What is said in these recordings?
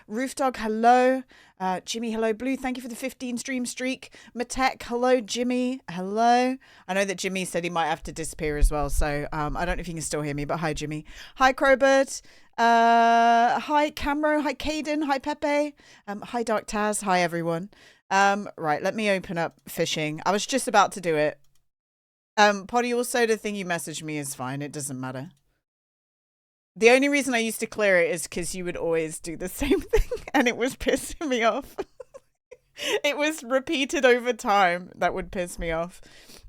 Roof Dog, hello. Jimmy, hello. Blue, thank you for the 15 stream streak. Matek, hello. Jimmy, hello. I know that Jimmy said he might have to disappear as well, so I don't know if you can still hear me, but hi, Jimmy. Hi, Crowbird. Hi, Camro. Hi, Caden. Hi, Pepe. Hi, Dark Taz. Hi, everyone. Right, let me open up fishing. I was just about to do it. Potty, also the thing you messaged me is fine. It doesn't matter. The only reason I used to clear it is because you would always do the same thing and it was pissing me off. It was repeated over time that would piss me off.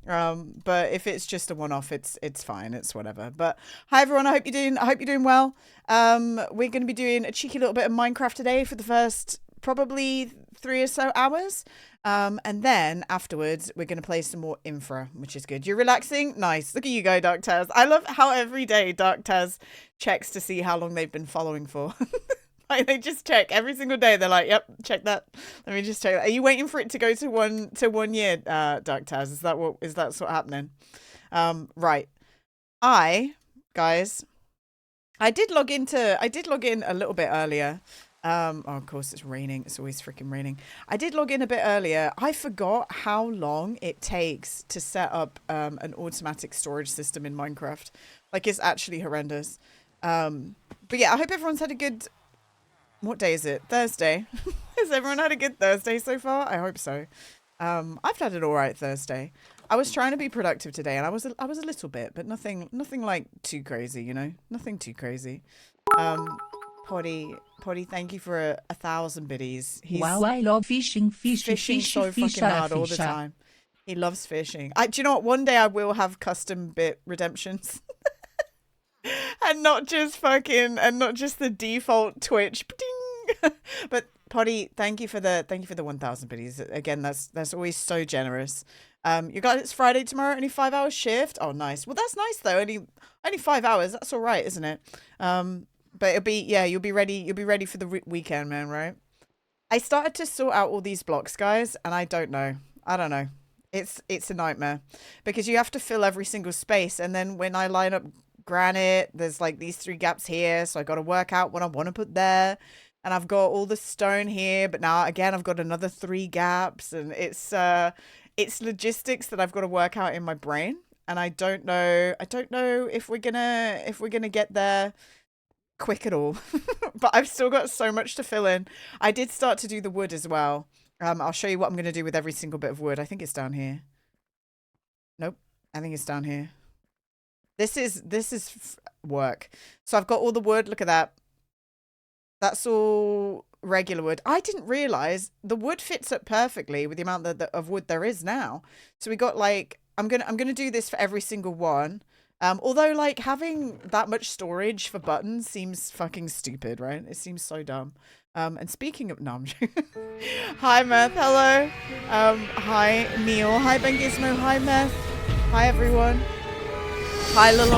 But if it's just a one-off, it's fine. It's whatever. But hi everyone, I hope you're doing well. We're gonna be doing a cheeky little bit of Minecraft today for the first probably 3 or so hours. And then afterwards, we're going to play some more Infra, which is good. You're relaxing? Nice. Look at you go, Dark Taz. I love how every day Dark Taz checks to see how long they've been following for. Like, they just check every single day. They're like, yep, check that. Let me just check that. Are you waiting for it to go to 1 year, Dark Taz? Is that what's happening? Right. Guys, I did log in a little bit earlier. Oh, of course it's raining. It's always freaking raining. I did log in a bit earlier. I forgot how long it takes to set up an automatic storage system in Minecraft. Like, it's actually horrendous. But yeah, I hope everyone's had a good... What day is it? Thursday. Has everyone had a good Thursday so far? I hope so. I've had an alright Thursday. I was trying to be productive today, and I was a little bit, but nothing like too crazy, you know? Nothing too crazy. Potty, thank you for 1,000 biddies. Wow, I love fishing so fucking hard all the time. He loves fishing. Do you know what? One day I will have custom bit redemptions. and not just the default Twitch. But Potty, thank you for the 1,000 biddies. Again, that's always so generous. You guys, it's Friday tomorrow, only 5 hour shift. Oh, nice. Well, that's nice though. Only 5 hours. That's all right, isn't it? But it'll be, yeah, you'll be ready for the weekend, man, right? I started to sort out all these blocks, guys, and I don't know. It's a nightmare because you have to fill every single space, and then when I line up granite, there's like these 3 gaps here, so I got to work out what I want to put there, and I've got all the stone here, but now again I've got another 3 gaps, and it's logistics that I've got to work out in my brain, and I don't know if we're gonna get there quick at all. But I've still got so much to fill in. I did start to do the wood as well. I'll show you what I'm going to do with every single bit of wood. I think it's down here. Nope, I think it's down here. This is work. So I've got all the wood. Look at that. That's all regular wood. I didn't realize the wood fits up perfectly with the amount of wood there is now. So we got like, I'm gonna do this for every single one. Although, like, having that much storage for buttons seems fucking stupid, right? It seems so dumb. And speaking of... No, I'm joking. Hi, Meth. Hello. Hi, Neil. Hi, Ben Gizmo. Hi, Meth. Hi, everyone. Hi, Loud.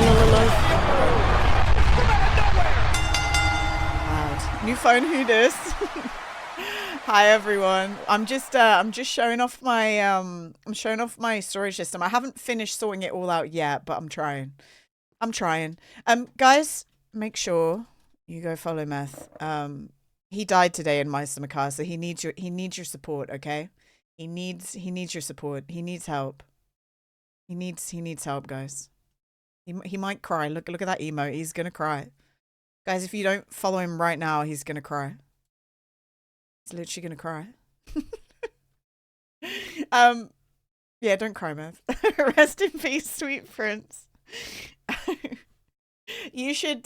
New phone, who dis? Hi everyone. I'm just showing off my storage system. I haven't finished sorting it all out yet, but I'm trying. Guys, make sure you go follow Meth. He died today in Meister Makar, so he needs your support, okay? He needs your support. He needs help. He needs help, guys. He might cry. Look at that emote. He's going to cry. Guys, if you don't follow him right now, he's going to cry. He's literally gonna cry. Yeah, don't cry, Mev. Rest in peace, sweet prince. You should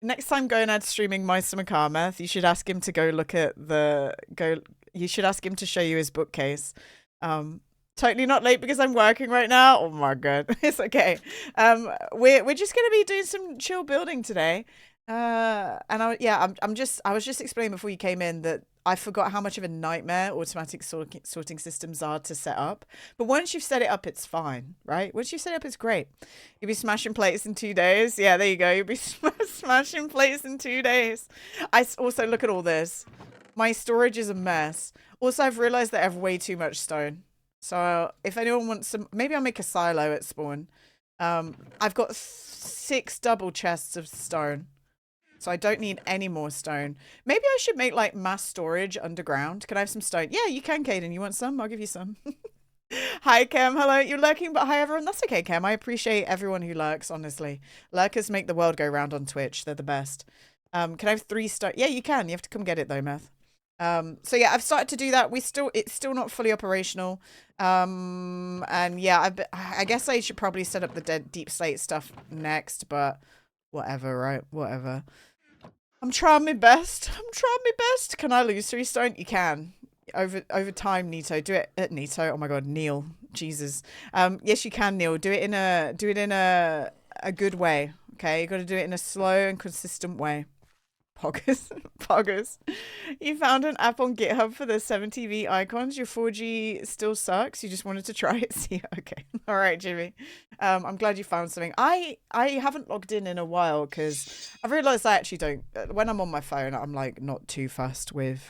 next time go and add streaming Meister Makar, Mev, you should ask him to go look at you should ask him to show you his bookcase. Totally not late because I'm working right now. Oh my god. It's okay. We're just gonna be doing some chill building today. And I was just explaining before you came in that I forgot how much of a nightmare automatic sorting systems are to set up. But once you've set it up, it's fine, right? Once you set it up, it's great. You'll be smashing plates in 2 days. Yeah, there you go. You'll be smashing plates in 2 days. I also look at all this. My storage is a mess. Also, I've realized that I have way too much stone. So if anyone wants some, maybe I'll make a silo at spawn. I've got 6 double chests of stone. So I don't need any more stone. Maybe I should make like mass storage underground. Can I have some stone? Yeah, you can, Caden. You want some? I'll give you some. Hi, Cam. Hello. You're lurking, but hi, everyone. That's okay, Cam. I appreciate everyone who lurks, honestly. Lurkers make the world go round on Twitch. They're the best. Can I have 3 stone? Yeah, you can. You have to come get it, though, Meth. So yeah, I've started to do that. It's still not fully operational. And yeah, I guess I should probably set up the deep slate stuff next, but whatever, right? Whatever. I'm trying my best. I'm trying my best. Can I lose 3 stone? You can. Over time, Nito. Do it at Nito. Oh my god, Neil. Jesus. Yes, you can, Neil. Do it in a good way. Okay, you got to do it in a slow and consistent way. Poggers. Poggers. You found an app on GitHub for the 7TV icons. Your 4G still sucks. You just wanted to try it. See, okay. All right, Jimmy. I'm glad you found something. I haven't logged in a while because I've realized I actually don't. When I'm on my phone, I'm like not too fussed with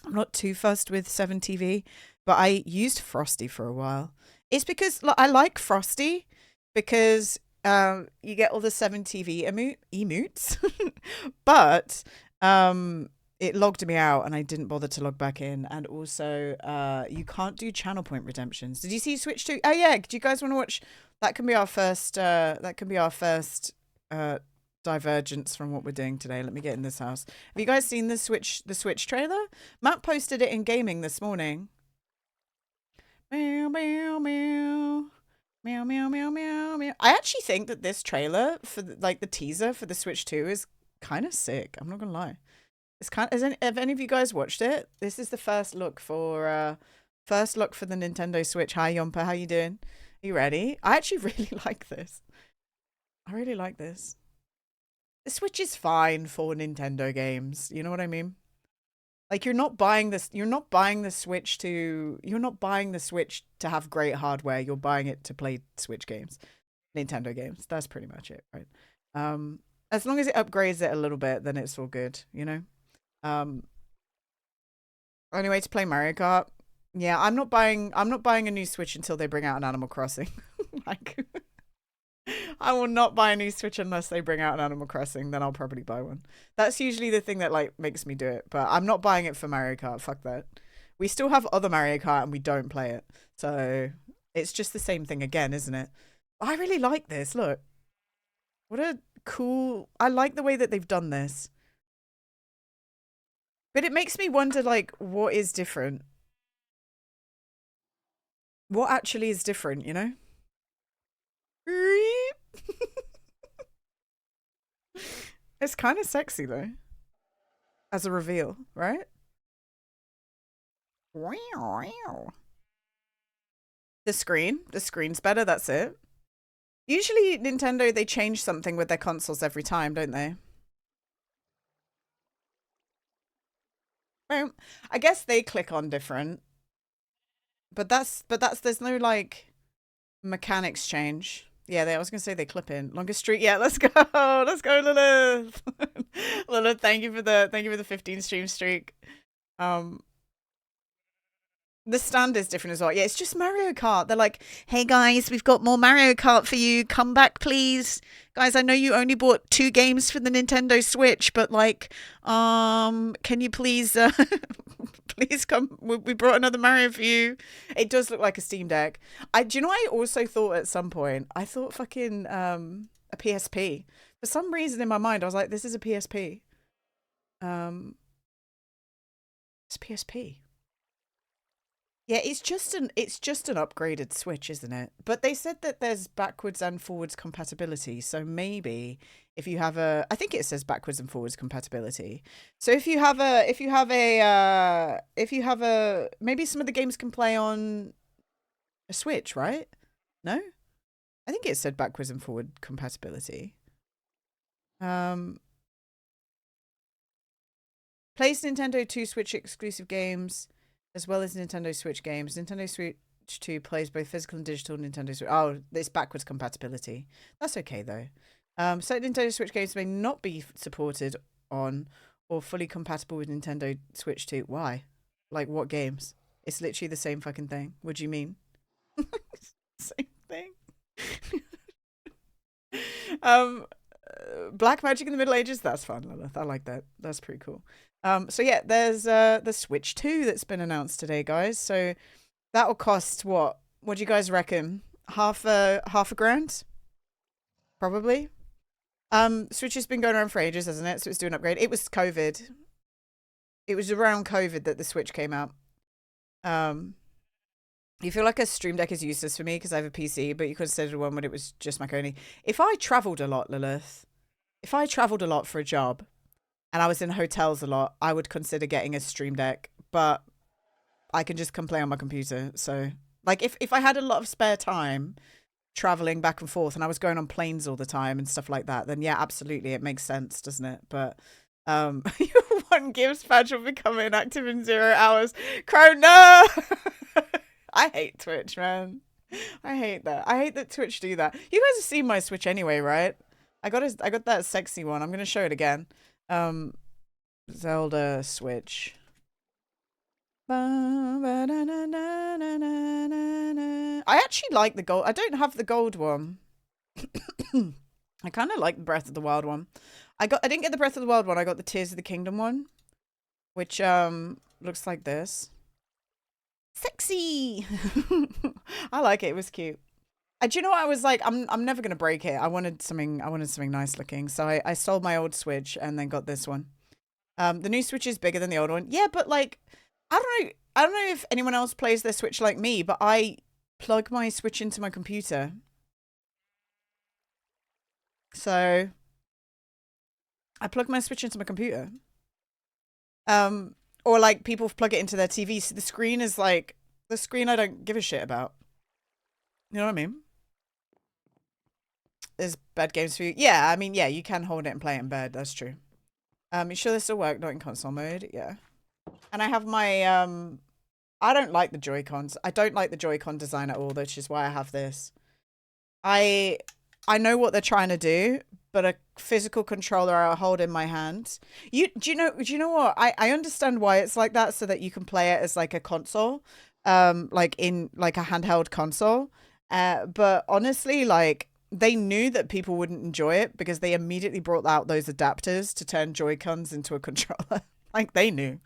7TV, but I used Frosty for a while. It's because I like Frosty because you get all the 7TV emotes, but it logged me out and I didn't bother to log back in. And also, you can't do channel point redemptions. Did you see Switch 2? Oh yeah, do you guys want to watch? That can be our first. Divergence from what we're doing today. Let me get in this house. Have you guys seen the Switch trailer? Matt posted it in gaming this morning. Meow meow meow. Meow, meow, meow, meow, meow. I actually think that this trailer for the teaser for the Switch 2 is kind of sick. I'm not gonna lie. It's have any of you guys watched it? This is the first look for the Nintendo Switch. Hi Yompa, how you doing? Are you ready? I actually really like this. I really like this. The Switch is fine for Nintendo games. You know what I mean? Like you're not buying the Switch to have great hardware. You're buying it to play Switch games, Nintendo games. That's pretty much it, right? As long as it upgrades it a little bit, then it's all good, you know? Anyway, to play Mario Kart. Yeah, I'm not buying a new Switch until they bring out an Animal Crossing. Like I will not buy a new Switch unless they bring out an Animal Crossing. Then I'll probably buy one. That's usually the thing that like makes me do it. But I'm not buying it for Mario Kart. Fuck that. We still have other Mario Kart and we don't play it. So it's just the same thing again, isn't it? I really like this. Look. What a cool... I like the way that they've done this. But it makes me wonder, like, what is different? What actually is different, you know? It's kind of sexy, though. As a reveal, right? The screen's better, that's it. Usually Nintendo, they change something with their consoles every time, don't they? Well, I guess they click on different. But there's no like mechanics change. Yeah, I was gonna say they clip in. Longest streak. Yeah, let's go. Let's go, Lilith. Lilith, thank you for the 15 stream streak. The stand is different as well. Yeah, it's just Mario Kart. They're like, hey guys, we've got more Mario Kart for you. Come back, please. Guys, I know you only bought 2 games for the Nintendo Switch, but like, can you please, please come? We brought another Mario for you. It does look like a Steam Deck. Do you know, I also thought at some point, I thought fucking, a PSP. For some reason in my mind, I was like, this is a PSP. It's PSP. Yeah, it's just an upgraded Switch, isn't it? But they said that there's backwards and forwards compatibility. So maybe if you have I think it says backwards and forwards compatibility. So if you have maybe some of the games can play on a Switch, right? No? I think it said backwards and forward compatibility. Plays Nintendo 2 Switch exclusive games, as well as Nintendo Switch games. Nintendo Switch 2 plays both physical and digital Nintendo Switch. Oh, it's backwards compatibility. That's okay, though. Certain Nintendo Switch games may not be supported on or fully compatible with Nintendo Switch 2. Why? Like, what games? It's literally the same fucking thing. What do you mean? Same thing. Black magic in the Middle Ages. That's fun, Lilith. I like that. That's pretty cool. So yeah, there's the Switch 2 that's been announced today, guys. So that will cost what? What do you guys reckon? Half a grand? Probably. Switch has been going around for ages, hasn't it? So it's doing an upgrade. It was COVID. It was around COVID that the Switch came out. You feel like a Stream Deck is useless for me because I have a PC, but you considered one when it was just Mac only. If I traveled a lot, Lilith, if I traveled a lot for a job and I was in hotels a lot, I would consider getting a Stream Deck, but I can just come play on my computer. So, like, if I had a lot of spare time traveling back and forth and I was going on planes all the time and stuff like that, then yeah, absolutely, it makes sense, doesn't it? But one gives badge will become inactive in 0 hours. Crow, no! I hate Twitch, man. I hate that. I hate that Twitch do that. You guys have seen my Switch anyway, right? I got that sexy one. I'm gonna show it again. Zelda Switch. I actually like the gold. I don't have the gold one. I kind of like the Breath of the Wild one. I didn't get the Breath of the Wild one. I got the Tears of the Kingdom one, which looks like this. Sexy. I like it. It was cute. Do you know what I was like? I'm never gonna break it. I wanted something nice looking, so I sold my old Switch and then got this one. The new Switch is bigger than the old one. Yeah, but like, I don't know if anyone else plays their Switch like me, but I plug my Switch into my computer. So I plug my Switch into my computer. Or like people plug it into their TV. So the screen is like the screen I don't give a shit about. You know what I mean? There's bad games for you. Yeah, I mean, yeah, you can hold it and play it in bed. That's true. You sure this still work? Not in console mode. Yeah. And I have my I don't like the Joy-Cons. I don't like the Joy-Con design at all, which is why I have this. I know what they're trying to do, but a physical controller I hold in my hand. Do you know what? I understand why it's like that, so that you can play it as like a console, like in like a handheld console. But honestly, like they knew that people wouldn't enjoy it because they immediately brought out those adapters to turn Joy-Cons into a controller. Like they knew.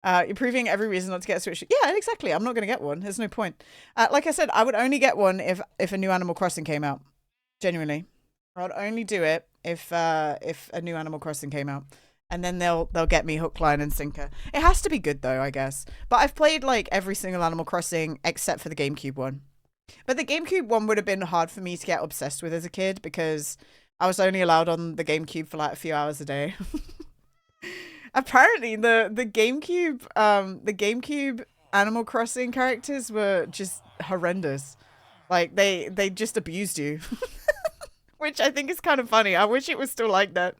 You're proving every reason not to get a Switch. Yeah, exactly. I'm not going to get one. There's no point. Like I said, I would only get one if a new Animal Crossing came out. Genuinely. I'd only do it if a new Animal Crossing came out. And then they'll get me hook, line, and sinker. It has to be good though, I guess. But I've played like every single Animal Crossing except for the GameCube one. But the GameCube one would have been hard for me to get obsessed with as a kid because I was only allowed on the GameCube for like a few hours a day. Apparently the GameCube Animal Crossing characters were just horrendous. Like they just abused you. Which I think is kind of funny. I wish it was still like that.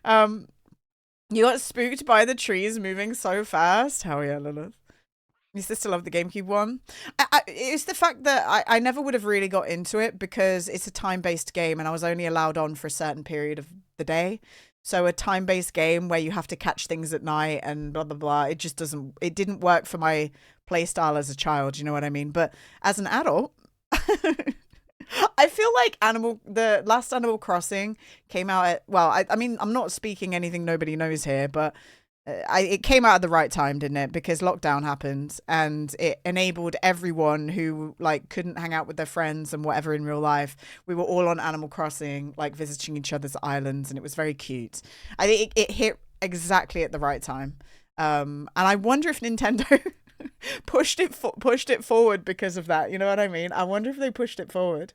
You got spooked by the trees moving so fast. Hell yeah, Lilith. My sister loved the GameCube one. It's the fact that I never would have really got into it because it's a time-based game and I was only allowed on for a certain period of the day. So a time-based game where you have to catch things at night and blah, blah, blah. It just didn't work for my play style as a child. You know what I mean? But as an adult, I feel like the last Animal Crossing came out at, well, I mean, I'm not speaking anything nobody knows here, but it came out at the right time, didn't it? Because lockdown happened and it enabled everyone who like couldn't hang out with their friends and whatever in real life. We were all on Animal Crossing, like visiting each other's islands, and it was very cute. I think it hit exactly at the right time. And I wonder if Nintendo pushed it forward because of that. You know what I mean? I wonder if they pushed it forward.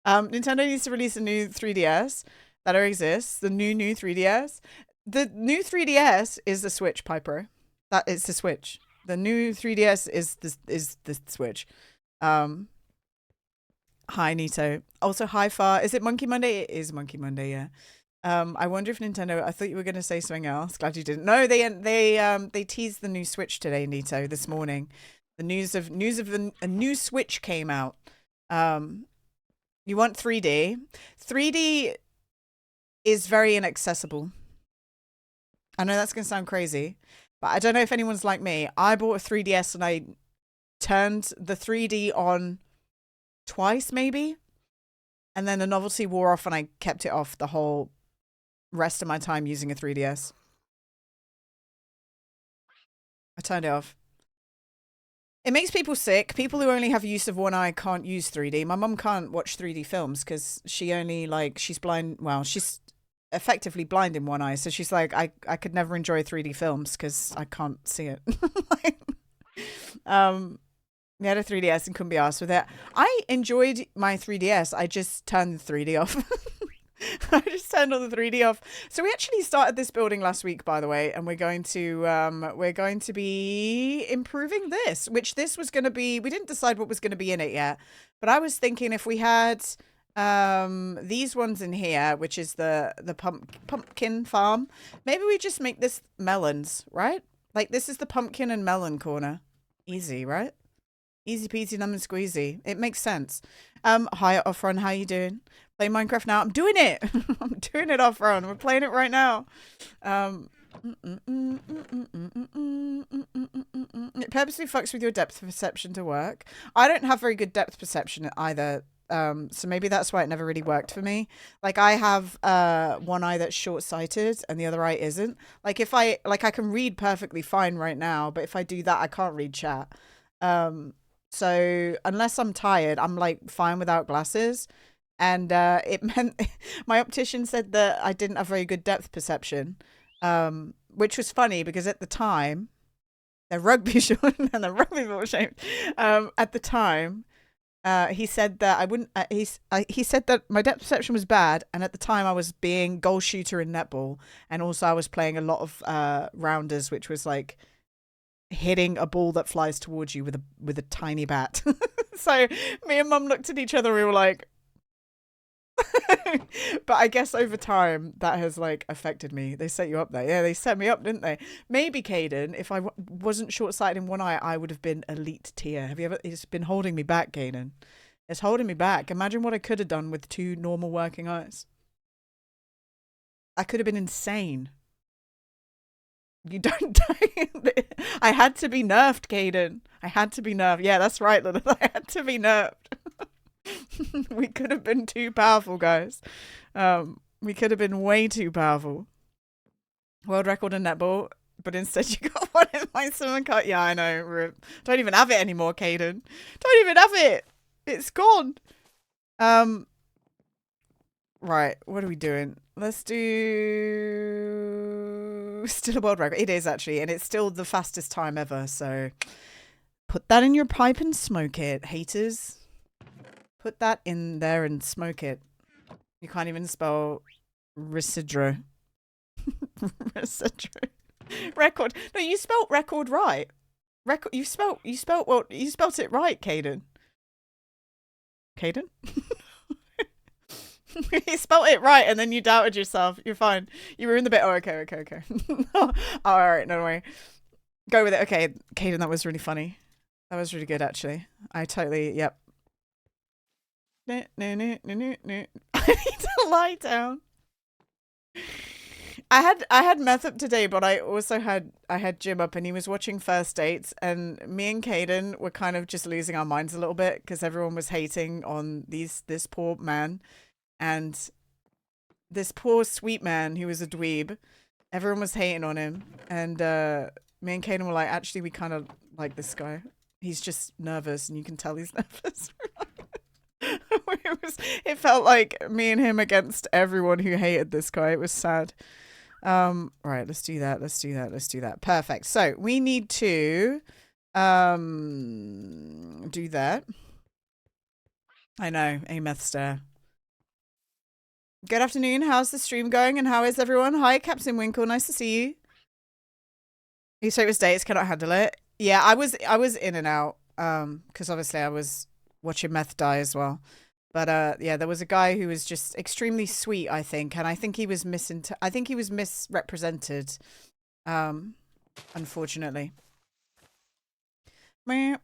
Nintendo needs to release a new 3DS that already exists. The new 3DS. The new 3DS is the Switch, Piper. That is the Switch. The new 3DS is the Switch. Hi Nito. Also hi Far. Is it Monkey Monday? It is Monkey Monday, yeah. I wonder if Nintendo, I thought you were going to say something else. Glad you didn't. No, they teased the new Switch today, Nito, this morning. The news of a new Switch came out. You want 3D? 3D is very inaccessible. I know that's going to sound crazy, but I don't know if anyone's like me. I bought a 3DS and I turned the 3D on twice, maybe. And then the novelty wore off and I kept it off the whole rest of my time using a 3DS. I turned it off. It makes people sick. People who only have use of one eye can't use 3D. My mum can't watch 3D films because she only she's blind. Well, she's effectively blind in one eye. So she's like, I could never enjoy 3D films because I can't see it. We had a 3DS and couldn't be arsed with it. I enjoyed my 3DS. I just turned the 3D off. I just turned all the 3D off. So we actually started this building last week, by the way, and we're going to be improving this, which this was going to be. We didn't decide what was going to be in it yet, but I was thinking if we had these ones in here, which is the pumpkin farm, maybe we just make this melons, right? Like this is the pumpkin and melon corner. Easy, right? Easy peasy lemon squeezy. It makes sense. Hi Offron, how you doing? Play Minecraft now. I'm doing it. I'm doing it, Offron. We're playing it right now. It purposely fucks with your depth perception to work. I don't have very good depth perception either. So maybe that's why it never really worked for me. Like I have one eye that's short-sighted and the other eye isn't. Like if I can read perfectly fine right now, but if I do that, I can't read chat. So unless I'm tired, I'm like fine without glasses. And it meant my optician said that I didn't have very good depth perception, which was funny because at the time, they're rugby short and the rugby ball shaped. At the time, he said that I wouldn't. He said that my depth perception was bad, and at the time I was being goal shooter in netball, and also I was playing a lot of rounders, which was like hitting a ball that flies towards you with a tiny bat. So me and Mum looked at each other. We were like, but I guess over time that has like affected me. They set you up there. Yeah, they set me up, didn't they? Maybe Caden, if I wasn't short-sighted in one eye, I would have been elite tier. Have you ever? It's been holding me back, Caden. It's holding me back. Imagine what I could have done with 2 normal working eyes. I could have been insane. You don't. I had to be nerfed, Caden. I had to be nerfed. Yeah, that's right, Lilith. I had to be nerfed. We could have been too powerful, guys. We could have been way too powerful. World record in netball, but instead you got one in my summer cut. Yeah, I know. Don't even have it anymore, Caden. Don't even have it. It's gone. Right, what are we doing? Let's do still a world record. It is actually, and it's still the fastest time ever. So put that in your pipe and smoke it, haters. Put that in there and smoke it. You can't even spell residro. Residro. Record. No, you spelt record right. Record. You spelt it right, Caden. Caden? You spelt it right and then you doubted yourself. You're fine. You ruined the bit. Oh, okay. Oh, all right, no worry. Go with it. Okay, Caden, that was really funny. That was really good, actually. I totally, yep. I need to lie down. I had Meth up today, but I also had Jim up, and he was watching First Dates, and me and Caden were kind of just losing our minds a little bit because everyone was hating on this poor man. And this poor sweet man who was a dweeb, everyone was hating on him. And me and Kaden were like, actually, we kind of like this guy. He's just nervous, and you can tell he's nervous. It felt like me and him against everyone who hated this guy. It was sad. Right, let's do that. Perfect. So we need to do that. I know, a meth stare. Good afternoon. How's the stream going and how is everyone? Hi, Captain Winkle. Nice to see you. You say it was dates, cannot handle it. Yeah, I was in and out. Because obviously I was watching Meth die as well. But yeah, there was a guy who was just extremely sweet, I think, and I think he was misrepresented. Unfortunately. We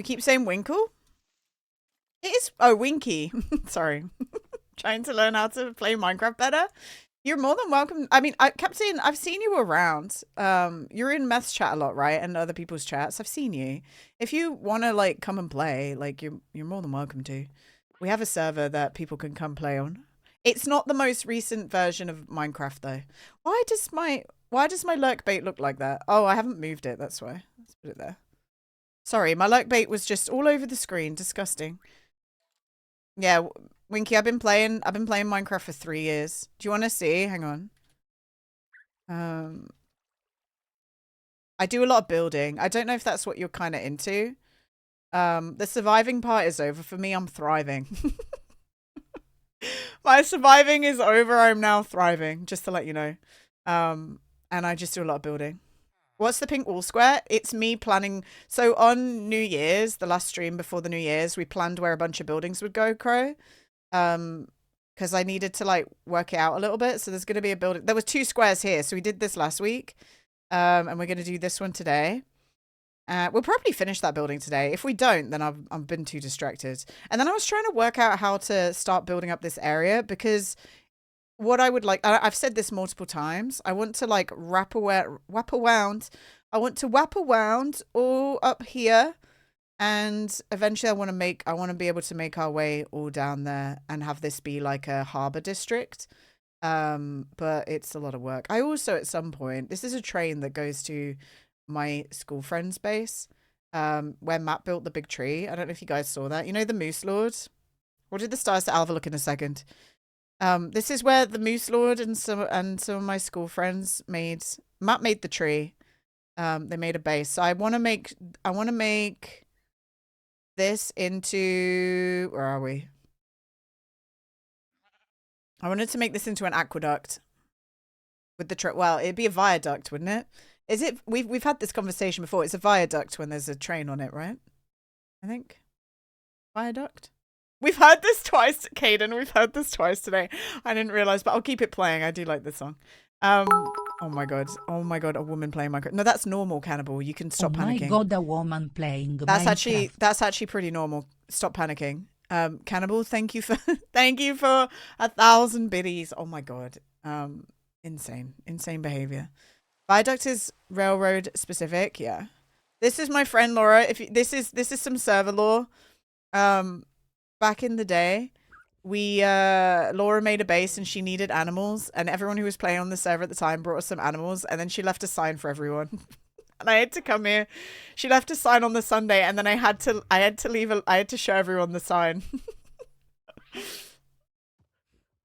keep saying Winkle? It is. Oh, Winky. Sorry. Trying to learn how to play Minecraft better. You're more than welcome. I mean, Captain, I've seen you around. You're in Meth's chat a lot, right? And other people's chats. I've seen you. If you want to like come and play, like you're more than welcome to. We have a server that people can come play on. It's not the most recent version of Minecraft though. Why does my lurk bait look like that? Oh, I haven't moved it. That's why. Let's put it there. Sorry, my lurk bait was just all over the screen. Disgusting. Yeah, Winky, I've been playing Minecraft for 3 years. Do you want to see? Hang on. I do a lot of building. I don't know if that's what you're kind of into. The surviving part is over for me. I'm thriving. My surviving is over. I'm now thriving, just to let you know. And I just do a lot of building. What's the pink wall square? It's me planning. So on New Year's, the last stream before the New Year's, we planned where a bunch of buildings would go, Crow. Because I needed to like work it out a little bit. So there's going to be a building. There was 2 squares here. So we did this last week. And we're going to do this one today. We'll probably finish that building today. If we don't, then I've been too distracted. And then I was trying to work out how to start building up this area, because what I would like, I've said this multiple times, I want to like wrap around. I want to wrap around all up here, and eventually I want to be able to make our way all down there and have this be like a harbor district. But it's a lot of work. I also, at some point, this is a train that goes to my school friend's base, where Matt built the big tree. I don't know if you guys saw that. You know the Moose Lord? What did the stars to Alva look in a second? This is where the Moose Lord and some of my school friends Matt made the tree. They made a base. So I want to make this into, where are we? I wanted to make this into an aqueduct with the well, it'd be a viaduct, wouldn't it? Is it? We've had this conversation before. It's a viaduct when there's a train on it, right? I think. Viaduct? We've heard this twice, Caden. We've heard this twice today. I didn't realize, but I'll keep it playing. I do like this song. Oh my god. Oh my god, a woman playing Minecraft. No, that's normal, Cannibal. You can stop panicking. Oh my god, a woman playing Minecraft. That's actually pretty normal. Stop panicking. Cannibal, thank you for 1,000 biddies. Oh my god. Insane behavior. Viaduct is railroad specific, yeah. This is my friend Laura. If this is some server lore. Back in the day, Laura made a base and she needed animals, and everyone who was playing on the server at the time brought us some animals, and then she left a sign for everyone. And I had to come here. She left a sign on the Sunday, and then I had to show everyone the sign.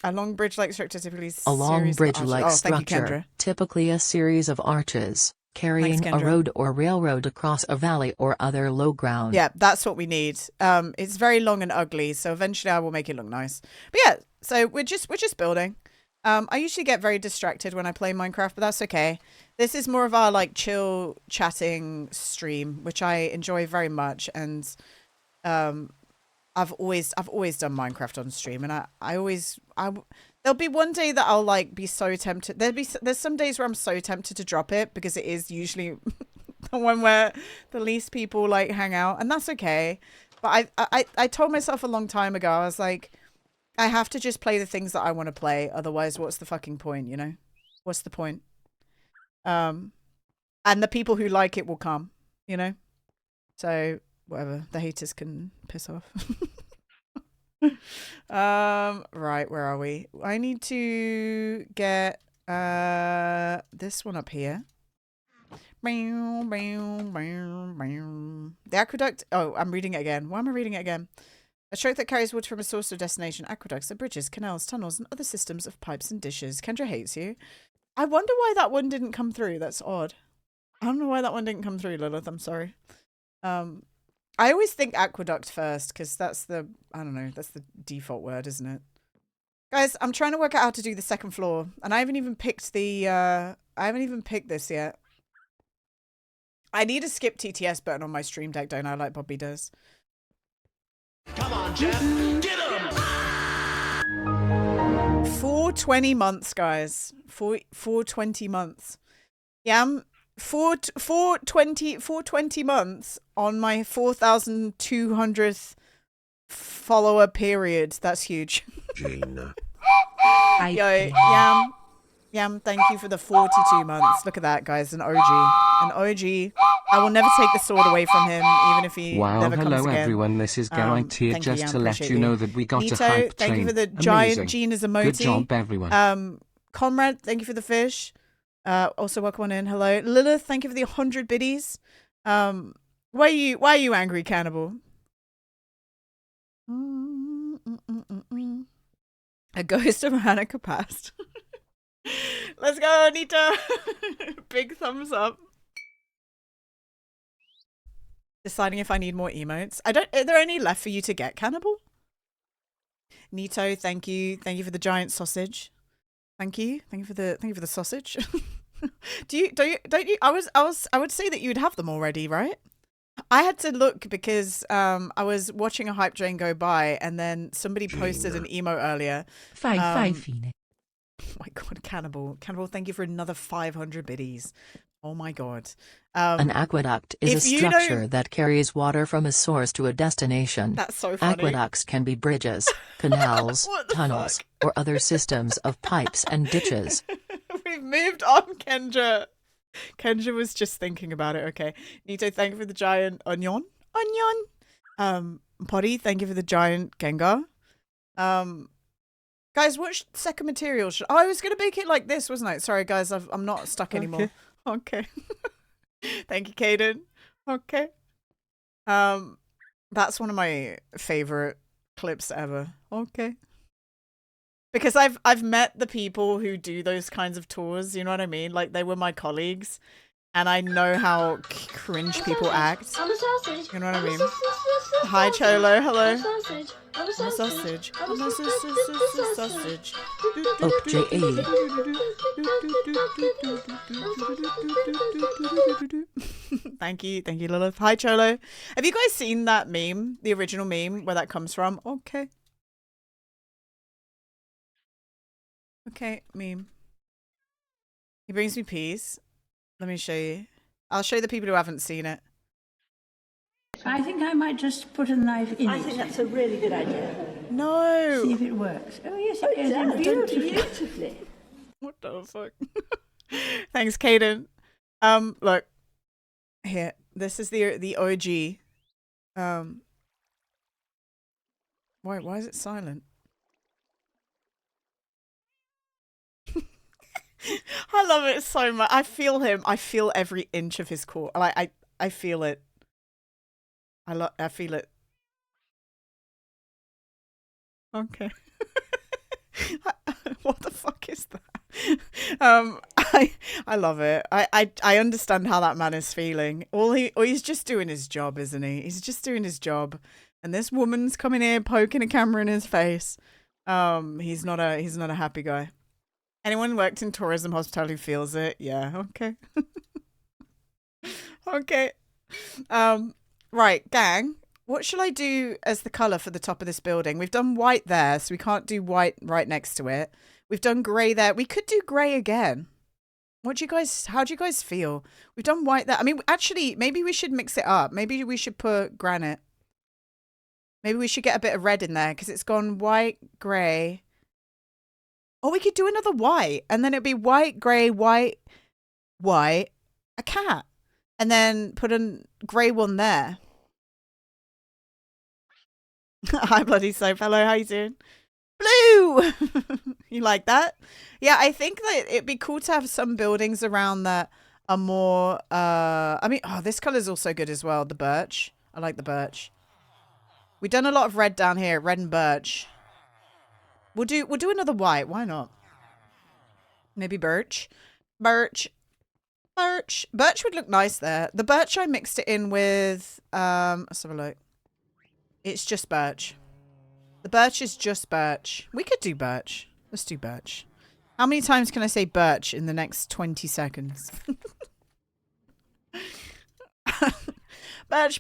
A long bridge-like structure, typically a long bridge-like structure, typically a series of arches, carrying a road or railroad across a valley or other low ground. Yeah, that's what we need. It's very long and ugly, so eventually I will make it look nice. But yeah, so we're just building. I usually get very distracted when I play Minecraft, but that's okay. This is more of our like chill chatting stream, which I enjoy very much, and I've always done Minecraft on stream, and there'll be one day that I'll like be so tempted. There's some days where I'm so tempted to drop it, because it is usually the one where the least people like hang out, and that's okay. But I told myself a long time ago, I was like, I have to just play the things that I want to play, otherwise what's the fucking point, you know? What's the point? And the people who like it will come, you know? So whatever, the haters can piss off. Right, where are we? I need to get this one up here. The aqueduct. Oh, I'm reading it again. Why am I reading it again? A stroke that carries water from a source to a destination. Aqueducts are bridges, canals, tunnels, and other systems of pipes and dishes. Kendra hates you. I wonder why that one didn't come through. That's odd. I don't know why that one didn't come through, Lilith. I'm sorry. I always think aqueduct first, because that's the, I don't know, that's the default word, isn't it? Guys, I'm trying to work out how to do the second floor, and I haven't even picked the, I haven't even picked this yet. I need a skip TTS button on my stream deck, don't I, like Bobby does? Come on, Jeff, get him! 420 months, guys. 420 months. Yeah, I'm 420 months on my 4,200th follower period. That's huge. Gina. Yo, Yam, thank you for the 42 months. Look at that, guys. An OG. An OG. I will never take the sword away from him, even if he never comes again. Hello everyone, this is Geraint here, just to let you know that we got Nito, a hype train. Thank you for the giant Ginauz emoji. Good job, everyone. Conrad, thank you for the fish. Also welcome on in. Hello. Lilith, thank you for the 100 biddies. Why are you angry, Cannibal? A ghost of Hanukkah passed. Let's go, Nito. Big thumbs up. Deciding if I need more emotes. Are there any left for you to get, Cannibal? Nito, thank you. Thank you for the giant sausage. Thank you. Thank you for the sausage. Don't you I would say that you'd have them already, right? I had to look because I was watching a hype train go by and then somebody posted an emote earlier. Oh my god, Cannibal, thank you for another 500 biddies. Oh my god. An aqueduct is a structure that carries water from a source to a destination. That's so funny. Aqueducts can be bridges, canals, tunnels, or other systems of pipes and ditches. We've moved on, Kendra. Kendra was just thinking about it. Okay. Nito, thank you for the giant onion. Potty, thank you for the giant Gengar. Guys, what second material should I was gonna make it like this, wasn't I? Sorry guys, I'm not stuck anymore. Okay. Thank you, Caden. Okay. That's one of my favorite clips ever. Okay. Because I've met the people who do those kinds of tours, you know what I mean? Like, they were my colleagues, and I know how cringe people act. I'm a sausage. You know what I mean? Hi, Cholo. Hello. I'm a sausage. I'm a sausage. I'm a sausage. Thank you, Lilith. Hi, Cholo. Have you guys seen that meme, the original meme, where that comes from? Okay. Okay, meme. He brings me peace. Let me show you. I'll show the people who haven't seen it. I think I might just put a knife in it. I think that's a really good idea. No. See if it works. Oh, yes, it is. Beautifully. What the fuck? Thanks, Caden. Look. Here. This is the OG. Why is it silent? I love it so much. I feel him. I feel every inch of his core. Like I feel it. I feel it. Okay. What the fuck is that? I love it. I understand how that man is feeling. He's just doing his job, isn't he? He's just doing his job. And this woman's coming here poking a camera in his face. He's not a happy guy. Anyone who worked in tourism hospitality feels it. Yeah, okay. Okay. Right, gang. What shall I do as the colour for the top of this building? We've done white there, so we can't do white right next to it. We've done grey there. We could do grey again. How do you guys feel? We've done white there. I mean, actually, maybe we should mix it up. Maybe we should put granite. Maybe we should get a bit of red in there because it's gone white, grey. Or we could do another white, and then it'd be white, grey, white, a cat. And then put a grey one there. Hi, Bloody Soap. Hello, how you doing? Blue! You like that? Yeah, I think that it'd be cool to have some buildings around that are more, I mean, this colour's also good as well, the birch. I like the birch. We've done a lot of red down here, red and birch. We'll do another white. Why not? Maybe birch. Birch would look nice there. The birch I mixed it in with let's have a look. It's just birch. The birch is just birch. We could do birch. Let's do birch. How many times can I say birch in the next 20 seconds? Birch.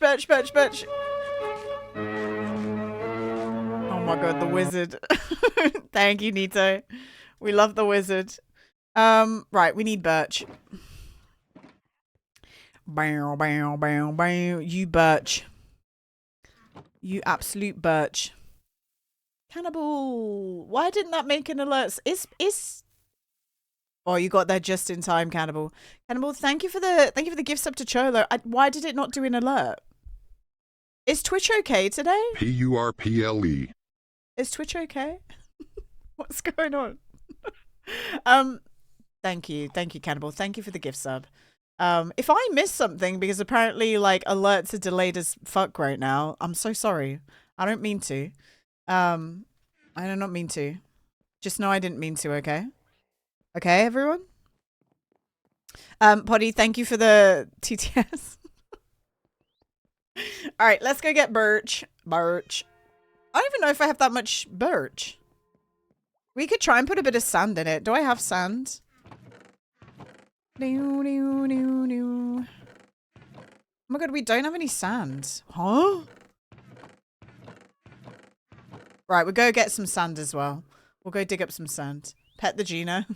Oh my god, the wizard. Thank you, Nito. We love the wizard. Right, we need birch. Bow, bow, bow, bow. You birch. You absolute birch. Cannibal. Why didn't that make an alert? Is Oh, you got there just in time, Cannibal. Cannibal, thank you for the gift sub to Cholo. Why did it not do an alert? Is Twitch okay today? PURPLE. Is Twitch okay? What's going on? Thank you, Cannibal. Thank you for the gift sub. If I missed something, because apparently like alerts are delayed as fuck right now, I'm so sorry. I don't mean to. I do not mean to. Just know I didn't mean to, okay? Okay, everyone? Poddy, thank you for the TTS. Alright, let's go get birch. Birch. I don't even know if I have that much birch. We could try and put a bit of sand in it. Do I have sand? Oh my god, we don't have any sand. Huh? Right, we'll go get some sand as well. We'll go dig up some sand. Pet the Gina.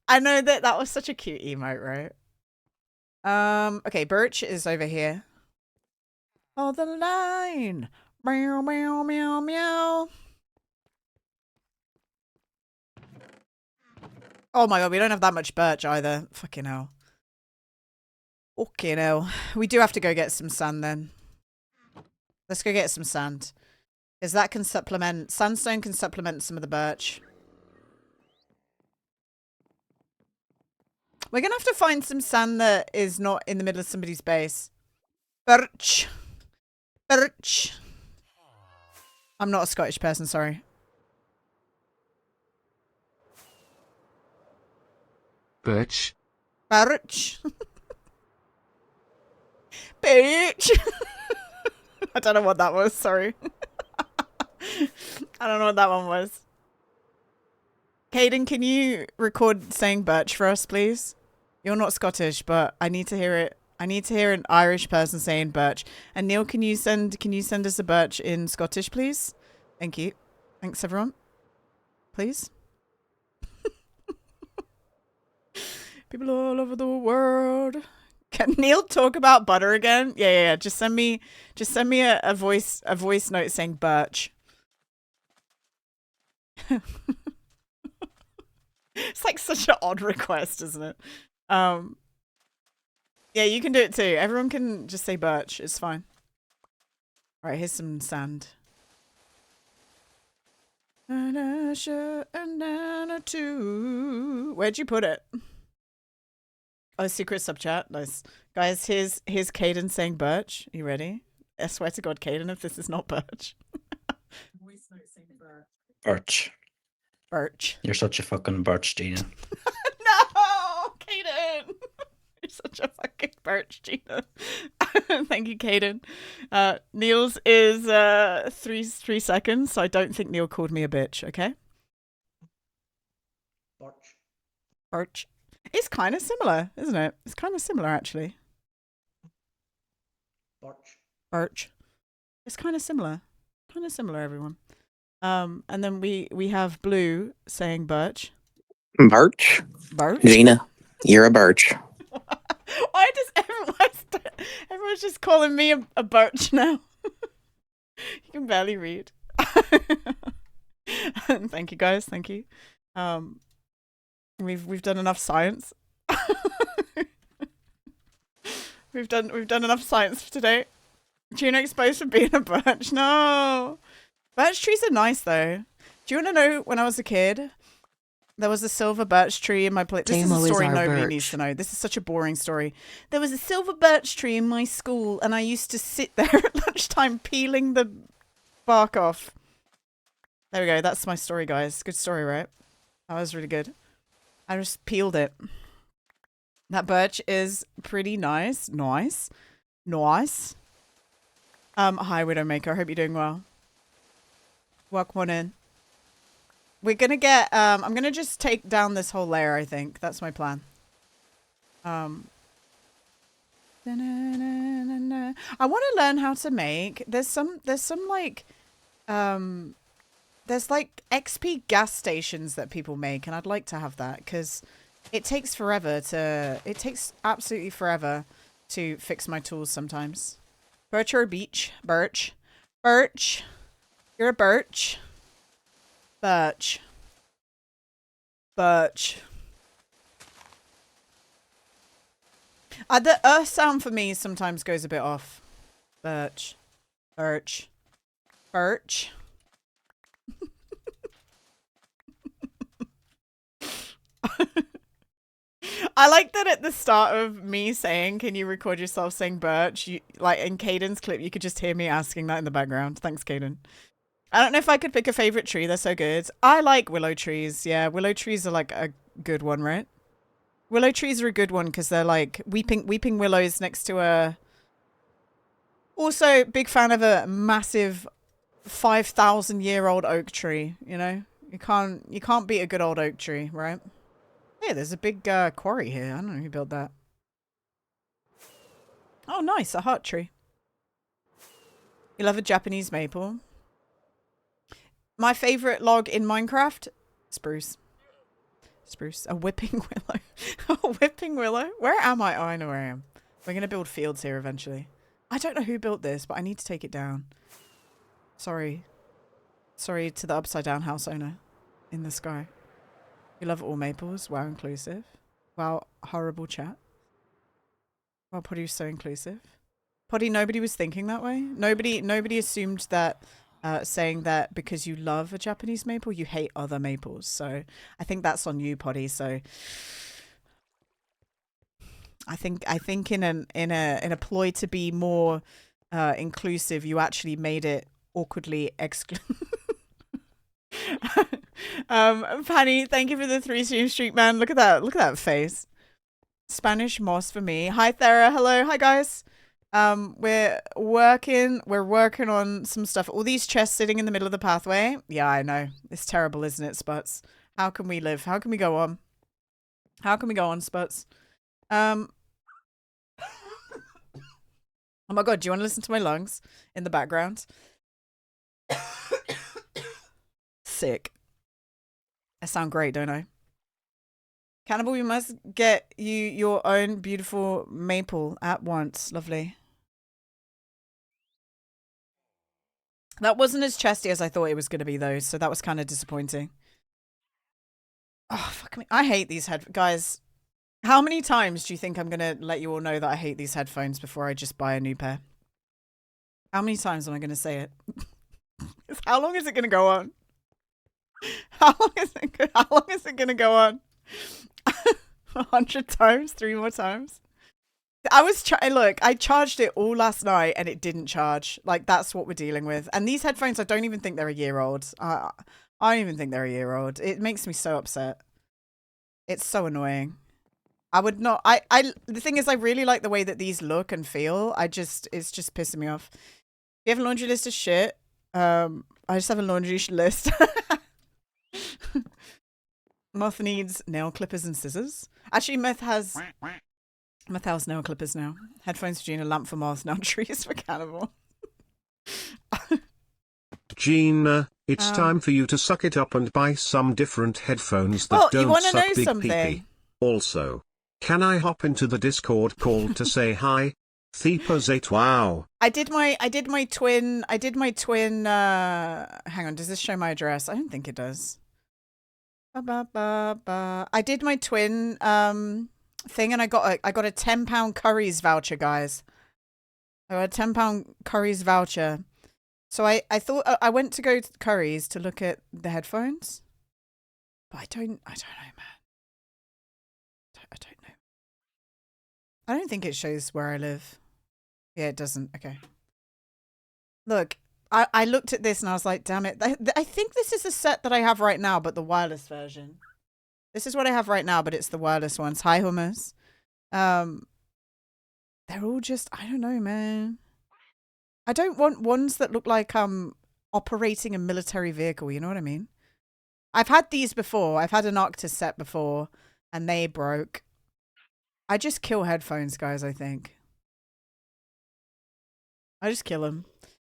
I know that was such a cute emote, right? Okay, birch is over here. Oh, the line. Meow, meow, meow, meow. Oh my god, we don't have that much birch either. Fucking hell. Okay, no. We do have to go get some sand then. Let's go get some sand. Because that can supplement... Sandstone can supplement some of the birch. We're going to have to find some sand that is not in the middle of somebody's base. Birch. Birch. I'm not a Scottish person, sorry. Birch. Birch. Bitch. I don't know what that was, sorry. I don't know what that one was. Caden, can you record saying birch for us, please? You're not Scottish, but I need to hear it. I need to hear an Irish person saying birch. And Neil, can you send us a birch in Scottish, please? Thank you. Thanks, everyone. Please. People all over the world. Can Neil talk about butter again? Yeah. Just send me a voice note saying birch. It's like such an odd request, isn't it? Yeah, you can do it too. Everyone can just say birch. It's fine. All right, here's some sand. Where'd you put it? Oh, secret sub chat. Nice. Guys, here's Caden saying birch. You ready? I swear to God, Caden, if this is not birch. Birch. Birch. You're such a fucking birch, Gina. No, Caden. You're such a fucking birch, Gina. Thank you, Caden. Neil's is 3 seconds, so I don't think Neil called me a bitch, okay? Birch. Birch. It's kind of similar, isn't it? It's kind of similar, actually. Birch. Birch. It's kind of similar. Kind of similar, everyone. And then we have Blue saying birch. Birch? Birch? Gina, you're a birch. Why does everyone's just calling me a birch now? You can barely read. Thank you, guys. Thank you. We've done enough science. we've done enough science for today. Gina exposed for being a birch. No. Birch trees are nice though. Do you want to know when I was a kid? There was a silver birch tree in my place. This is a story nobody needs to know. This is such a boring story. There was a silver birch tree in my school, and I used to sit there at lunchtime peeling the bark off. There we go. That's my story, guys. Good story, right? That was really good. I just peeled it. That birch is pretty nice. Nice. Nice. Hi, Widowmaker. I hope you're doing well. Walk one in. We're gonna get, I'm gonna just take down this whole layer, I think. That's my plan. I want to learn how to make, there's some like, there's like XP gas stations that people make, and I'd like to have that, because it takes absolutely forever to fix my tools sometimes. Birch or a beech? Birch. Birch. You're a birch. Birch. Birch. The sound for me sometimes goes a bit off. Birch. Birch. Birch. I like that at the start of me saying, can you record yourself saying birch? You, like in Caden's clip, you could just hear me asking that in the background. Thanks, Caden. I don't know if I could pick a favorite tree. They're so good. I like willow trees. Yeah, willow trees are like a good one, right? Willow trees are a good one because they're like weeping willows next to a... Also, big fan of a massive 5,000-year-old oak tree, you know? You can't beat a good old oak tree, right? Hey, there's a big quarry here. I don't know who built that. Oh, nice. A heart tree. You love a Japanese maple. My favorite log in Minecraft? Spruce. Spruce. A whipping willow. A whipping willow? Where am I? Oh, I know where I am. We're going to build fields here eventually. I don't know who built this, but I need to take it down. Sorry. Sorry to the upside down house owner in the sky. You love all maples. Wow, inclusive. Wow, horrible chat. Wow, Poddy was so inclusive. Poddy, nobody was thinking that way. Nobody assumed that saying that because you love a Japanese maple, you hate other maples. So I think that's on you, Poddy. So I think in a ploy to be more inclusive, you actually made it awkwardly Fanny, thank you for the 3 streak, man. Look at that face. Spanish moss for me. Hi Thera, hello, hi guys. We're working on some stuff. All these chests sitting in the middle of the pathway. Yeah, I know. It's terrible, isn't it, Sputs? How can we live? How can we go on? How can we go on, Sputs? Oh my god, do you want to listen to my lungs in the background? Sick. I sound great, don't I? Cannibal, we must get you your own beautiful maple at once. Lovely. That wasn't as chesty as I thought it was going to be, though, so that was kind of disappointing. Oh, fuck me. I hate these guys. How many times do you think I'm going to let you all know that I hate these headphones before I just buy a new pair? How many times am I going to say it? How long is it going to go on? How long is it going to go on? 100 times? 3 more times? I was look, I charged it all last night and it didn't charge. Like, that's what we're dealing with. And these headphones, I don't even think they're a year old. I don't even think they're a year old. It makes me so upset. It's so annoying. I would not, the thing is, I really like the way that these look and feel. It's just pissing me off. You have a laundry list of shit. I just have a laundry list. Moth needs nail clippers and scissors. Actually, Meth has nail clippers now. Headphones for Gina, lamp for Moth, now trees for Cannibal. Gina, it's time for you to suck it up and buy some different headphones that don't suck big pee-pee. Also, can I hop into the Discord call to say hi? Thepas8 wow. I did my twin hang on, does this show my address? I don't think it does. I did my twin thing and I got a £10 Curry's voucher, guys. I got a £10 Curry's voucher. So I thought I went to go to Curry's to look at the headphones. But I don't know, man. I don't know. I don't think it shows where I live. Yeah, it doesn't. Okay. Look, I looked at this and I was like, damn it. I think this is a set that I have right now, but the wireless version. This is what I have right now, but it's the wireless ones. Hi, Hummus. They're all just, I don't know, man. I don't want ones that look like operating a military vehicle, you know what I mean? I've had these before. I've had an Octus set before, and they broke. I just kill headphones, guys, I think. I just kill them.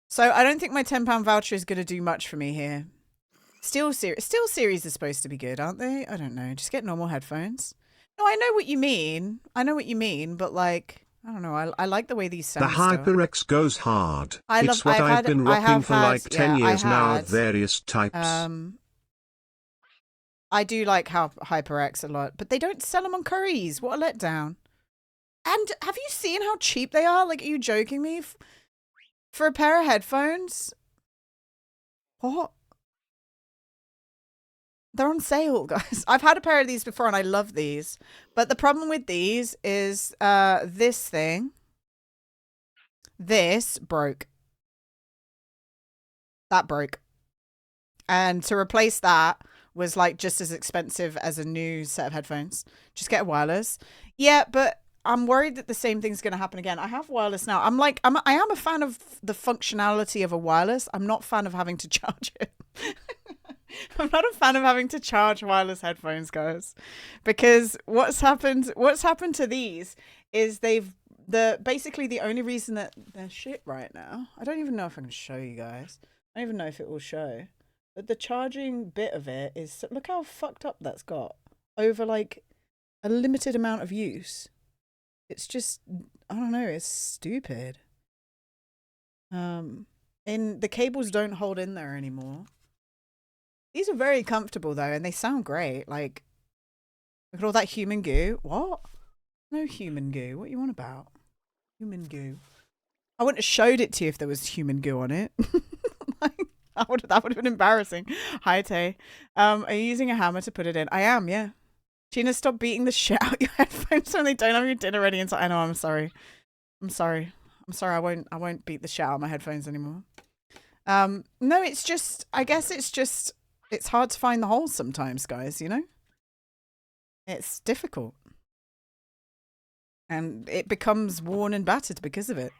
So I don't think my £10 voucher is going to do much for me here. Steel series is supposed to be good, aren't they? I don't know. Just get normal headphones. No, I know what you mean. I know what you mean, but like, I don't know. I like the way these sound. The HyperX goes hard. It's what I've been rocking for like 10 years now of various types. I do like HyperX a lot, but they don't sell them on Currys. What a letdown. And have you seen how cheap they are? Like, are you joking me? For a pair of headphones? What? They're on sale, guys. I've had a pair of these before and I love these. But the problem with these is this thing. This broke. That broke. And to replace that was like just as expensive as a new set of headphones. Just get a wireless. Yeah, but I'm worried that the same thing's going to happen again. I have wireless now. I am a fan of the functionality of a wireless. I'm not a fan of having to charge it. I'm not a fan of having to charge wireless headphones, guys, because what's happened to these is basically the only reason that they're shit right now. I don't even know if I can show you guys. I don't even know if it will show. But the charging bit of it is, look how fucked up that's got over like a limited amount of use. It's just, I don't know, it's stupid. And the cables don't hold in there anymore. These are very comfortable though, and they sound great. Like, look at all that human goo. What? No human goo. What you on about? Human goo. I wouldn't have showed it to you if there was human goo on it. That would have been embarrassing. Hi, Tay. Are you using a hammer to put it in? I am, yeah. Gina, stop beating the shit out of your headphones when they don't have your dinner ready. I know, I'm sorry. I won't beat the shit out of my headphones anymore. No, it's just, I guess it's hard to find the holes sometimes, guys, you know? It's difficult. And it becomes worn and battered because of it.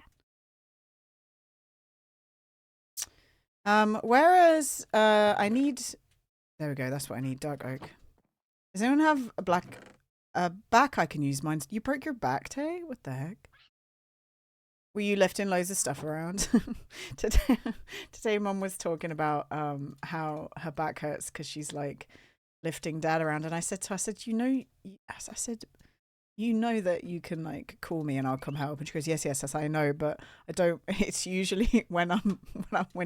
Whereas, I need, there we go, that's what I need, dark oak. Does anyone have a back I can use? Mine's, you broke your back, Tay? What the heck? Were you lifting loads of stuff around? Today Mom was talking about how her back hurts because she's like lifting Dad around, and I said to her, you know that you can like call me and I'll come help. And she goes, yes, I know, but I don't. It's usually when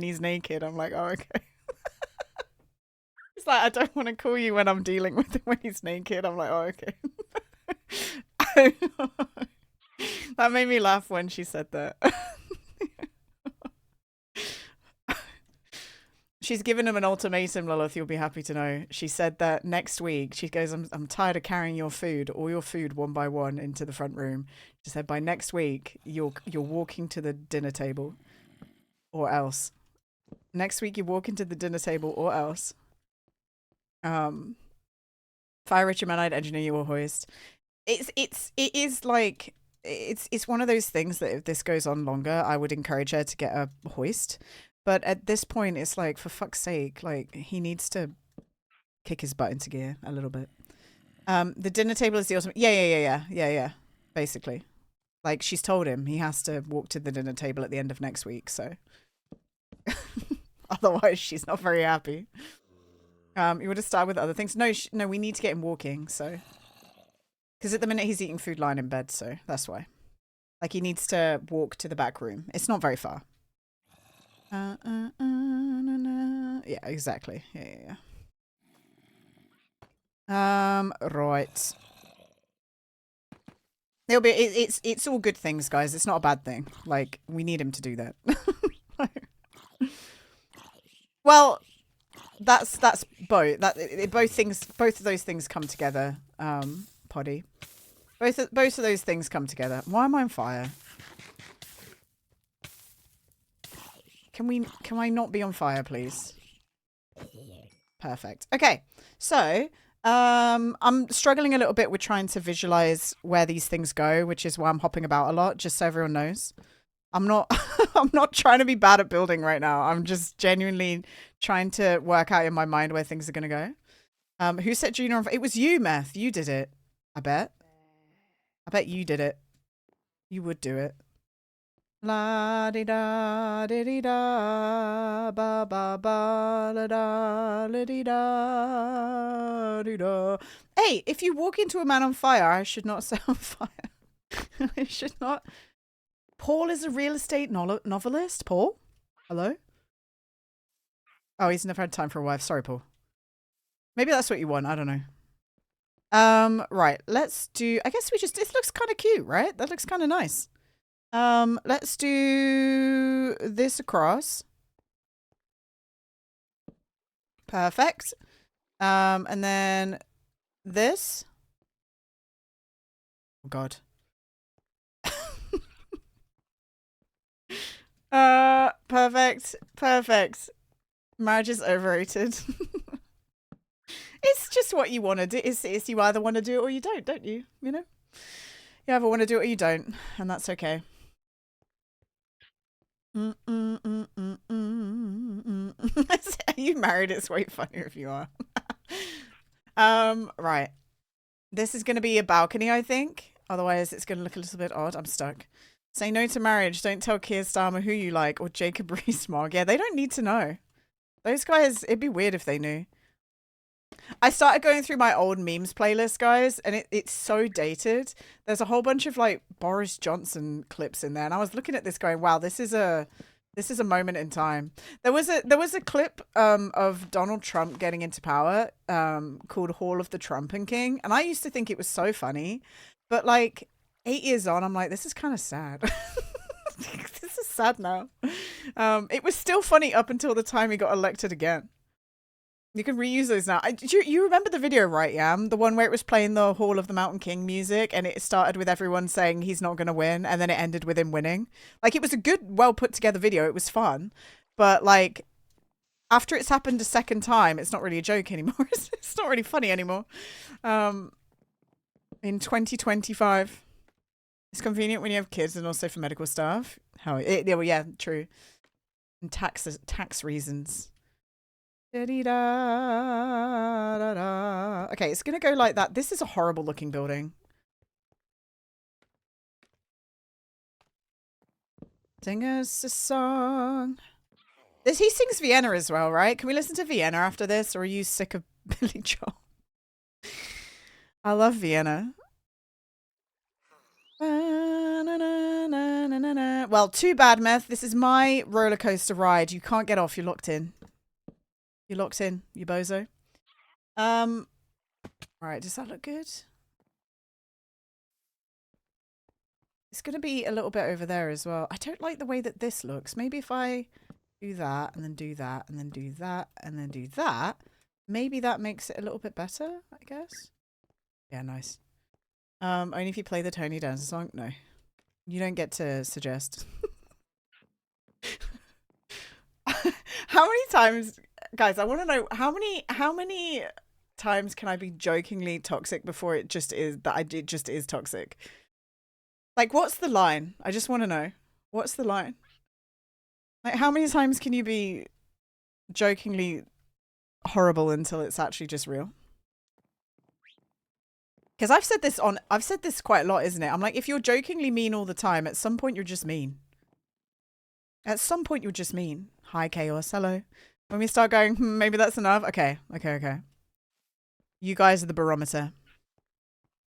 he's naked. I'm like, oh, okay. It's like, I don't want to call you when I'm dealing with him when he's naked. I'm like, oh, okay. That made me laugh when she said that. She's given him an ultimatum, Lilith, you'll be happy to know. She said that next week, she goes, I'm tired of carrying your food, all your food one by one into the front room. She said, by next week, you're walking to the dinner table or else. Next week, you walk into the dinner table or else. Fire Richard Man, I'd engineer you or hoist. It is like, it's one of those things that if this goes on longer, I would encourage her to get a hoist. But at this point, it's like, for fuck's sake, like, he needs to kick his butt into gear a little bit. The dinner table is the ultimate. Yeah. Basically. Like, she's told him he has to walk to the dinner table at the end of next week, so. Otherwise, she's not very happy. You would have started with other things. No, we need to get him walking, so. Because at the minute, he's eating food lying in bed, so that's why. Like, he needs to walk to the back room. It's not very far. Yeah, exactly. Yeah. Right. It'll be. It's all good things, guys. It's not a bad thing. Like, we need him to do that. Well, that's both. Both of those things come together. Poddy. Both of those things come together. Why am I on fire? Can I not be on fire, please? Perfect. Okay, so I'm struggling a little bit with trying to visualize where these things go, which is why I'm hopping about a lot, just so everyone knows. I'm not I'm not trying to be bad at building right now. I'm just genuinely trying to work out in my mind where things are gonna go. Who set Gina on fire? It was you, Meth. You did it. I bet you did it. You would do it. La di da di da ba ba ba la da la di da di da. Hey, if you walk into a man on fire, I should not set on fire. I should not. Paul is a real estate novelist. Paul, hello. Oh, he's never had time for a wife. Sorry, Paul. Maybe that's what you want. I don't know. Right. Let's do. I guess we just. This looks kind of cute, right? That looks kind of nice. Let's do this across. Perfect. And then this. Oh God. Perfect. Perfect. Marriage is overrated. It's just what you want to do. It's you either want to do it or you don't you? You know? You either want to do it or you don't, and that's okay. Are you married? It's way funnier if you are. Right. This is going to be a balcony, I think. Otherwise, it's going to look a little bit odd. I'm stuck. Say no to marriage. Don't tell Keir Starmer who you like or Jacob Rees-Mogg. Yeah, they don't need to know. Those guys, it'd be weird if they knew. I started going through my old memes playlist, guys, and it's so dated. There's a whole bunch of like Boris Johnson clips in there, and I was looking at this going, wow, this is a moment in time. There was a clip of Donald Trump getting into power called Hall of the Trumpin' King, and I used to think it was so funny, but like 8 years on, I'm like, this is kind of sad. This is sad now. It was still funny up until the time he got elected again. You can reuse those now. You remember the video, right, Yam? The one where it was playing the Hall of the Mountain King music, and it started with everyone saying he's not going to win, and then it ended with him winning. Like, it was a good, well put together video. It was fun. But, like, after it's happened a second time, it's not really a joke anymore. It's not really funny anymore. In 2025. It's convenient when you have kids and also for medical staff. Yeah, true. And tax reasons. Okay, it's gonna go like that. This is a horrible looking building. Sing us a song. He sings Vienna as well, right? Can we listen to Vienna after this, or are you sick of Billy Joel? I love Vienna. Well, too bad, Meth. This is my roller coaster ride. You can't get off. You're locked in. You're locked in, you bozo. Right, does that look good? It's going to be a little bit over there as well. I don't like the way that this looks. Maybe if I do that, and then do that, and then do that, and then do that, maybe that makes it a little bit better, I guess. Yeah, nice. Only if you play the Tony Danza song? No. You don't get to suggest. How many times... Guys, I want to know how many times can I be jokingly toxic before it just is toxic? Like, what's the line? I just want to know. What's the line? Like, how many times can you be jokingly horrible until it's actually just real? Because I've said this quite a lot, isn't it? I'm like, if you're jokingly mean all the time, at some point you're just mean. At some point you're just mean. Hi, Chaos. Hello. When we start going, maybe that's enough. Okay. You guys are the barometer.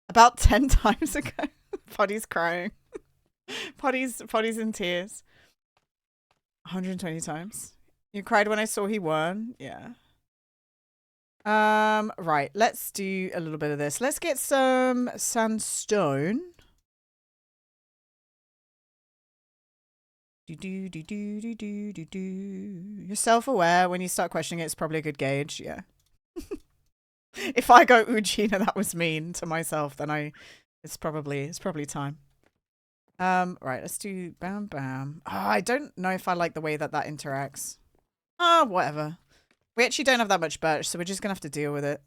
About 10 times ago. Poddy's crying. Poddy's in tears. 120 times. You cried when I saw he won? Yeah. Right. Let's do a little bit of this. Let's get some sandstone. You're self-aware. When you start questioning it, it's probably a good gauge. Yeah. If I go, ooh, Gina, that was mean to myself, then it's probably time. Right, let's do bam bam. Oh, I don't know if I like the way that interacts. Whatever. We actually don't have that much birch, so we're just gonna have to deal with it.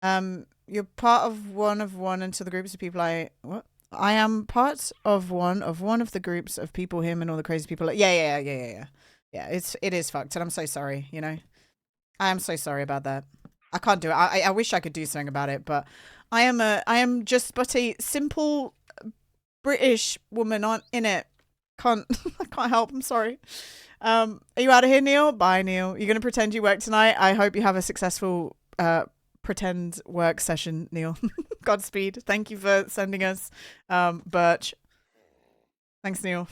You're part of one until the groups of people what? I am part of one of the groups of people, him and all the crazy people. Yeah. Yeah, it is fucked, and I'm so sorry, you know. I am so sorry about that. I can't do it. I wish I could do something about it, but I am just but a simple British woman in it. I can't help. I'm sorry. Are you out of here, Neil? Bye, Neil. You're gonna pretend you work tonight. I hope you have a successful pretend work session, Neil. Godspeed. Thank you for sending us birch. Thanks, Neil.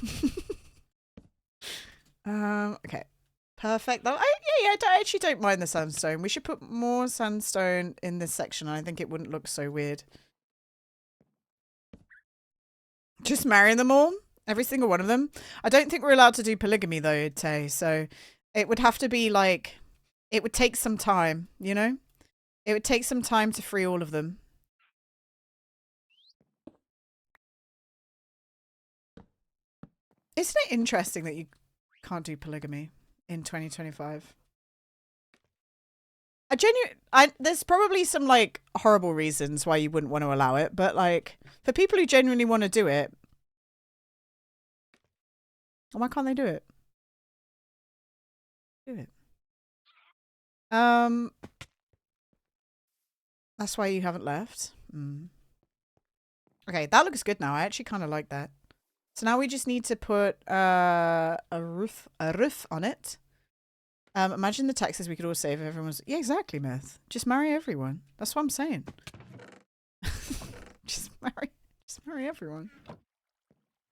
Okay. Perfect. I actually don't mind the sandstone. We should put more sandstone in this section. I think it wouldn't look so weird. Just marry them all? Every single one of them? I don't think we're allowed to do polygamy though, Tay. So it would have to be like, it would take some time, you know? It would take some time to free all of them. Isn't it interesting that you can't do polygamy in 2025? There's probably some like horrible reasons why you wouldn't want to allow it, but like for people who genuinely want to do it, why can't they do it? Do it. That's why you haven't left. Okay, that looks good now. I actually kind of like that. So now we just need to put a roof on it. Imagine the taxes we could all save if everyone's... Yeah, exactly, Myth. Just marry everyone. That's what I'm saying. just marry everyone.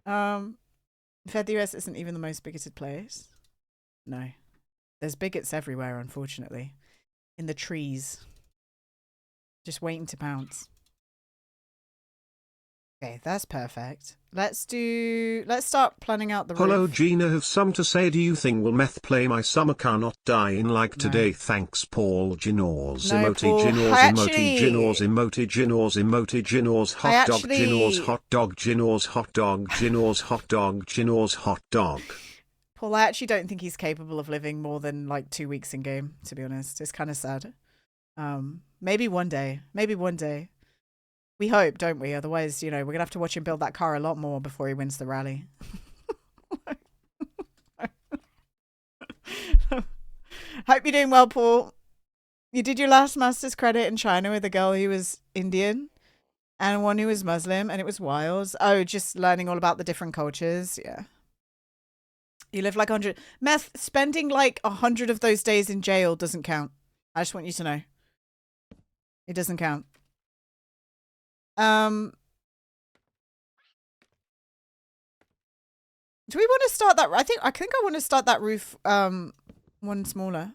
Fed the US isn't even the most bigoted place. No. There's bigots everywhere, unfortunately. In the trees. Just waiting to pounce. Okay, that's perfect. Let's start planning out the Hello, roof. Gina, have some to say. Do you think will meth play my summer car not die in like today? Thanks, Paul. Ginauz. No, Emoji Paul. Ginauz. Actually, Emoji Ginauz. Emoji Ginauz. Hot dog. Ginauz. Hot dog. Ginauz. Hot dog. Ginauz. Hot dog. Ginauz. Hot dog. Paul, I actually don't think he's capable of living more than like 2 weeks in game, to be honest. It's kind of sad. Maybe one day. Maybe one day. We hope, don't we? Otherwise, you know, we're going to have to watch him build that car a lot more before he wins the rally. Hope you're doing well, Paul. You did your last master's credit in China with a girl who was Indian and one who was Muslim, and it was wild. Oh, just learning all about the different cultures. Yeah. You live like 100. Meth, spending like 100 of those days in jail doesn't count. I just want you to know. It doesn't count. Do we want to start that? I think I want to start that roof one smaller.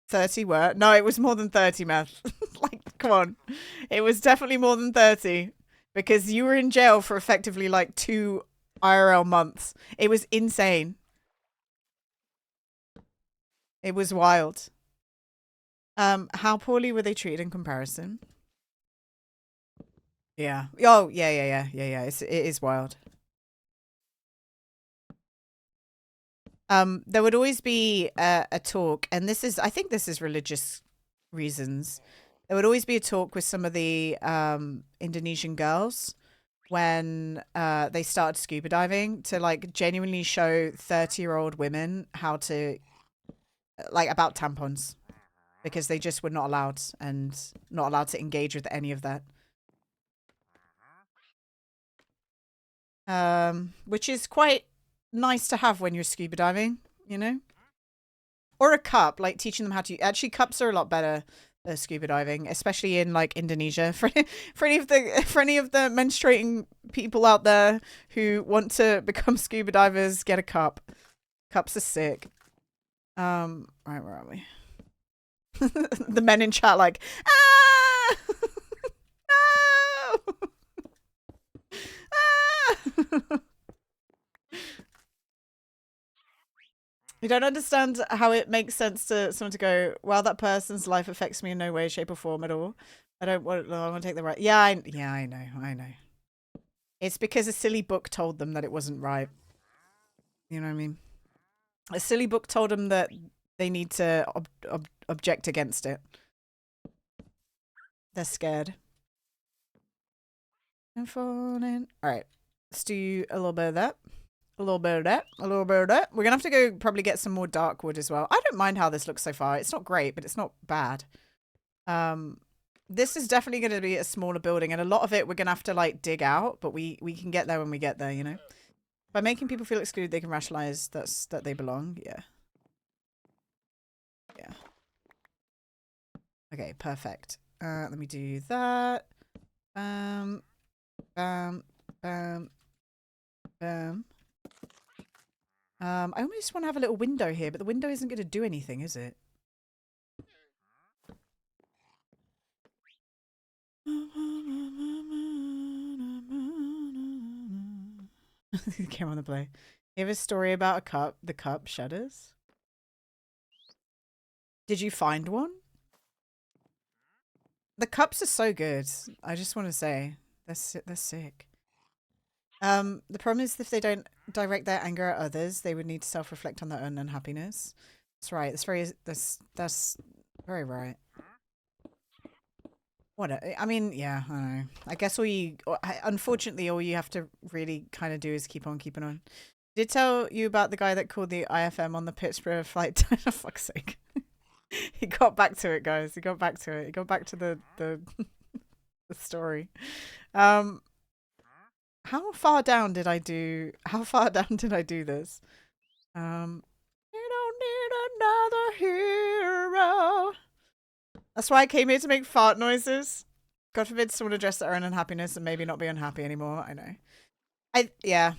30 were? No, it was more than 30, Meth. Like, come on. It was definitely more than 30 because you were in jail for effectively like 2 IRL months. It was insane. It was wild. How poorly were they treated in comparison? Yeah. Oh, yeah. It is wild. There would always be a talk, and I think this is religious reasons. There would always be a talk with some of the Indonesian girls when they started scuba diving to like genuinely show 30-year-old women how to, like, about tampons, because they just were not allowed to engage with any of that. Which is quite nice to have when you're scuba diving, you know? Or a cup, like teaching them how to... Actually, cups are a lot better than scuba diving, especially in like Indonesia. For any of the menstruating people out there who want to become scuba divers, get a cup. Cups are sick. Right, where are we? The men in chat like, ah! No! You don't understand how it makes sense to someone to go, well, that person's life affects me in no way, shape, or form at all. I want to take the right. Yeah, I know. It's because a silly book told them that it wasn't right. You know what I mean? A silly book told them that they need to object against it. They're scared. I'm falling. All right. Let's do a little bit of that. A little bit of that. A little bit of that. We're going to have to go probably get some more dark wood as well. I don't mind how this looks so far. It's not great, but it's not bad. This is definitely going to be a smaller building, and a lot of it we're going to have to like dig out, but we can get there when we get there, you know? By making people feel excluded, they can rationalize that they belong. Yeah. Yeah. Okay, perfect. Let me do that. Bam. Bam. Bam. Bam. I almost want to have a little window here, but the window isn't going to do anything, is it? Came on the play. You have a story about a cup. The cup shudders. Did you find one? The cups are so good. I just want to say they're sick. The problem is if they don't direct their anger at others, they would need to self-reflect on their own unhappiness. That's right. That's very right. I mean, yeah, I don't know. I guess unfortunately, all you have to really kind of do is keep on keeping on. Did tell you about the guy that called the IFM on the Pittsburgh flight? For fuck's sake. He got back to it, guys. He got back to it. He got back to the the story. How far down did I do? How far down did I do this? You don't need another hero. That's why I came here to make fart noises. God forbid someone address their own unhappiness and maybe not be unhappy anymore. I know. Yeah.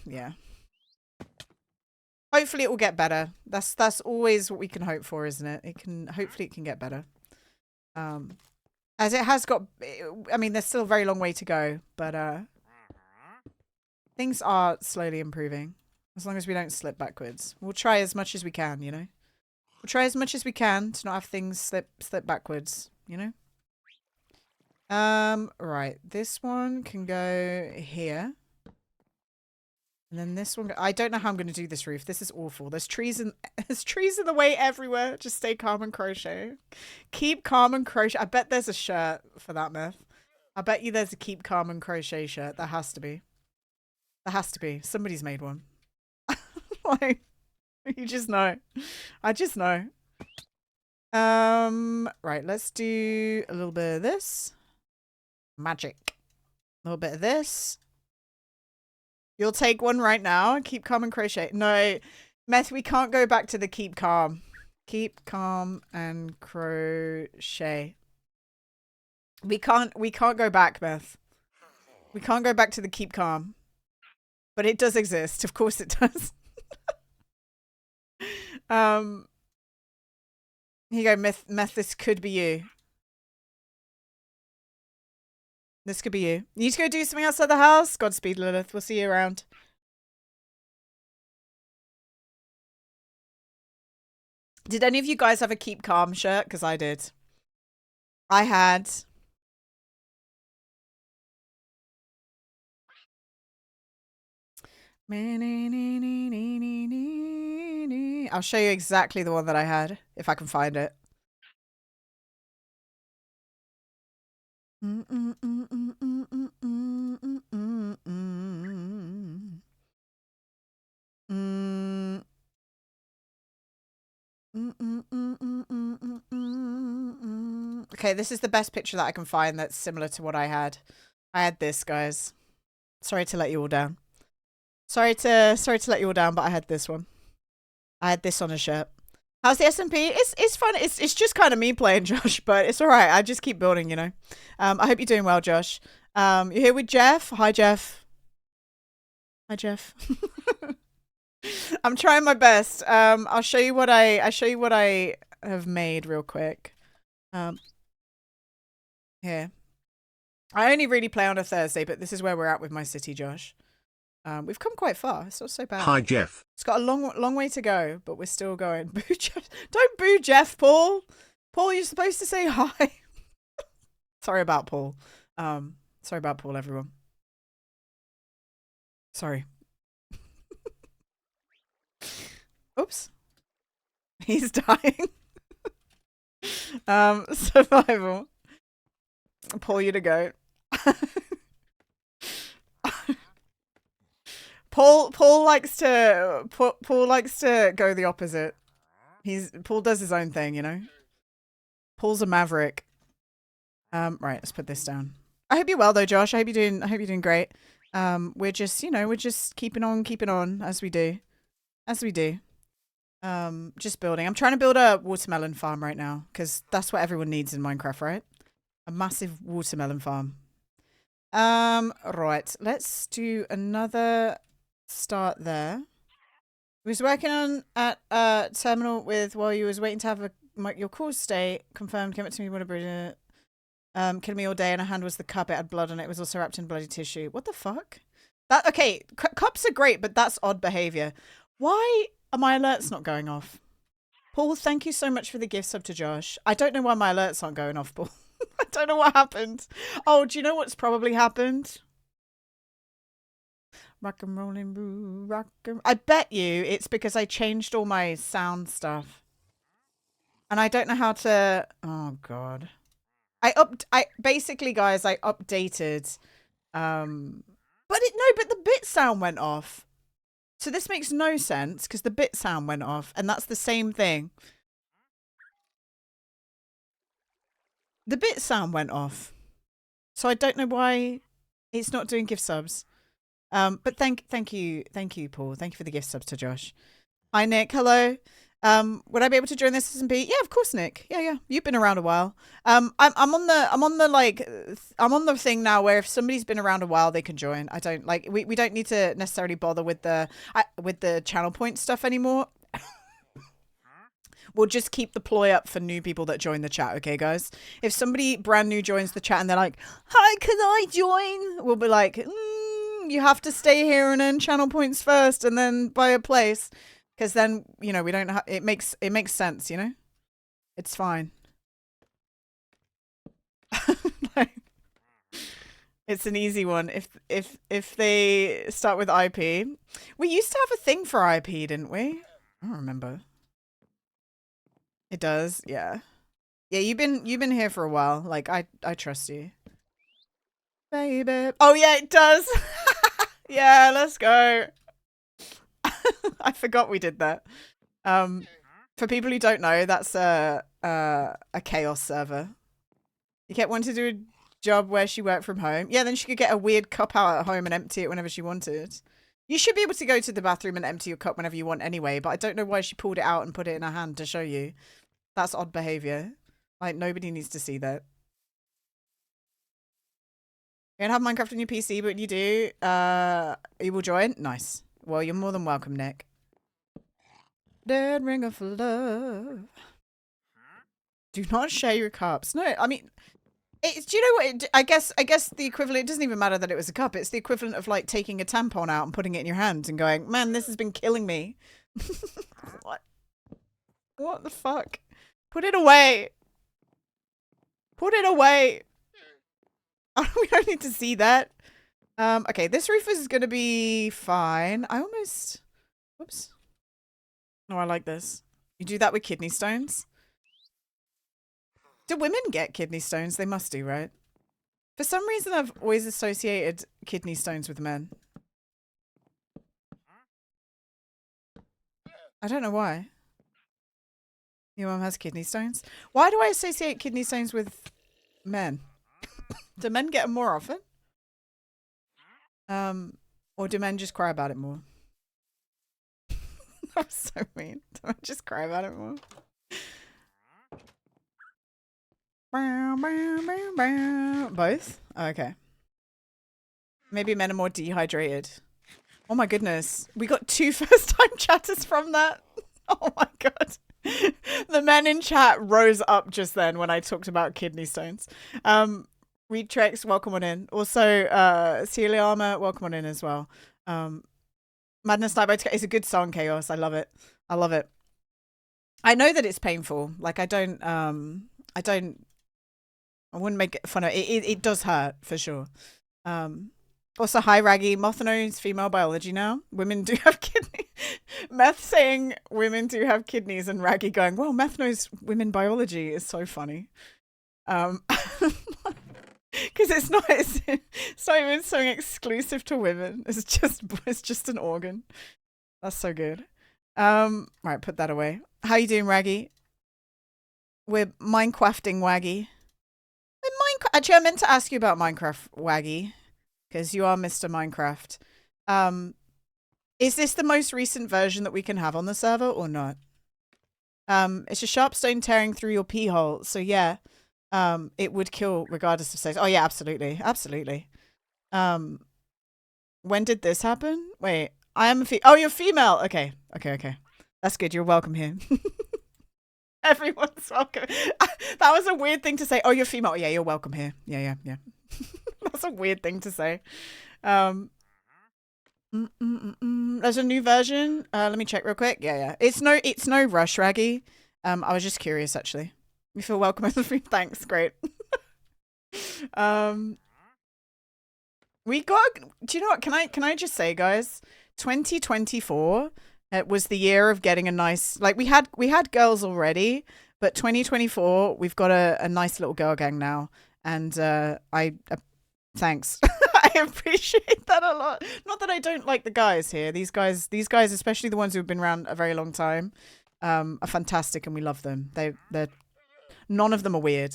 Hopefully it will get better. That's always what we can hope for, isn't it? Hopefully it can get better. As it has got, I mean, there's still a very long way to go, but things are slowly improving. As long as we don't slip backwards. We'll try as much as we can, you know? We'll try as much as we can to not have things slip backwards, you know? Right. This one can go here. And then this one, I don't know how I'm going to do this roof. This is awful. There's trees in the way everywhere. Just stay calm and crochet. Keep calm and crochet. I bet there's a shirt for that, myth. I bet you there's a keep calm and crochet shirt. There has to be. There has to be. Somebody's made one. Like, you just know. I just know. Right, let's do a little bit of this. Magic. A little bit of this. You'll take one right now. Keep calm and crochet. No, Meth, we can't go back to the keep calm. Keep calm and crochet. We can't go back, Meth. We can't go back to the keep calm. But it does exist. Of course it does. Here you go, Meth, this could be you. This could be you. You need to go do something outside the house? Godspeed, Lilith. We'll see you around. Did any of you guys have a keep calm shirt? Because I did. I had. I'll show you exactly the one that I had, if I can find it. Okay, this is the best picture that I can find that's similar to what I had. I had this, guys. Sorry to let you all down. Sorry to let you all down, but I had this one. I had this on a shirt. How's the SMP? It's fun. It's just kind of me playing, Josh, but it's all right. I just keep building, you know. I hope you're doing well, Josh. You're here with Jeff. Hi, Jeff. Hi, Jeff. I'm trying my best. I'll show you what I have made real quick. Here. I only really play on a Thursday, but this is where we're at with my city, Josh. We've come quite far. It's not so bad. Hi, Jeff. It's got a long way to go, but we're still going. Boo Jeff. Don't boo Jeff, Paul. Paul, you're supposed to say hi. Sorry about Paul. Sorry about Paul, everyone. Sorry. Oops. He's dying. Survival. Paul, you to go. Paul likes to go the opposite. Paul does his own thing, you know. Paul's a maverick. Right, let's put this down. I hope you're well though, Josh. I hope you're doing great. We're just, you know, we're just keeping on as we do. Just building. I'm trying to build a watermelon farm right now because that's what everyone needs in Minecraft, right? A massive watermelon farm. Right. Let's do another start there. Was working on at terminal with while you was waiting to have your call stay confirmed. Came up to me with a killed me all day, and her hand was the cup. It had blood on it. It was also wrapped in bloody tissue. What the fuck? That okay? Cups are great, but that's odd behavior. Why are my alerts not going off? Paul, thank you so much for the gift sub to Josh. I don't know why my alerts aren't going off, Paul. I don't know what happened. Oh, do you know what's probably happened? Rock and rolling, boo, rock and... I bet you it's because I changed all my sound stuff. And I don't know how to... Oh, God. Basically, guys, I updated... But the bit sound went off. So this makes no sense because the bit sound went off. And that's the same thing. The bit sound went off. So I don't know why it's not doing gift subs. But thank you, Paul. Thank you for the gift subs to Josh. Hi, Nick. Hello. Would I be able to join this SMP? Yeah, of course, Nick. Yeah. You've been around a while. I'm on the thing now where if somebody's been around a while, they can join. I don't like we don't need to necessarily bother with the channel point stuff anymore. We'll just keep the ploy up for new people that join the chat, okay, guys? If somebody brand new joins the chat and they're like, "Hi, can I join?" We'll be like, "You have to stay here and earn channel points first, and then buy a place." Because then, you know, we don't have, it makes sense, you know? It's fine. Like, it's an easy one. If they start with IP. We used to have a thing for IP, didn't we? I don't remember. It does, yeah. Yeah, you've been here for a while. Like, I trust you. Baby. Oh yeah, it does. Yeah, let's go. I forgot we did that. For people who don't know, that's a chaos server. You kept wanting to do a job where she worked from home. Yeah, then she could get a weird cup out at home and empty it whenever she wanted. You should be able to go to the bathroom and empty your cup whenever you want anyway, but I don't know why she pulled it out and put it in her hand to show you. That's odd behavior. Like, nobody needs to see that. You don't have Minecraft on your PC, but you do. You will join? Nice. Well, you're more than welcome, Nick. Dead ringer for love. Do not share your cups. No, I mean, do you know what? I guess the equivalent. It doesn't even matter that it was a cup. It's the equivalent of like taking a tampon out and putting it in your hand and going, "Man, this has been killing me." What? What the fuck? Put it away. Put it away. We don't need to see that. Okay, this roof is gonna be fine. I almost... Whoops. No, I like this. You do that with kidney stones? Do women get kidney stones? They must do, right? For some reason, I've always associated kidney stones with men. I don't know why. Your mum has kidney stones? Why do I associate kidney stones with men? Do men get them more often? Or do men just cry about it more? That was so mean. Do men just cry about it more? Both? Oh, okay. Maybe men are more dehydrated. Oh my goodness. We got 2 first-time chatters from that. Oh my god. The men in chat rose up just then when I talked about kidney stones. Retrex, welcome on in. Also, Celia Armour, welcome on in as well. Madness Night is a good song, Chaos. I love it. I love it. I know that it's painful. Like, I wouldn't make fun of it. It does hurt, for sure. Also, hi, Raggy. Moth knows female biology now. Women do have kidneys. Meth saying women do have kidneys and Raggy going, well, Meth knows women biology is so funny. Because it's not even something exclusive to women. It's just an organ. That's so good. Right, put that away. How you doing, Raggy? We're Minecrafting, Waggy. Actually, I meant to ask you about Minecraft, Waggy, because you are Mr. Minecraft. Is this the most recent version that we can have on the server or not? It's a sharp stone tearing through your pee hole, so yeah. It would kill regardless of sex. Oh yeah, absolutely. Absolutely. When did this happen? Wait, I am a oh, you're female. Okay. That's good. You're welcome here. Everyone's welcome. That was a weird thing to say. Oh, you're female. Yeah, you're welcome here. Yeah. That's a weird thing to say. There's a new version. Let me check real quick. Yeah. It's no rush, Raggy. I was just curious, actually. You feel welcome as a free. Thanks. Great. We got. Do you know what? Can I just say, guys? 2024. It was the year of getting a nice. Like we had girls already, but 2024 we've got a nice little girl gang now, and thanks. I appreciate that a lot. Not that I don't like the guys here. These guys, especially the ones who've been around a very long time, are fantastic, and we love them. They're none of them are weird.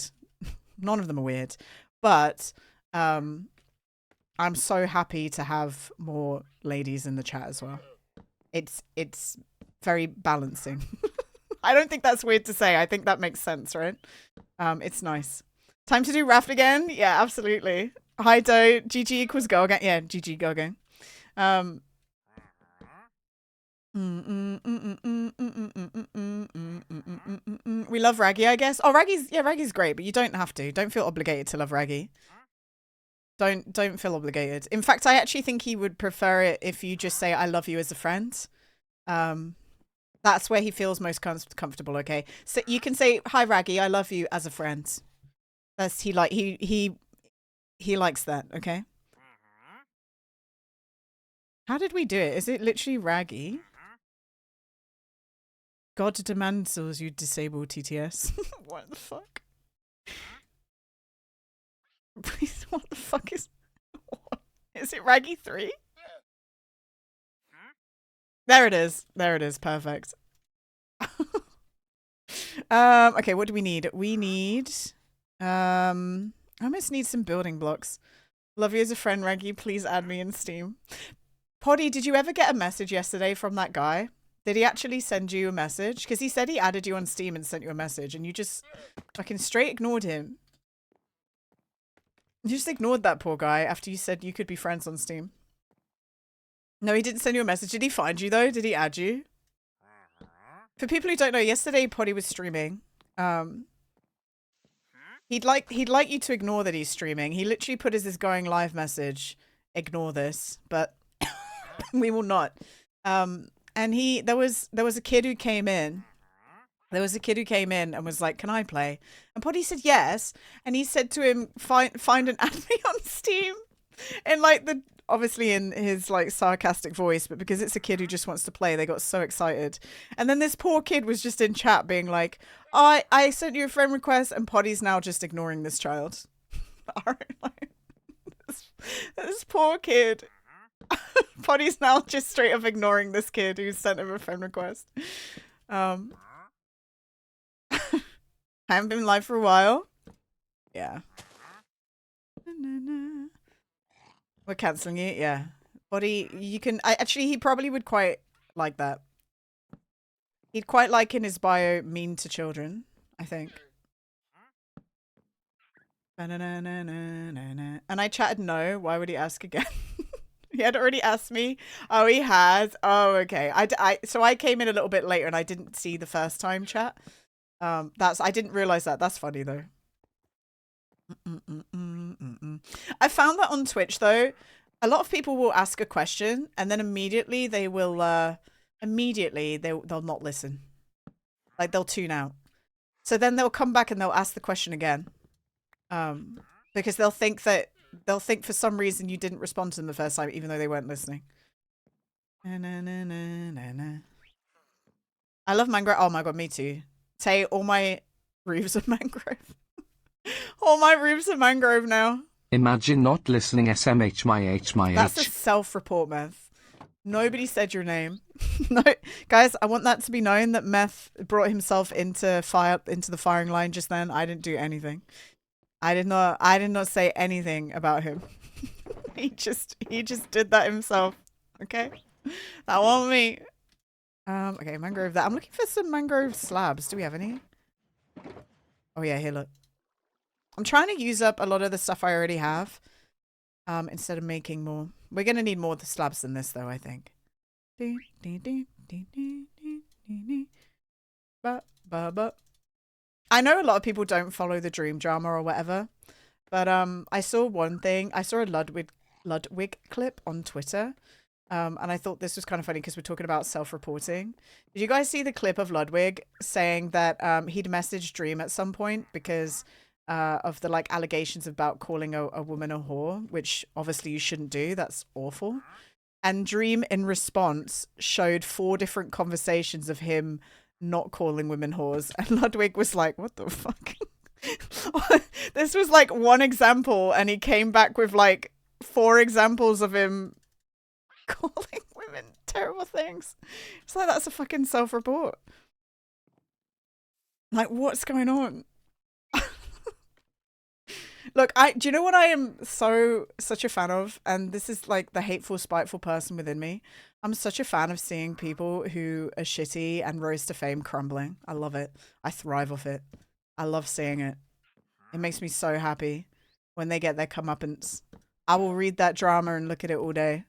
None of them are weird, but I'm so happy to have more ladies in the chat as well. It's very balancing. I don't think that's weird to say. I think that makes sense, right? It's nice. Time to do raft again? Yeah, absolutely. Hi, Do. GG equals go again. Yeah, GG go again. We love Raggy, I guess. Oh, Raggy's great, but you don't have to. Don't feel obligated to love Raggy. Don't feel obligated. In fact, I actually think he would prefer it if you just say I love you as a friend. That's where he feels most comfortable, okay? So you can say hi Raggy, I love you as a friend. That's he likes that, okay? How did we do it? Is it literally Raggy? God demands you disable TTS. What the fuck? Please, what the fuck is... What? Is it Raggy 3? There it is. There it is. Perfect. Okay, what do we need? We need... I almost need some building blocks. Love you as a friend, Raggy. Please add me in Steam. Poddy, did you ever get a message yesterday from that guy? Did he actually send you a message? Because he said he added you on Steam and sent you a message, and you just fucking straight ignored him. You just ignored that poor guy after you said you could be friends on Steam. No, he didn't send you a message. Did he find you, though? Did he add you? For people who don't know, yesterday Poddy was streaming. He'd like you to ignore that he's streaming. He literally put as his going live message, ignore this, but we will not. And there was a kid who came in. There was a kid who came in and was like, "Can I play?" And Poddy said yes. And he said to him, "Find and add me on Steam." And like obviously in his like sarcastic voice, but because it's a kid who just wants to play, they got so excited. And then this poor kid was just in chat being like, "Oh, I sent you a friend request," and Poddy's now just ignoring this child. This poor kid. Poddy's now just straight up ignoring this kid who sent him a friend request. I haven't been live for a while. Yeah. We're cancelling it, yeah. Poddy, you can... actually, he probably would quite like that. He'd quite like in his bio, mean to children, I think. And I chatted no. Why would he ask again? He had already asked me. Oh, he has. Oh, okay. So I came in a little bit later and I didn't see the first time chat. I didn't realize that. That's funny though. I found that on Twitch though, a lot of people will ask a question and then immediately they will they'll not listen. Like they'll tune out. So then they'll come back and they'll ask the question again. Because they'll think for some reason you didn't respond to them the first time even though they weren't listening. I love mangrove. Oh my god, me too. Tay, all my roofs are mangrove. All my roofs are mangrove now. Imagine not listening. SMH my H my H. That's a self-report, Meth. Nobody said your name. No, guys, I want that to be known that Meth brought himself into the firing line just then. I didn't do anything. I did not say anything about him. he just did that himself. Okay? That wasn't me. Okay, mangrove that. I'm looking for some mangrove slabs. Do we have any? Oh yeah, here look. I'm trying to use up a lot of the stuff I already have. Instead of making more. We're gonna need more of the slabs than this though, I think. I know a lot of people don't follow the dream drama or whatever, but I saw one thing. I saw a Ludwig clip on Twitter, and I thought this was kind of funny because we're talking about self-reporting. Did you guys see the clip of Ludwig saying that he'd messaged Dream at some point because of the like allegations about calling a woman a whore, which obviously you shouldn't do. That's awful. And Dream in response showed 4 different conversations of him not calling women whores. And Ludwig was like, what the fuck? This was like one example, and he came back with like 4 examples of him calling women terrible things. It's like, that's a fucking self-report. Like, what's going on? Look, do you know what I am such a fan of? And this is like the hateful, spiteful person within me. I'm such a fan of seeing people who are shitty and rose to fame crumbling. I love it. I thrive off it. I love seeing it. It makes me so happy when they get their comeuppance. I will read that drama and look at it all day.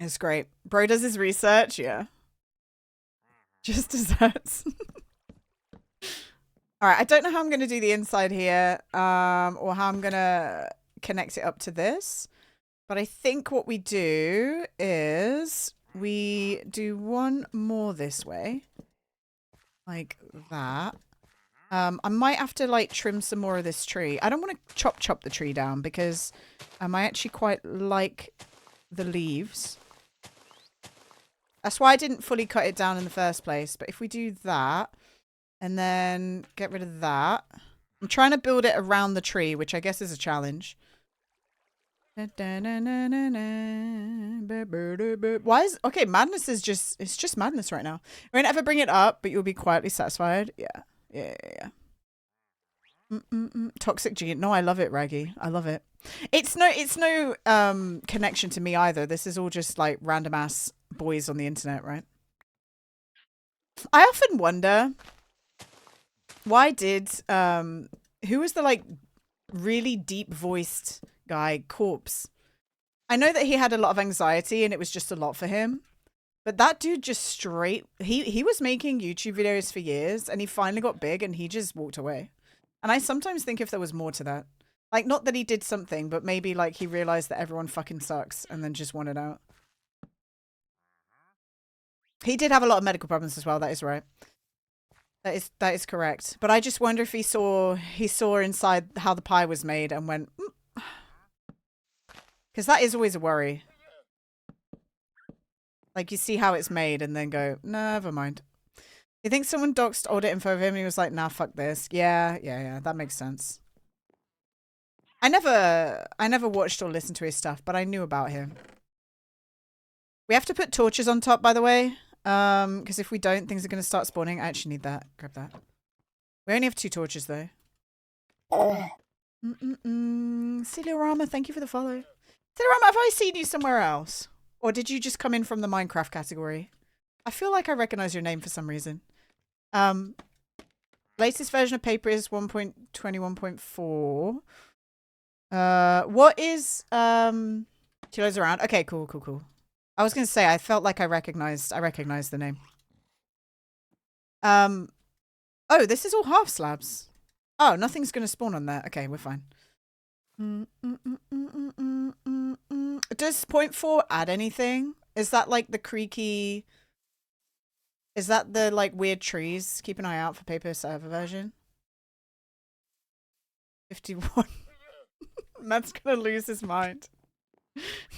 It's great. Bro does his research, yeah. Just desserts. All right, I don't know how I'm going to do the inside here, or how I'm going to connect it up to this. But I think what we do is we do one more this way. Like that. I might have to like trim some more of this tree. I don't want to chop the tree down because I actually quite like the leaves. That's why I didn't fully cut it down in the first place. But if we do that... and then get rid of that. I'm trying to build it around the tree, which I guess is a challenge. Why is... okay, madness is just... it's just madness right now. I won't ever bring it up, but you'll be quietly satisfied. Yeah. Toxic gene. No, I love it, Raggy. I love it. It's no connection to me either. This is all just like random ass boys on the internet, right? I often wonder... why did who was the like really deep voiced guy, Corpse? I know that he had a lot of anxiety and it was just a lot for him. But that dude just straight he was making YouTube videos for years and he finally got big and he just walked away. And I sometimes think if there was more to that. Like, not that he did something, but maybe like he realized that everyone fucking sucks and then just wanted out. He did have a lot of medical problems as well, that is right. That is correct. But I just wonder if he saw inside how the pie was made and went, because that is always a worry. Like, you see how it's made and then go, never mind. You think someone doxed audit info of him and he was like, nah, fuck this. Yeah, that makes sense. I never watched or listened to his stuff, but I knew about him. We have to put torches on top, by the way. Because if we don't, things are going to start spawning. I actually need that. Grab that. We only have 2 torches, though. Celiorama, thank you for the follow. Celiorama, have I seen you somewhere else? Or did you just come in from the Minecraft category? I feel like I recognize your name for some reason. Latest version of paper is 1.21.4. What is, Chilo's around? Okay, cool. I was going to say, I felt like I recognized the name. Oh, this is all half slabs. Oh, nothing's going to spawn on there. Okay, we're fine. Does 0.4 add anything? Is that like the creaky... is that the like weird trees? Keep an eye out for paper server version. 51. Matt's going to lose his mind.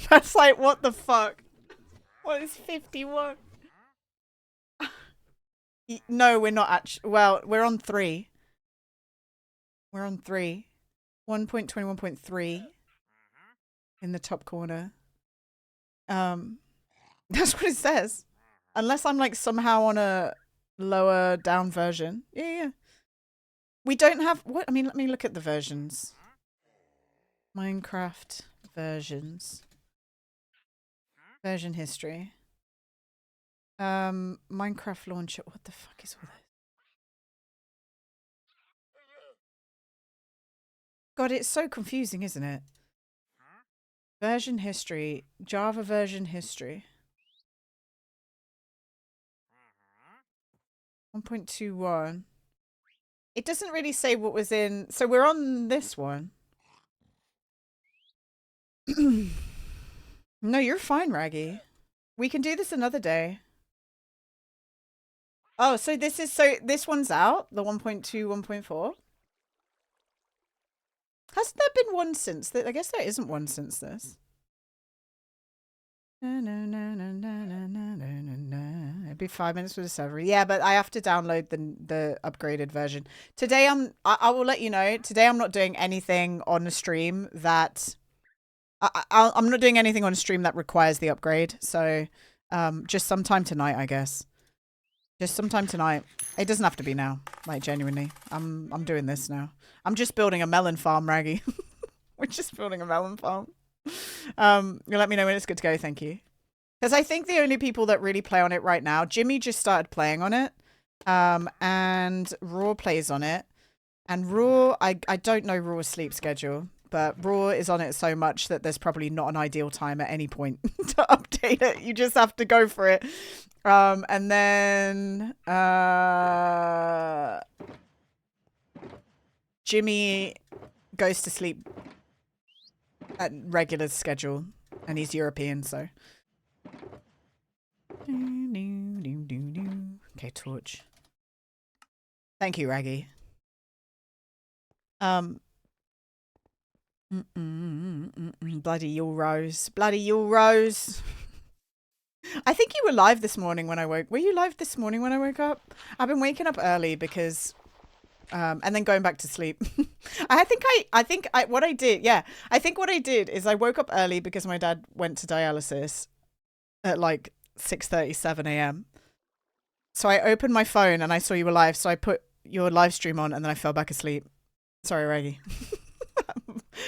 That's like, what the fuck? What is 51? No, we're not actually. Well, we're on 3. We're on 3. 1.21.3 in the top corner. That's what it says. Unless I'm like somehow on a lower down version. Yeah. We don't have what? I mean, let me look at the versions. Minecraft versions. Version history. Minecraft launcher. What the fuck is all this? God, it's so confusing, isn't it? Version history. Java version history. 1.21. It doesn't really say what was in. So we're on this one. No, you're fine, Raggy. We can do this another day. Oh, so this one's out, the 1.2, 1.4. Hasn't there been one since that? I guess there isn't one since this. It'd be 5 minutes for the server. Yeah, but I have to download the upgraded version. Today I will let you know. Today I'm not doing anything on the stream that I'm not doing anything on a stream that requires the upgrade. So, just sometime tonight, I guess. Just sometime tonight. It doesn't have to be now. Like, genuinely. I'm doing this now. I'm just building a melon farm, Raggy. We're just building a melon farm. You'll let me know when it's good to go. Thank you. Because I think the only people that really play on it right now, Jimmy just started playing on it. And Raw plays on it. And Raw, I don't know Raw's sleep schedule. But Raw is on it so much that there's probably not an ideal time at any point to update it. You just have to go for it. And then Jimmy goes to sleep at regular schedule. And he's European, so. Okay, torch. Thank you, Raggy. Bloody Euros. Bloody Euros. I think you were live this morning when I woke. Were you live this morning when I woke up? I've been waking up early because and then going back to sleep. I think what I did is I woke up early because my dad went to dialysis at like 6:37 a.m. So I opened my phone and I saw you were live, so I put your live stream on and then I fell back asleep. Sorry, Raggy.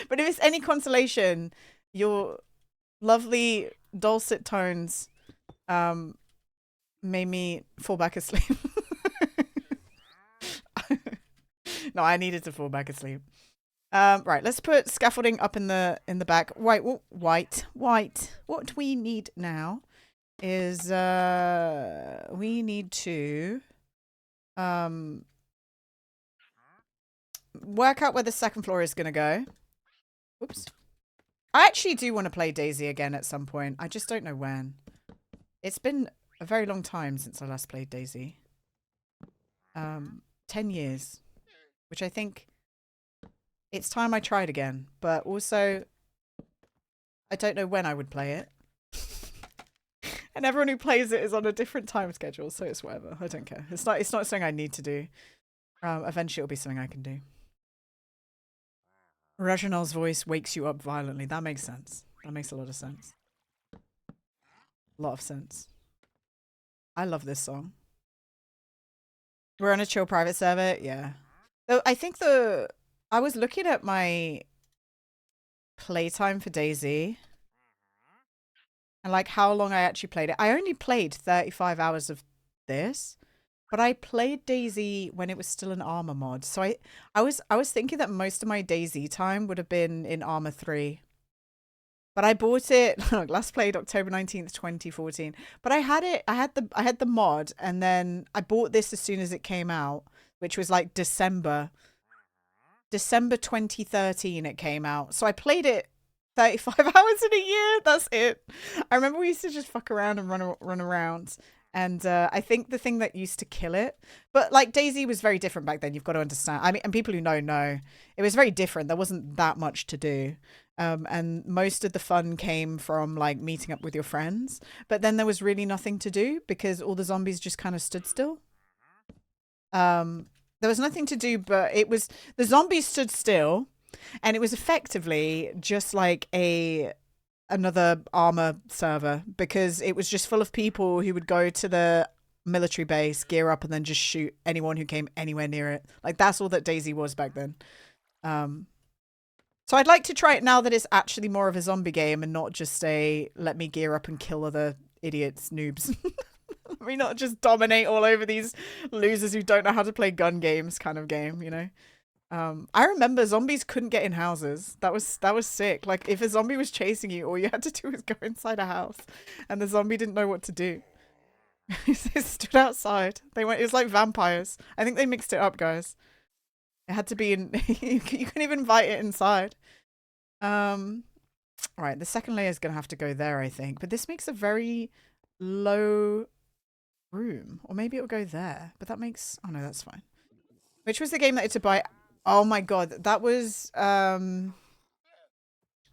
But if it's any consolation, your lovely dulcet tones made me fall back asleep. No, I needed to fall back asleep. Right, let's put scaffolding up in the back. White. What we need now is we need to work out where the second floor is gonna go. Oops. I actually do want to play Daisy again at some point. I just don't know when. It's been a very long time since I last played Daisy. 10 years. Which I think it's time I tried again. But also, I don't know when I would play it. And everyone who plays it is on a different time schedule, so it's whatever. I don't care. It's not something I need to do. Eventually it'll be something I can do. Reginald's voice wakes you up violently. That makes sense. That makes a lot of sense. A lot of sense. I love this song. We're on a chill private server? Yeah. Though I think I was looking at my playtime for Daisy. And like how long I actually played it. I only played 35 hours of this. But I played Daisy when it was still an Armor mod. So I was thinking that most of my Daisy time would have been in Armor 3. But I bought it last played October 19th, 2014. But I had the mod and then I bought this as soon as it came out, which was like December 2013 it came out. So I played it 35 hours in a year. That's it. I remember we used to just fuck around and run around. And I think the thing that used to kill it, but like Daisy was very different back then. You've got to understand. I mean, and people who know, it was very different. There wasn't that much to do. And most of the fun came from like meeting up with your friends. But then there was really nothing to do because all the zombies just kind of stood still. There was nothing to do, but the zombies stood still and it was effectively just like another Armor server because it was just full of people who would go to the military base, gear up, and then just shoot anyone who came anywhere near it. Like that's all that Daisy was back then. So I'd like to try it now that it's actually more of a zombie game and not just let me gear up and kill other idiots, noobs. Let me not just dominate all over these losers who don't know how to play gun games kind of game, you know? I remember zombies couldn't get in houses. That was sick. Like if a zombie was chasing you, all you had to do was go inside a house, and the zombie didn't know what to do. They stood outside. It was like vampires. I think they mixed it up, guys. It had to be in. You couldn't even invite it inside. Right, the second layer is gonna have to go there, I think. But this makes a very low room, or maybe it'll go there. But that makes. Oh no, that's fine. Which was the game that I had to buy? Oh my god, that was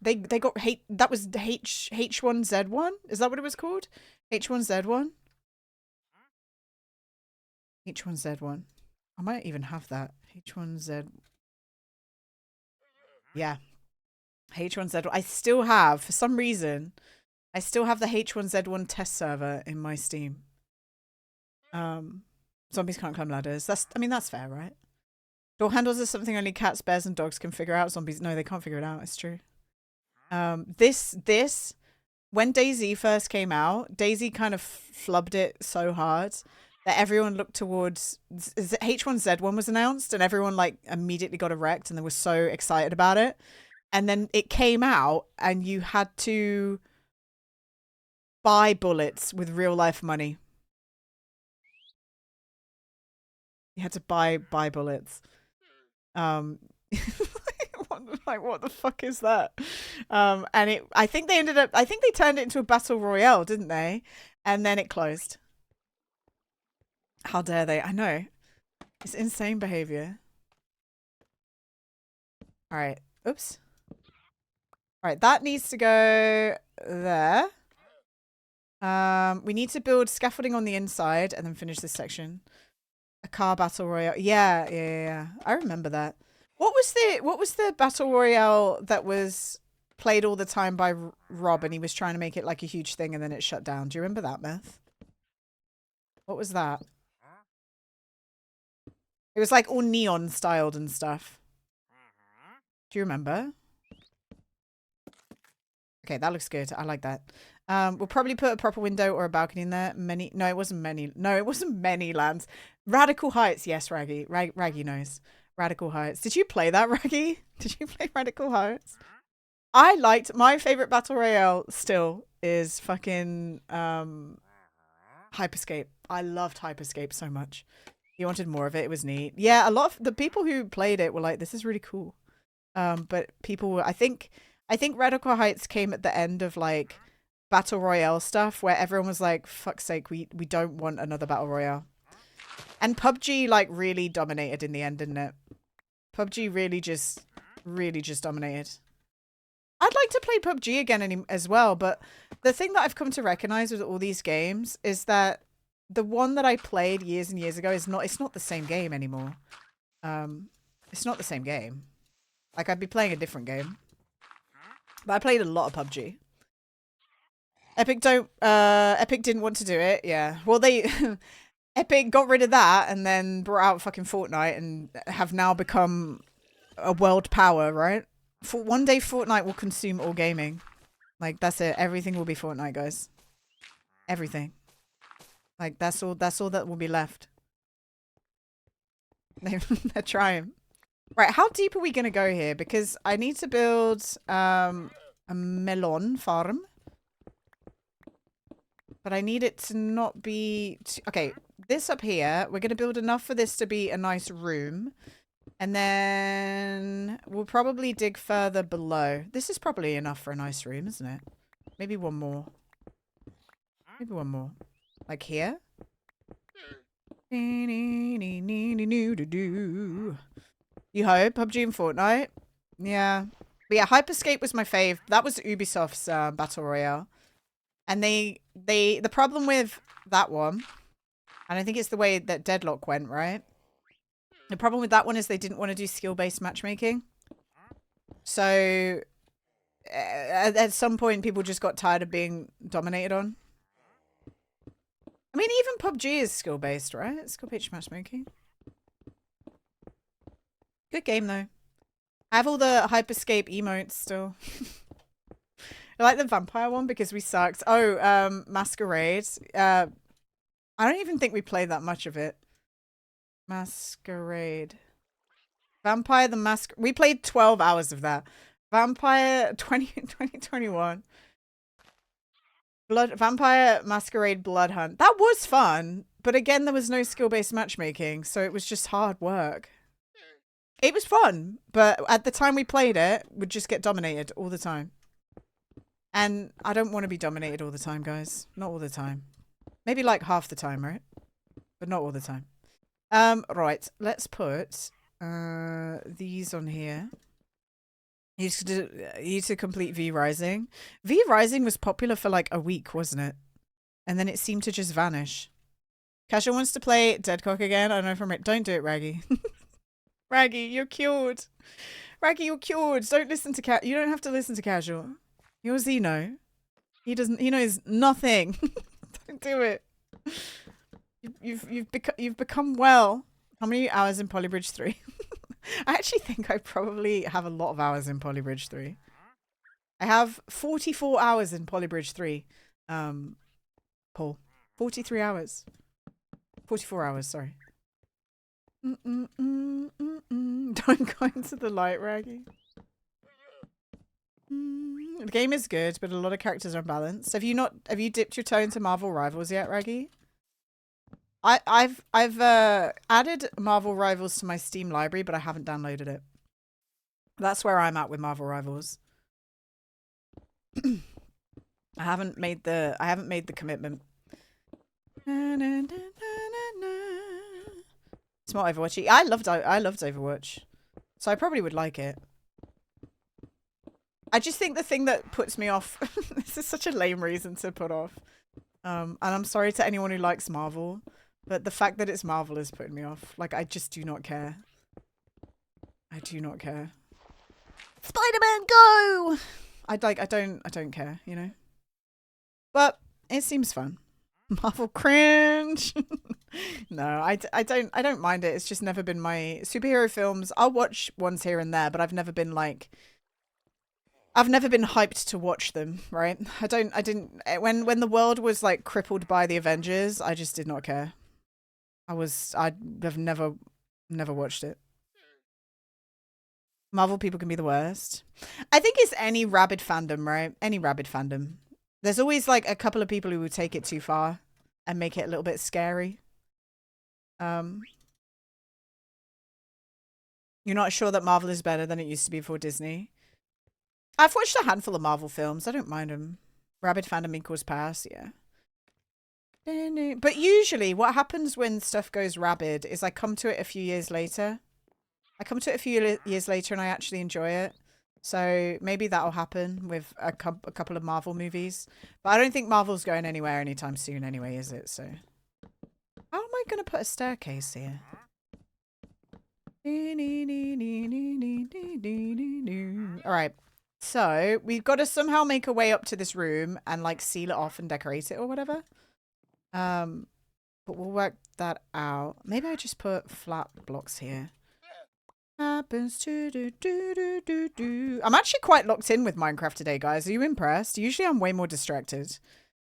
they got that was H1Z1? Is that what it was called? H1Z1? H1Z1. I might even have that. H1Z. Yeah. H1Z1. I still have, for some reason, I still have the H1Z1 test server in my Steam. Zombies can't climb ladders. I mean, that's fair, right? Door handles are something only cats, bears, and dogs can figure out. Zombies, no, they can't figure it out. It's true. This, when DayZ first came out, DayZ kind of flubbed it so hard that everyone looked towards H1Z1 was announced, and everyone like immediately got erect, and they were so excited about it. And then it came out, and you had to buy bullets with real life money. You had to buy bullets. What the fuck is that? And I think they turned it into a battle royale, didn't they? And then it closed. How dare they? I know. It's insane behavior. All right. Oops. All right, that needs to go there. We need to build scaffolding on the inside and then finish this section. A car battle royale. Yeah. I remember that. What was the battle royale that was played all the time by Rob, and he was trying to make it like a huge thing and then it shut down? Do you remember that, Myth? What was that? It was like all neon styled and stuff. Do you remember? Okay, that looks good. I like that. We'll probably put a proper window or a balcony in there. No, it wasn't many lands. Radical Heights. Yes, Raggy. Raggy knows. Radical Heights. Did you play that, Raggy? Did you play Radical Heights? I liked, my favorite battle royale still is fucking Hyperscape. I loved Hyperscape so much. You wanted more of it. It was neat. Yeah, a lot of the people who played it were like, this is really cool. But people were, I think Radical Heights came at the end of like battle royale stuff where everyone was like, fuck's sake, we don't want another battle royale. And PUBG like really dominated in the end, didn't it? PUBG really just dominated. I'd like to play PUBG again as well, but the thing that I've come to recognize with all these games is that the one that I played years and years ago it's not the same game anymore. It's not the same game. Like I'd be playing a different game. But I played a lot of PUBG. Epic didn't want to do it. Yeah. Well, Epic got rid of that and then brought out fucking Fortnite and have now become a world power, right? For one day Fortnite will consume all gaming. Like that's it. Everything will be Fortnite, guys. Everything. Like that's all that will be left. They're trying. Right, how deep are we gonna go here? Because I need to build a melon farm. But I need it to not be okay, this up here, we're gonna build enough for this to be a nice room. And then we'll probably dig further below. This is probably enough for a nice room, isn't it? Maybe one more. Maybe one more. Like here? You hope? PUBG and Fortnite? Yeah. But yeah, Hyperscape was my fave. That was Ubisoft's Battle Royale. And the problem with that one, and I think it's the way that Deadlock went, right? The problem with that one is they didn't want to do skill-based matchmaking. So at some point, people just got tired of being dominated on. I mean, even PUBG is skill-based, right? Skill-based matchmaking. Good game, though. I have all the Hyperscape emotes still. I like the vampire one because we sucked. Oh, Masquerade. I don't even think we played that much of it. Masquerade. Vampire the Mask. We played 12 hours of that. Vampire 2021. Vampire Masquerade Blood Hunt. That was fun, but again, there was no skill-based matchmaking, so it was just hard work. It was fun, but at the time we played it, we'd just get dominated all the time. And I don't want to be dominated all the time, guys. Not all the time. Maybe like half the time, right? But not all the time. Right. Let's put these on here. You need to complete V Rising. V Rising was popular for like a week, wasn't it? And then it seemed to just vanish. Casual wants to play Deadcock again. I don't know from it. Don't do it, Raggy. Raggy, you're cured. Raggy, you're cured. Don't listen to You don't have to listen to Casual. You're Xeno. He knows nothing. Don't do it. You've become well. How many hours in Polybridge 3? I actually think I probably have a lot of hours in Polybridge 3. I have 44 hours in Polybridge 3. Paul. 43 hours. 44 hours, sorry. Don't go into the light, Raggy. The game is good, but a lot of characters are unbalanced. Have you dipped your toe into Marvel Rivals yet, Raggy? I've added Marvel Rivals to my Steam library, but I haven't downloaded it. That's where I'm at with Marvel Rivals. I haven't made the commitment. It's more Overwatchy. I loved Overwatch, so I probably would like it. I just think the thing that puts me off. This is such a lame reason to put off. And I'm sorry to anyone who likes Marvel. But the fact that it's Marvel is putting me off. Like, I just do not care. I do not care. Spider-Man, go! I don't care, you know? But it seems fun. Marvel cringe. No, I don't mind it. It's just never been my superhero films. I'll watch ones here and there, but I've never been hyped to watch them, right? When the world was like crippled by the Avengers, I just did not care. I'd have never watched it. Marvel people can be the worst. I think it's any rabid fandom, right? Any rabid fandom. There's always like a couple of people who would take it too far and make it a little bit scary. You're not sure that Marvel is better than it used to be before Disney? I've watched a handful of Marvel films. I don't mind them. Rabid fandom equals pass, yeah. But usually what happens when stuff goes rabid is I come to it a few years later. And I actually enjoy it. So maybe that'll happen with a couple of Marvel movies. But I don't think Marvel's going anywhere anytime soon anyway, is it? So how am I going to put a staircase here? All right. So we've got to somehow make a way up to this room and like seal it off and decorate it or whatever. But we'll work that out. Maybe I just put flat blocks here. Happens to do. I'm actually quite locked in with Minecraft today, guys. Are you impressed? Usually I'm way more distracted.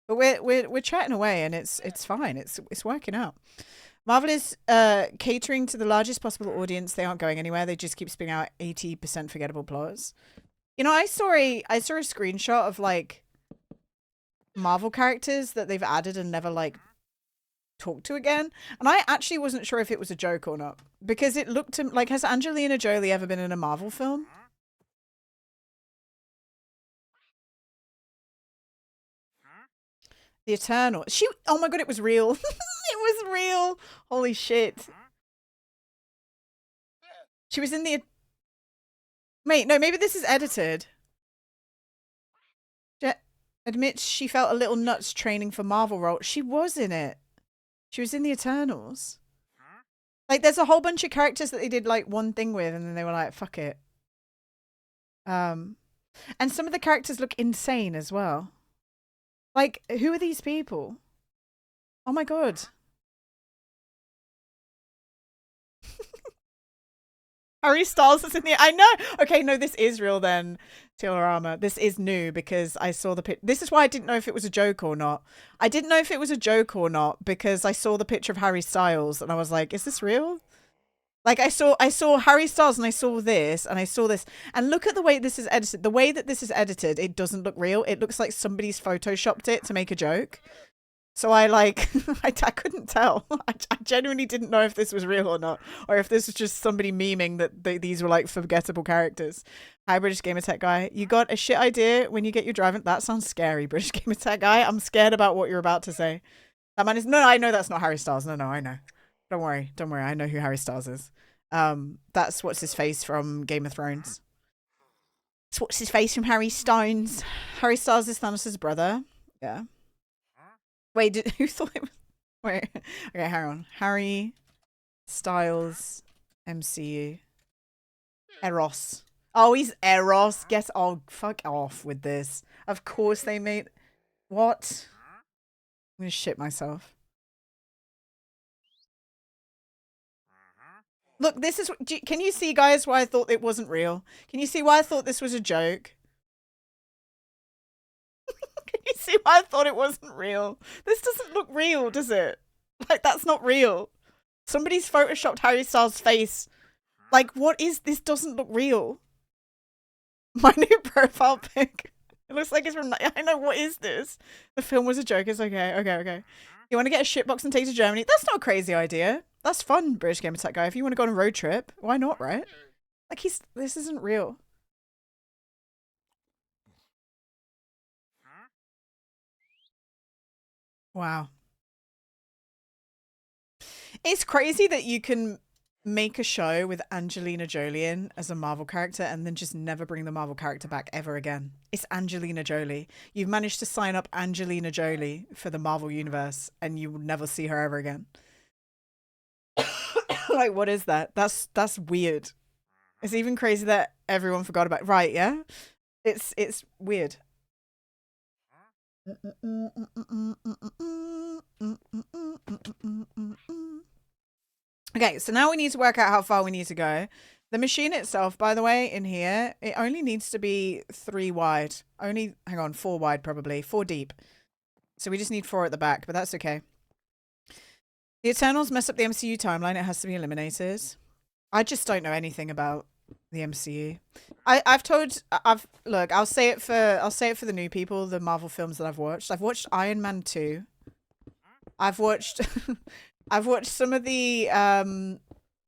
But we're chatting away and it's fine. It's working out. Marvel is catering to the largest possible audience. They aren't going anywhere. They just keep spitting out 80% forgettable plots. You know, I saw a screenshot of like Marvel characters that they've added and never like talked to again, and I actually wasn't sure if it was a joke or not because it looked to like, has Angelina Jolie ever been in a Marvel film? The Eternal. Oh my god, it was real. It was real. Holy shit. She was in the... Wait, no, maybe this is edited. Admits she felt a little nuts training for Marvel role. She was in it. She was in the Eternals. Like, there's a whole bunch of characters that they did like one thing with, and then they were like, fuck it. And some of the characters look insane as well. Like, who are these people? Oh my god. Harry Styles is in the... I know! Okay, no, this is real then, Teorama. This is new because I saw the... This is why I didn't know if it was a joke or not. I didn't know if it was a joke or not because I saw the picture of Harry Styles and I was like, is this real? Like I saw Harry Styles and I saw this and I saw this, and look at the way this is edited. The way that this is edited, it doesn't look real. It looks like somebody's photoshopped it to make a joke. So I like, I couldn't tell. I genuinely didn't know if this was real or not, or if this was just somebody memeing that these were like forgettable characters. Hi, British Gamertech guy. You got a shit idea when you get your driving. That sounds scary, British Gamertech guy. I'm scared about what you're about to say. That man is no. I know that's not Harry Styles. No, I know. Don't worry. I know who Harry Styles is. That's what's his face from Game of Thrones. It's what's his face from Harry Styles. Harry Styles is Thanos' brother. Yeah. Wait, who thought it was? Wait. Okay, hang on. Harry Styles, MCU. Eros. Oh, he's Eros. Fuck off with this. Of course they made. What? I'm gonna shit myself. Look, this is. Can you see, guys, why I thought it wasn't real? Can you see why I thought this was a joke? Can you see why I thought it wasn't real? This doesn't look real, does it? Like, that's not real. Somebody's photoshopped Harry Styles' face. Like, what is this? Doesn't look real. My new profile pic. It looks like it's from. I know, what is this? The film was a joke. It's okay. Okay. You want to get a shitbox and take to Germany? That's not a crazy idea. That's fun, British Gamer Tech guy. If you want to go on a road trip, why not, right? Like, this isn't real. Wow. It's crazy that you can make a show with Angelina Jolie in as a Marvel character and then just never bring the Marvel character back ever again. It's Angelina Jolie. You've managed to sign up Angelina Jolie for the Marvel universe and you will never see her ever again. Like, what is that? That's weird. It's even crazy that everyone forgot about it. Right, yeah? It's weird. Okay, so now we need to work out how far we need to go. The machine itself, by the way, in here, it only needs to be 3 wide. Only, hang on, 4 wide probably. 4 deep. So we just need 4 at the back, but that's okay. The Eternals mess up the MCU timeline. It has to be eliminated. I just don't know anything about the MCU. Look, I'll say it for the new people, the Marvel films that I've watched. I've watched Iron Man 2. I've watched some of the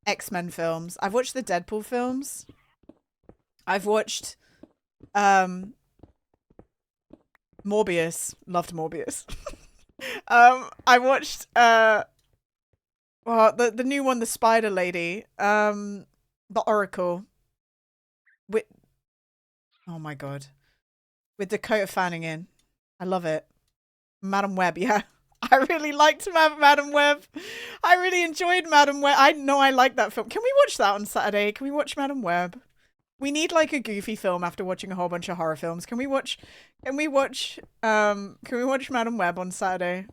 X-Men films. I've watched the Deadpool films. I've watched Morbius. Loved Morbius. I watched the new one, the Spider Lady, the Oracle. Oh my god. With Dakota Fanning in. I love it. Madam Web, yeah. I really liked Madam Web. I really enjoyed Madam Web. I know I like that film. Can we watch that on Saturday? Can we watch Madam Web? We need like a goofy film after watching a whole bunch of horror films. Can we watch Madam Web on Saturday?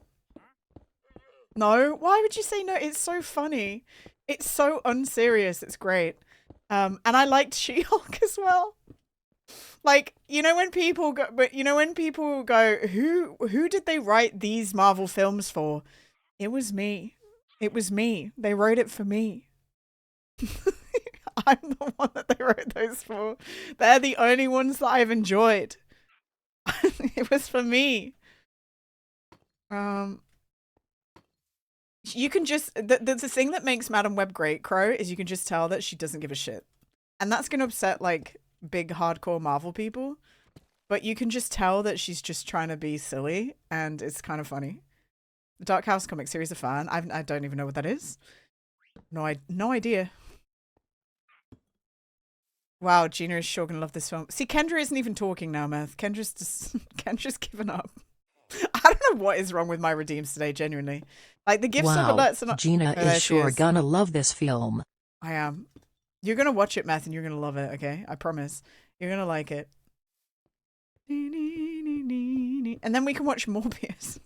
No? Why would you say no? It's so funny. It's so unserious. It's great. And I liked She-Hulk as well. Like, when people go, who did they write these Marvel films for? It was me. It was me. They wrote it for me. I'm the one that they wrote those for. They're the only ones that I've enjoyed. It was for me. You can just, the thing that makes Madam Web great, Crow, is you can just tell that she doesn't give a shit. And that's going to upset, like, big hardcore Marvel people. But you can just tell that she's just trying to be silly, and it's kind of funny. The Dark House comic series a fan. I don't even know what that is. No idea. Wow, Gina is sure gonna love this film. See, Kendra isn't even talking now, Meth. Kendra's given up. I don't know what is wrong with my redeems today, genuinely. Like, the gifts of alerts are not... Gina is sure gonna love this film. I am. You're gonna watch it, Meth, and you're gonna love it, okay? I promise. You're gonna like it. And then we can watch Morbius.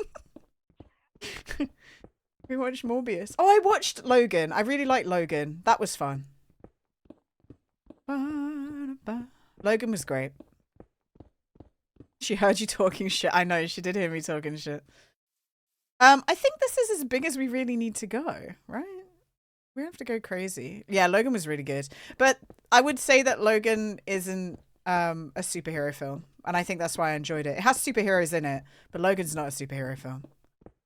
We watched Morbius. Oh, I watched Logan. I really liked Logan. That was fun. Logan was great. She heard you talking shit. I know, she did hear me talking shit. I think this is as big as we really need to go, right? We have to go crazy. Yeah, Logan was really good. But I would say that Logan isn't a superhero film. And I think that's why I enjoyed it. It has superheroes in it, but Logan's not a superhero film.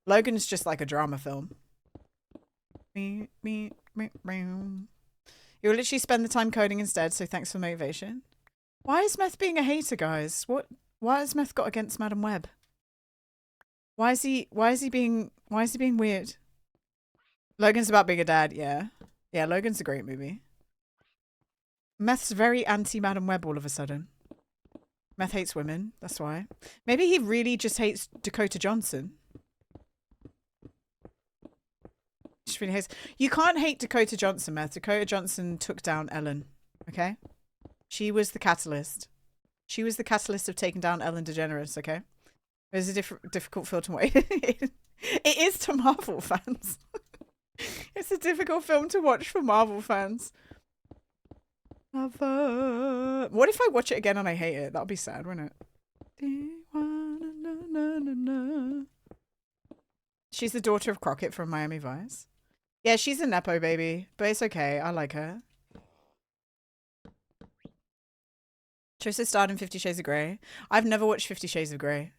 Logan's just like a drama film. You will literally spend the time coding instead, so thanks for the motivation. Why is Meth being a hater, guys? Why has Meth got against Madam Web? Why is he being weird? Logan's about being a dad, yeah. Yeah, Logan's a great movie. Meth's very anti Madam Web all of a sudden. Meth hates women, that's why. Maybe he really just hates Dakota Johnson. Just really hates. You can't hate Dakota Johnson, Meth. Dakota Johnson took down Ellen, okay? She was the catalyst. She was the catalyst of taking down Ellen DeGeneres, okay? It was a difficult film to watch. It is to Marvel fans. It's a difficult film to watch for Marvel fans. What if I watch it again and I hate it? That'll be sad, wouldn't it? She's the daughter of Crockett from Miami Vice. Yeah, she's a Nepo baby, but it's okay. I like her. Trista starred in 50 Shades of Grey. I've never watched 50 Shades of Grey.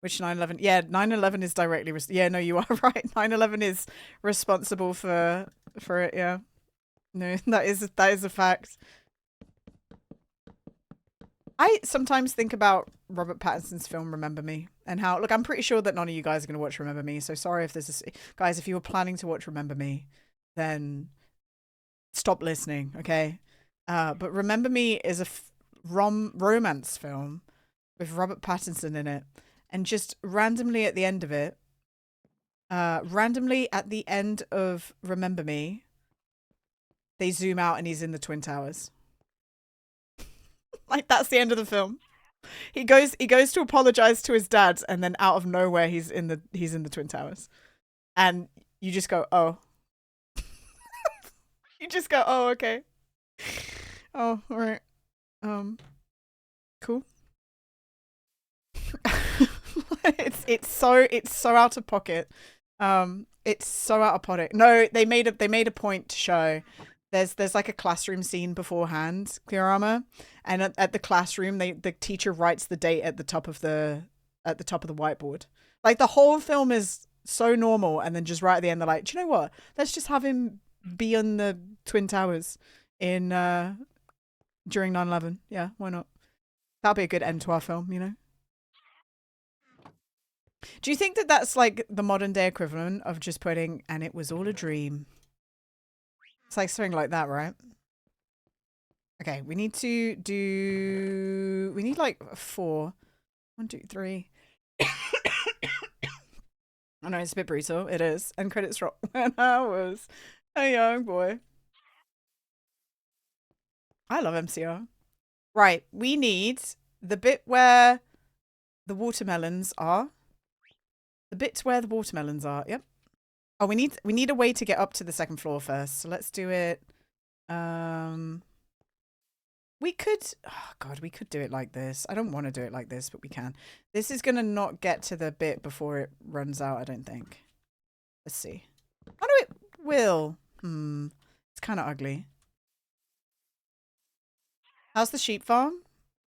Which 9/11? Yeah, 9/11 is directly. Yeah, no, you are right. 9/11 is responsible for it. Yeah, no, that is a fact. I sometimes think about Robert Pattinson's film Remember Me and how, look, I'm pretty sure that none of you guys are going to watch Remember Me. So sorry if there's guys, if you were planning to watch Remember Me, then stop listening, okay? But Remember Me is a romance film with Robert Pattinson in it. And just randomly at the end of it, randomly at the end of Remember Me, they zoom out and he's in the Twin Towers. Like, that's the end of the film. He goes to apologize to his dad, and then out of nowhere he's in the Twin Towers. And you just go, oh. You just go, oh, okay. Oh, all right. Cool. it's so out of pocket. It's so out of pocket. No, they made a point to show there's like a classroom scene beforehand, Clearama, and at the classroom the teacher writes the date at the top of the whiteboard. Like, the whole film is so normal, and then just right at the end they're like, do you know what? Let's just have him be on the Twin Towers in during 9/11. Yeah, why not? That'll be a good end to our film, you know? Do you think that that's like the modern day equivalent of just putting, and it was all a dream? It's like something like that, right? Okay, we need like 4. 1, 2, 3. I know it's a bit brutal. It is. And credits roll when I was a young boy. I love MCR. Right, we need the bit where the watermelons are. The bits where the watermelons are. Yep. Oh, we need a way to get up to the second floor first. So let's do it. We could, oh God, we could do it like this. I don't want to do it like this, but we can. This is going to not get to the bit before it runs out, I don't think. Let's see. Oh, no, it will. It's kind of ugly. How's the sheep farm?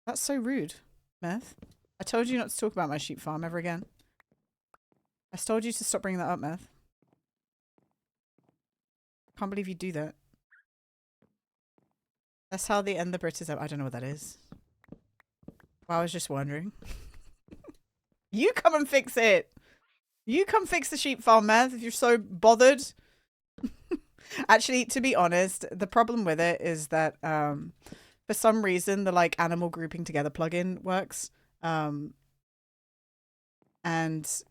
That's so rude, Meth. I told you not to talk about my sheep farm ever again. I told you to stop bringing that up, Meth. Can't believe you do that. That's how they end the British. I don't know what that is. Well, I was just wondering. You come and fix it. You come fix the sheep farm, Meth, if you're so bothered. Actually, to be honest, the problem with it is that for some reason the like animal grouping together plugin works. And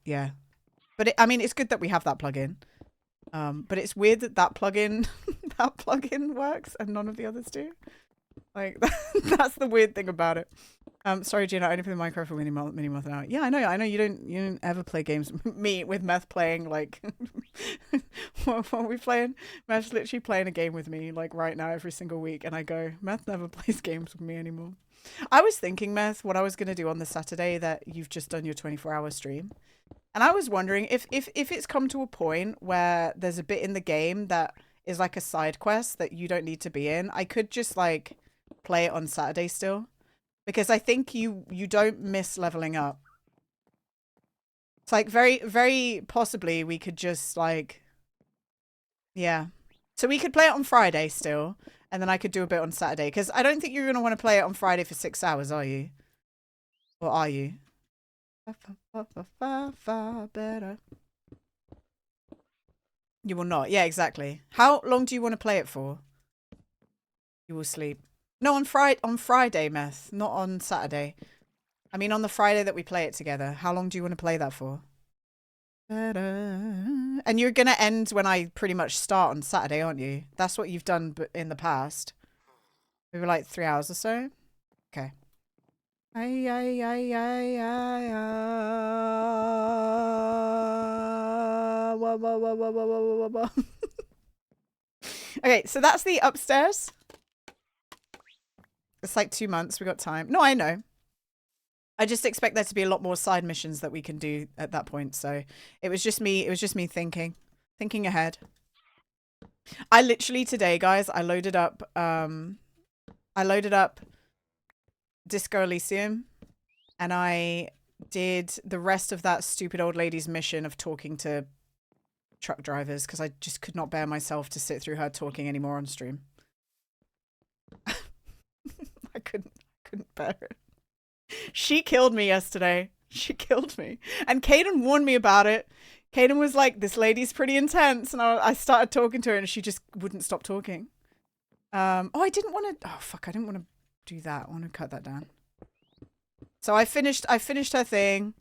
yeah. But I mean, it's good that we have that plugin. But it's weird that plugin that plugin works and none of the others do. Like, that's the weird thing about it. Sorry, Gina, I only play Minecraft for mini month now. Yeah, I know you don't ever play games. Me with Meth playing like what are we playing? Meth's literally playing a game with me like right now every single week, and I go, Meth never plays games with me anymore. I was thinking, Meth, what I was gonna do on the Saturday that you've just done your 24-hour stream. And I was wondering if it's come to a point where there's a bit in the game that is like a side quest that you don't need to be in, I could just like play it on Saturday still, because I think you don't miss leveling up. It's like very possibly we could just like, yeah. So we could play it on Friday still, and then I could do a bit on Saturday, because I don't think you're going to want to play it on Friday for 6 hours, are you? Or are you? Far better. You will not. Yeah, exactly. How long do you want to play it for? You will sleep. No, on Friday, Meth, not on Saturday. I mean, on the Friday that we play it together. How long do you want to play that for? And you're going to end when I pretty much start on Saturday, aren't you? That's what you've done in the past. We were like 3 hours or so. Okay. Okay, so that's the upstairs. It's like 2 months. We got time. No, I know. I just expect there to be a lot more side missions that we can do at that point. So it was just me. It was just me thinking ahead. I literally today, guys, I loaded up Disco Elysium, and I did the rest of that stupid old lady's mission of talking to truck drivers, because I just could not bear myself to sit through her talking anymore on stream. I couldn't bear it. She killed me yesterday. She killed me. And Kaden warned me about it. Kaden was like, this lady's pretty intense. And I started talking to her and she just wouldn't stop talking. I didn't want to... Oh, fuck. I didn't want to do that. I want to cut that down. So I finished her thing.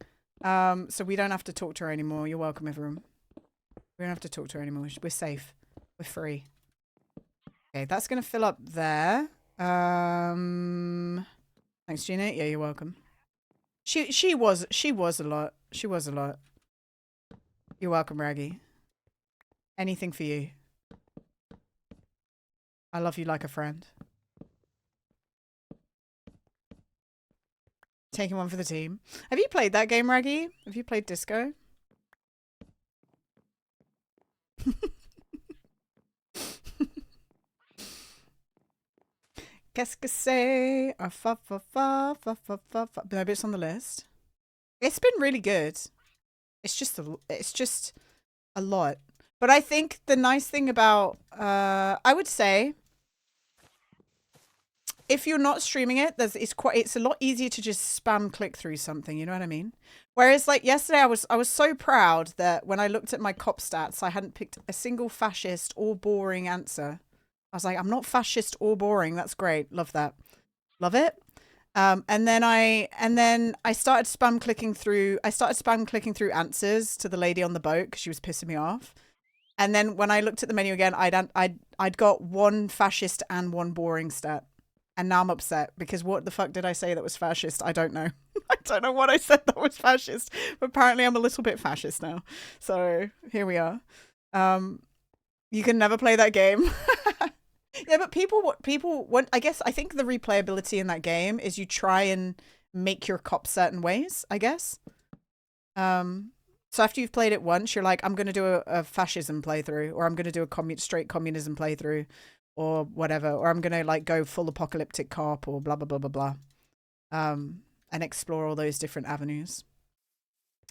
So we don't have to talk to her anymore. You're welcome, everyone. We don't have to talk to her anymore. We're safe. We're free. Okay, that's going to fill up there. Thanks, Gina. Yeah, you're welcome. She was a lot. She was a lot. You're welcome, Raggy. Anything for you. I love you like a friend. Taking one for the team. Have you played that game, Raggy? Have you played Disco? Qu'est-ce que c'est? No, but it's on the list. It's been really good. It's just a lot. But I think the nice thing about I would say, if you're not streaming it, it's a lot easier to just spam click through something, you know what I mean? Whereas like yesterday I was so proud that when I looked at my cop stats, I hadn't picked a single fascist or boring answer. I was like, I'm not fascist or boring. That's great. Love that. Love it. And then I started spam clicking through. I started spam clicking through answers to the lady on the boat because she was pissing me off. And then when I looked at the menu again, I'd got one fascist and one boring stat. And now I'm upset because what the fuck did I say that was fascist? I don't know. I don't know what I said that was fascist. But apparently I'm a little bit fascist now. So here we are. You can never play that game. Yeah, but people want, I think the replayability in that game is you try and make your cop certain ways, I guess. So after you've played it once, you're like, I'm going to do a fascism playthrough, or I'm going to do a straight communism playthrough, or whatever, or I'm going to like go full apocalyptic cop, or blah, blah, blah, blah, blah. And explore all those different avenues.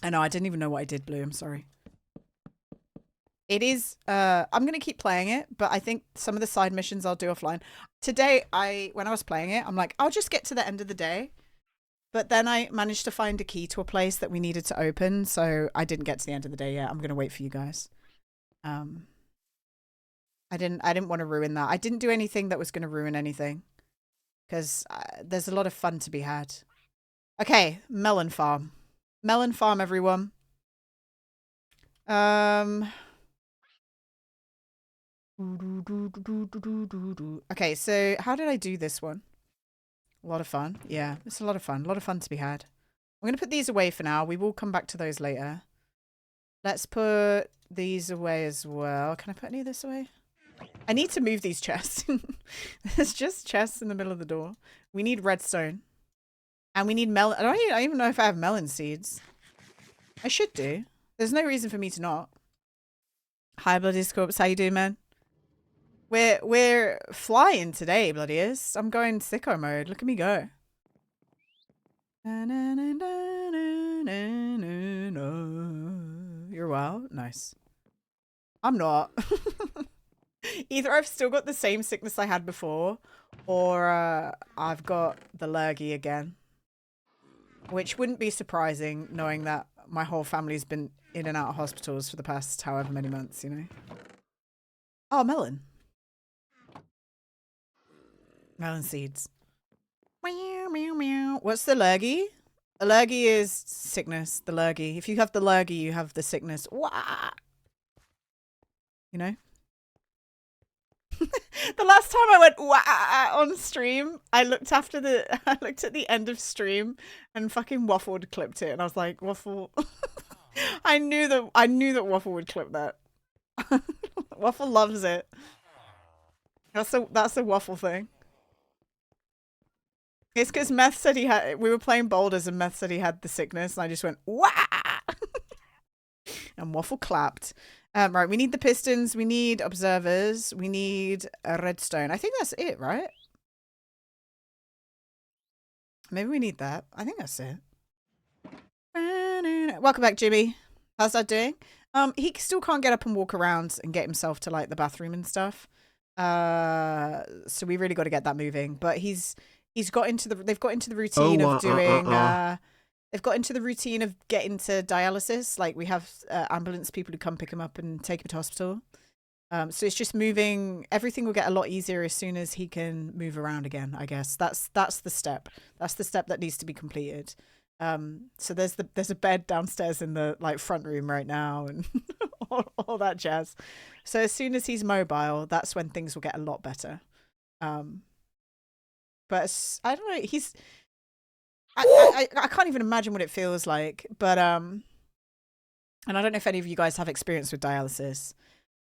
I know, I didn't even know what I did, Blue. I'm sorry. It is, I'm going to keep playing it, but I think some of the side missions I'll do offline. Today, when I was playing it, I'm like, I'll just get to the end of the day. But then I managed to find a key to a place that we needed to open, so I didn't get to the end of the day yet. I'm going to wait for you guys. I didn't want to ruin that. I didn't do anything that was going to ruin anything, because there's a lot of fun to be had. Okay, melon farm. Melon farm, everyone. Okay, so how did I do this one? A lot of fun. Yeah, it's a lot of fun. A lot of fun to be had. I'm going to put these away for now. We will come back to those later. Let's put these away as well. Can I put any of this away? I need to move these chests. There's just chests in the middle of the door. We need redstone. And we need melon. I don't even know if I have melon seeds. I should do. There's no reason for me to not. Hi, Bloody Scorps. How you doing, man? We're flying today, bloody is. I'm going sicko mode. Look at me go. You're wild. Nice. I'm not. Either I've still got the same sickness I had before, or I've got the lurgy again. Which wouldn't be surprising, knowing that my whole family's been in and out of hospitals for the past however many months, you know? Oh, melon. Melon seeds. Meow, meow, meow. What's the lurgy? The lurgy is sickness. The lurgy. If you have the lurgy, you have the sickness. Wah! You know? The last time I went wah on stream, I looked at the end of stream and fucking Waffle clipped it, and I was like, Waffle. I knew that Waffle would clip that. Waffle loves it. That's a Waffle thing. It's because Meth said we were playing boulders and Meth said he had the sickness, and I just went wah, and Waffle clapped. Right, we need the pistons, we need observers, we need a redstone. I think that's it, right? Maybe we need that. I think that's it. Welcome back, Jimmy. How's that doing? He still can't get up and walk around and get himself to like the bathroom and stuff. So we really got to get that moving. But they've got into the routine of doing. They've got into the routine of getting to dialysis. Like we have ambulance people who come pick him up and take him to hospital. So it's just moving. Everything will get a lot easier as soon as he can move around again, I guess. That's the step. That's the step that needs to be completed. So there's a bed downstairs in the like front room right now and all that jazz. So as soon as he's mobile, that's when things will get a lot better. But I don't know, I can't even imagine what it feels like, but and I don't know if any of you guys have experience with dialysis,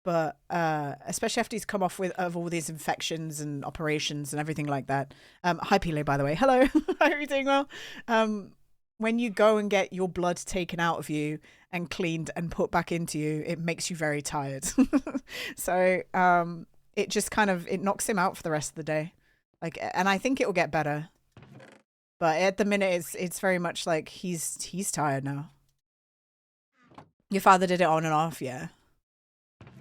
but especially after he's come off of all these infections and operations and everything like that. Hi Pele, by the way. Hello. How are you doing? Well, when you go and get your blood taken out of you and cleaned and put back into you, it makes you very tired. So it just it knocks him out for the rest of the day. Like, and I think it will get better. But at the minute, it's very much like he's tired now. Your father did it on and off, yeah.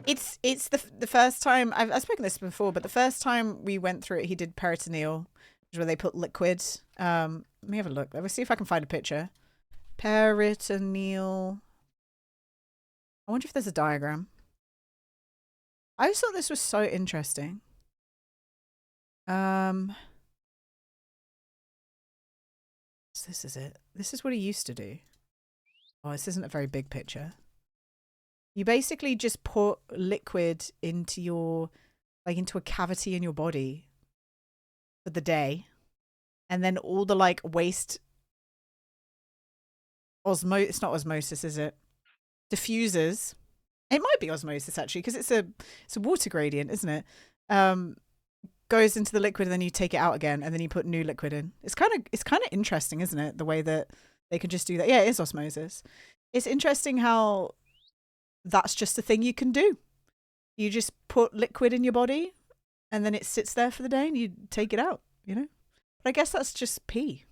It's the first time I've spoken this before, but the first time we went through it, he did peritoneal, which is where they put liquid. Let me have a look. Let me see if I can find a picture. Peritoneal. I wonder if there's a diagram. I just thought this was so interesting. This is it. This is what he used to do. Oh, this isn't a very big picture. You basically just put liquid into into a cavity in your body for the day, and then all the like waste it's not osmosis, is it? Diffuses. It might be osmosis actually, because it's a water gradient, isn't it? Goes into the liquid and then you take it out again and then you put new liquid in. It's kind of interesting, isn't it? The way that they can just do that. Yeah, it is osmosis. It's interesting how that's just a thing you can do. You just put liquid in your body and then it sits there for the day and you take it out, you know? But I guess that's just pee.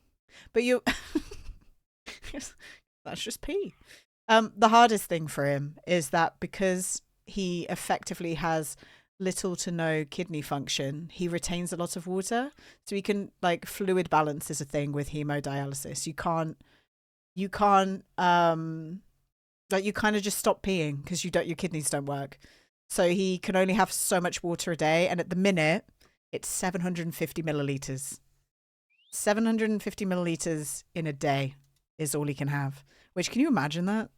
But that's just pee. The hardest thing for him is that because he effectively has little to no kidney function, he retains a lot of water, so he can like fluid balance is a thing with hemodialysis. You can't like you kind of just stop peeing because your kidneys don't work, so he can only have so much water a day, and at the minute it's 750 milliliters. 750 milliliters in a day is all he can have, which, can you imagine that?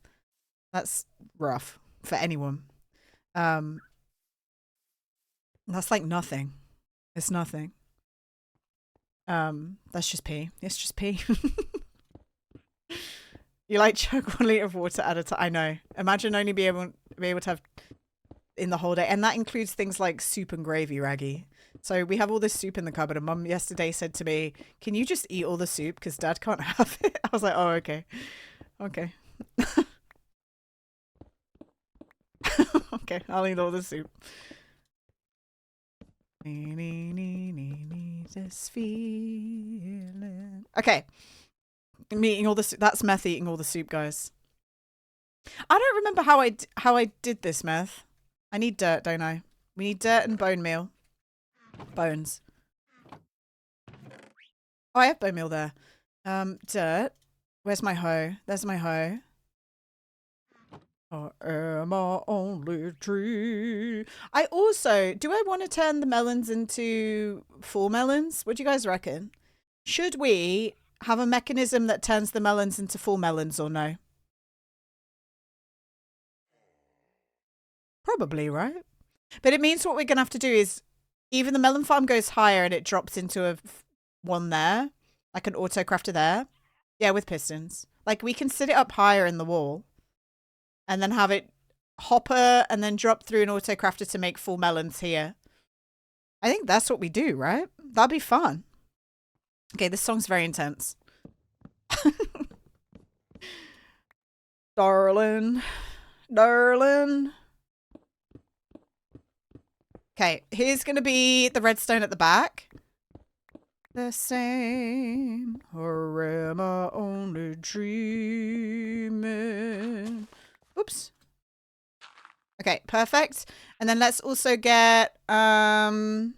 That's rough for anyone. That's like nothing. It's nothing. That's just pee. It's just pee. You like chug 1 liter of water at a time. I know. Imagine only be able to have in the whole day, and that includes things like soup and gravy, Raggy. So we have all this soup in the cupboard, and Mum yesterday said to me, "Can you just eat all the soup because Dad can't have it?" I was like, "Oh, okay, okay." Okay, I'll eat all the soup. This feeling. Okay. I'm eating all the that's meth eating all the soup, guys. I don't remember how I did this, meth. I need dirt, don't I? We need dirt and bone meal. Bones. Oh, I have bone meal there. Dirt. Where's my hoe? There's my hoe. I am my only tree. I also, do I want to turn the melons into full melons? What do you guys reckon? Should we have a mechanism that turns the melons into full melons or no? Probably, right? But it means what we're going to have to do is even the melon farm goes higher and it drops into a one there, like an auto crafter there. Yeah, with pistons. Like we can sit it up higher in the wall and then have it hopper and then drop through an auto crafter to make full melons here. I think that's what we do, right? That'd be fun. Okay, this song's very intense. Darling. Darling. Okay, here's going to be the redstone at the back. The same, or am I only dreaming? Oops. Okay, perfect. And then let's also get, let's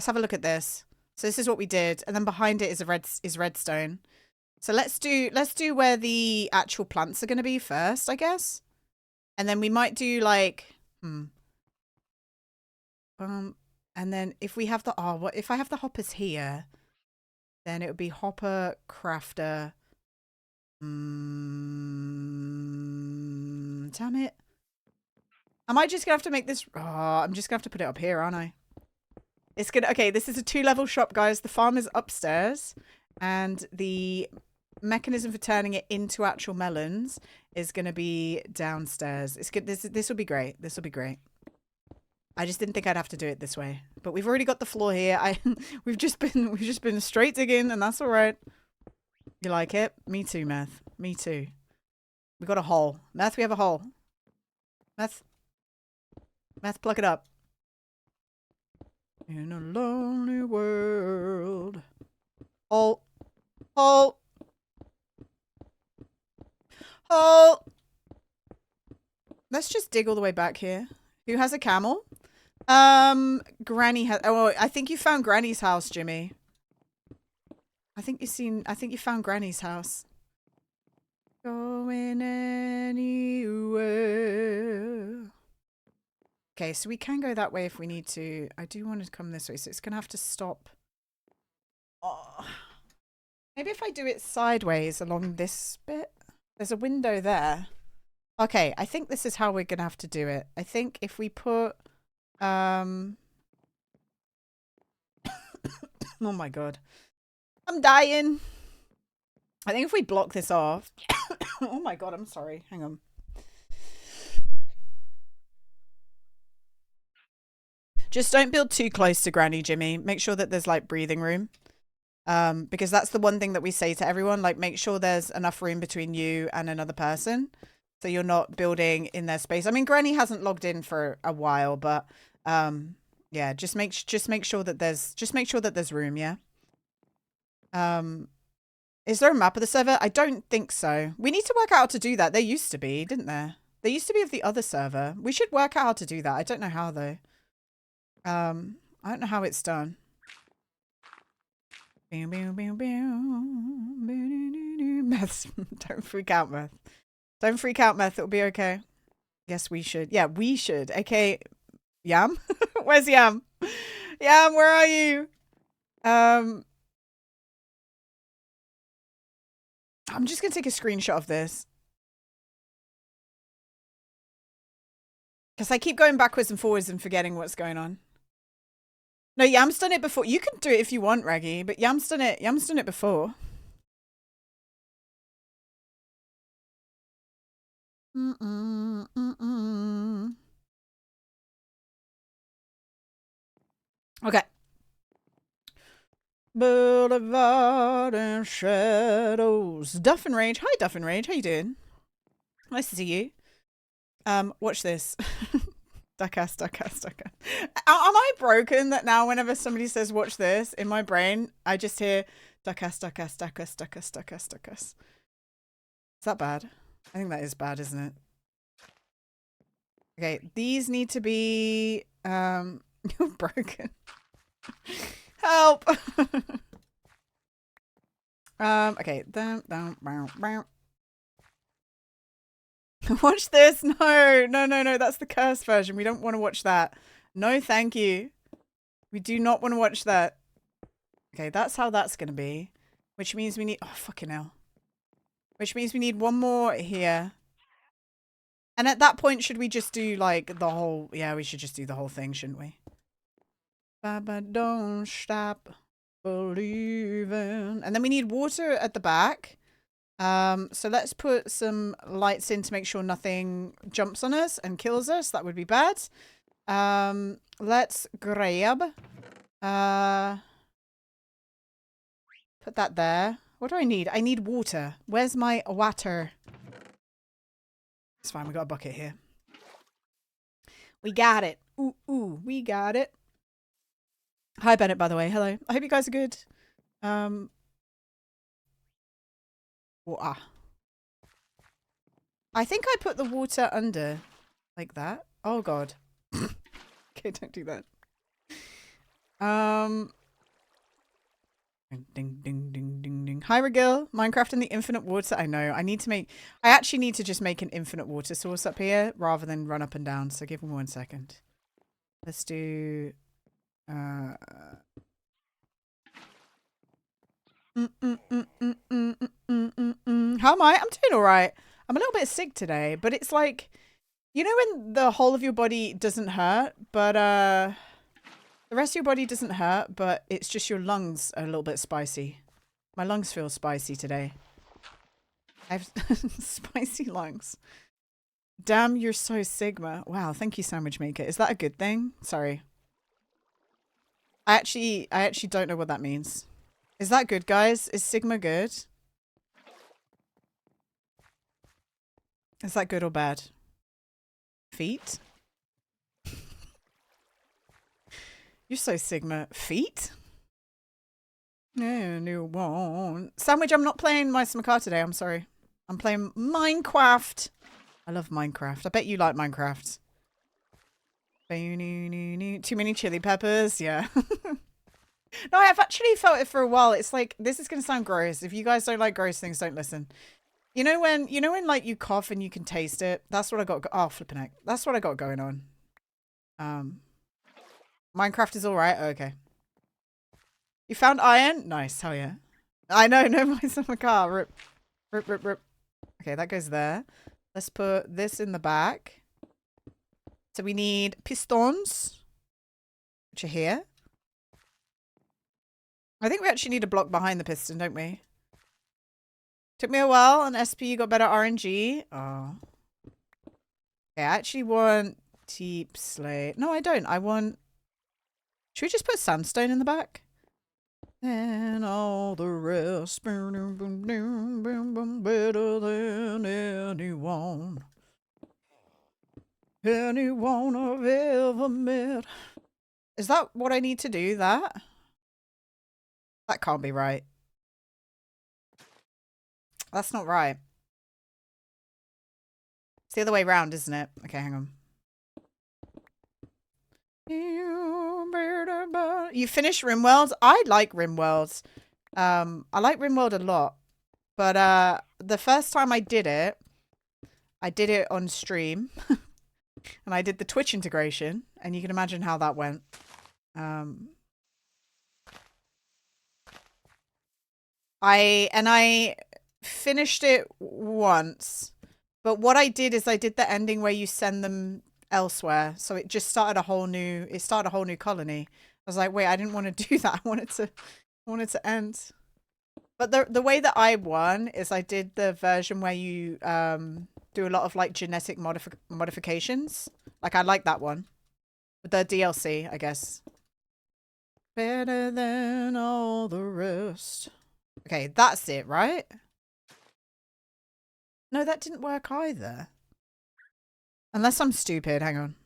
have a look at this. So this is what we did. And then behind it is redstone. So let's do where the actual plants are going to be first, I guess. And then we might do like, and then if we have the, what if I have the hoppers here, then it would be hopper, crafter. Damn it. Am I just gonna have to make this? Oh, I'm just gonna have to put it up here, aren't I? It's gonna, okay, this is a 2-level shop, guys. The farm is upstairs and the mechanism for turning it into actual melons is gonna be downstairs. It's good. This will be great. This will be great. I just didn't think I'd have to do it this way, but we've already got the floor here. We've just been straight digging, and that's all right. You like it? Me too, Meth. Me too. We got a hole, Meth. We have a hole. Meth, plug it up. In a lonely world. Hole, hole, hole. Let's just dig all the way back here. Who has a camel? Granny has. Oh, I think you found Granny's house, Jimmy. I think you found Granny's house. Going anywhere. Okay, so we can go that way if we need to. I do want to come this way, so it's gonna have to stop. Oh. Maybe if I do it sideways along this bit. There's a window there. Okay, I think this is how we're gonna have to do it. I think if we put oh my god. I'm dying. I think if we block this off. Oh my god, I'm sorry. Hang on. Just don't build too close to Granny, Jimmy. Make sure that there's like breathing room. Because that's the one thing that we say to everyone, like make sure there's enough room between you and another person. So you're not building in their space. I mean, Granny hasn't logged in for a while, but yeah, just make sure that there's room, yeah. Is there a map of the server? I don't think so. We need to work out how to do that. There used to be, didn't there? There used to be of the other server. We should work out how to do that. I don't know how though. I don't know how it's done. Meth. Don't freak out, Meth. Don't freak out, Meth. It'll be okay. Yes, we should. Yeah, we should. Okay. Yam? Where's Yam? Yam, where are you? I'm just going to take a screenshot of this. Because I keep going backwards and forwards and forgetting what's going on. No, Yam's done it before. You can do it if you want, Raggy, but Yam's done it before. Okay. Boulevard and shadows. Duff and Rage. Hi, Duff and Rage. How you doing? Nice to see you. Watch this. Duckass, duckass, duckass. Am I broken that now whenever somebody says watch this, in my brain, I just hear duckass, duckass, duckass, duckass, duckass, duckass. Is that bad? I think that is bad, isn't it? Okay, these need to be you're broken. Help. Okay, watch this. No, that's the cursed version. We don't want to watch that. No, thank you. We do not want to watch that. Okay, that's how that's gonna be. Which means we need, oh fucking hell. Which means we need one more here. And at that point, should we just do like the whole, yeah, we should just do the whole thing, shouldn't we? Baba, don't stop believing. And then we need water at the back. So let's put some lights in to make sure nothing jumps on us and kills us. That would be bad. Let's grab, put that there. What do I need? I need water. Where's my water? It's fine. We got a bucket here. We got it. Ooh, we got it. Hi, Bennett, by the way. Hello. I hope you guys are good. Water. I think I put the water under like that. Oh, God. Okay, don't do that. Ding, ding, ding, ding, ding. Hi, Regil. Minecraft and the infinite water. I know. I actually need to just make an infinite water source up here rather than run up and down. So give me 1 second. Let's do... How am I? I'm doing all right. I'm a little bit sick today, but it's like, you know when the whole of your body doesn't hurt, but the rest of your body doesn't hurt, but it's just your lungs are a little bit spicy. My lungs feel spicy today. I have spicy lungs. Damn, you're so Sigma. Wow, thank you, Sandwich Maker. Is that a good thing? Sorry. I actually don't know what that means. Is that good, guys? Is Sigma good? Is that good or bad? Feet? You're so Sigma. Feet? No, new one. Sandwich, I'm not playing my car today. I'm sorry. I'm playing Minecraft. I love Minecraft. I bet you like Minecraft. Too many chili peppers. Yeah. No, I've actually felt it for a while. It's like, this is going to sound gross. If you guys don't like gross things, don't listen. You know when like you cough and you can taste it? That's what I got. Oh, flipping heck. That's what I got going on. Minecraft is all right. Okay. You found iron? Nice. Hell yeah. I know. No mice in my car. Rip. Rip, rip, rip. Okay, that goes there. Let's put this in the back. So we need pistons, which are here. I think we actually need a block behind the piston, don't we? Took me a while on SP, got better RNG. Oh. Okay, I actually want deep slate. No, I don't. I want... Should we just put sandstone in the back? And all the rest. Better than anyone. Anyone I've ever met. Is that what I need to do? That can't be right. That's not right. It's the other way around, isn't it? Okay, hang on. You finished RimWorld? I like RimWorld. I like RimWorld a lot. But the first time I did it on stream. And I did the Twitch integration. And you can imagine how that went. I finished it once, but what I did is I did the ending where you send them elsewhere, so it just started a whole new colony. I was like, wait, I didn't want to do that. I wanted to end. But the way that I won is I did the version where you do a lot of like genetic modifications. Like I like that one. With the DLC, I guess. Better than all the rest. Okay, that's it, right? No, that didn't work either. Unless I'm stupid. Hang on.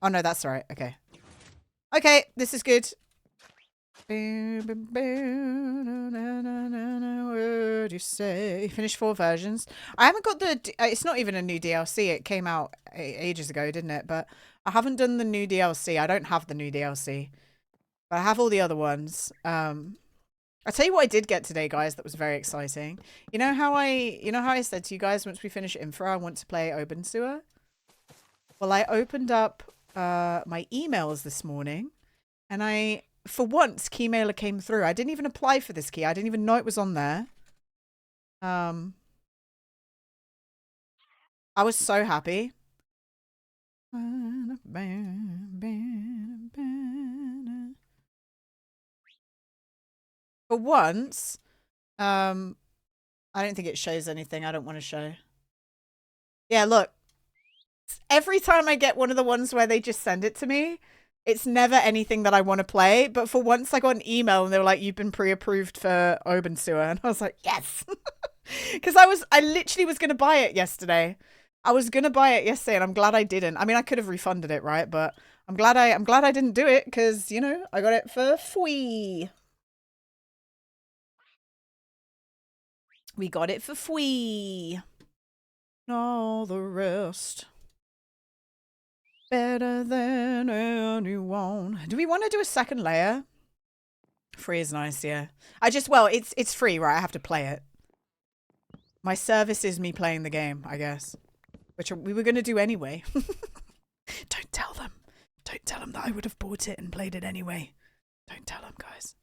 Oh, no, that's all right. Okay. Okay, this is good. What do you say? Finished 4 versions. I haven't got the... It's not even a new DLC. It came out ages ago, didn't it? But I haven't done the new DLC. I don't have the new DLC. But I have all the other ones. I'll tell you what I did get today, guys, that was very exciting. You know how I said to you guys, once we finish Infra, I want to play Open Sewer? Well, I opened up my emails this morning, and for once, Keymailer came through. I didn't even apply for this key. I didn't even know it was on there. I was so happy. For once, I don't think it shows anything I don't want to show. Yeah, look. Every time I get one of the ones where they just send it to me, it's never anything that I want to play. But for once I got an email and they were like, you've been pre-approved for Open Sewer. And I was like, yes. Because I literally was going to buy it yesterday. I was going to buy it yesterday and I'm glad I didn't. I mean, I could have refunded it, right? But I'm glad I didn't do it because, you know, I got it for free. We got it for free. All the rest. Better than anyone. Do we want to do a second layer? Free is nice, yeah. Well, it's free, right? I have to play it. My service is me playing the game, I guess. Which we were going to do anyway. Don't tell them. Don't tell them that I would have bought it and played it anyway. Don't tell them, guys.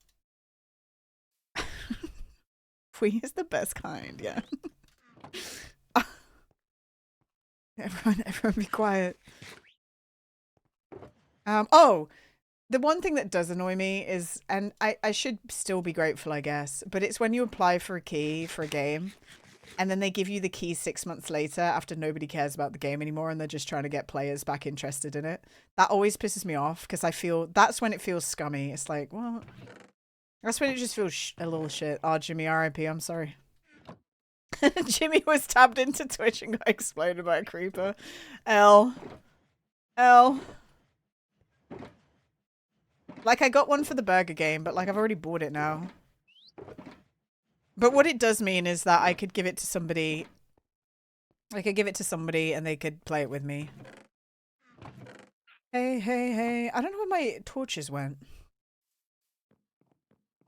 Free is the best kind, yeah. Everyone be quiet. Oh, the one thing that does annoy me is, and I should still be grateful, I guess, but it's when you apply for a key for a game and then they give you the key 6 months later after nobody cares about the game anymore and they're just trying to get players back interested in it. That always pisses me off because I feel that's when it feels scummy. It's like, what? That's when it just feels a little shit. Oh, Jimmy, RIP, I'm sorry. Jimmy was tabbed into Twitch and got exploded by a creeper. L. Like, I got one for the burger game, but, like, I've already bought it now. But what it does mean is that I could give it to somebody. I could give it to somebody and they could play it with me. Hey, hey, hey. I don't know where my torches went.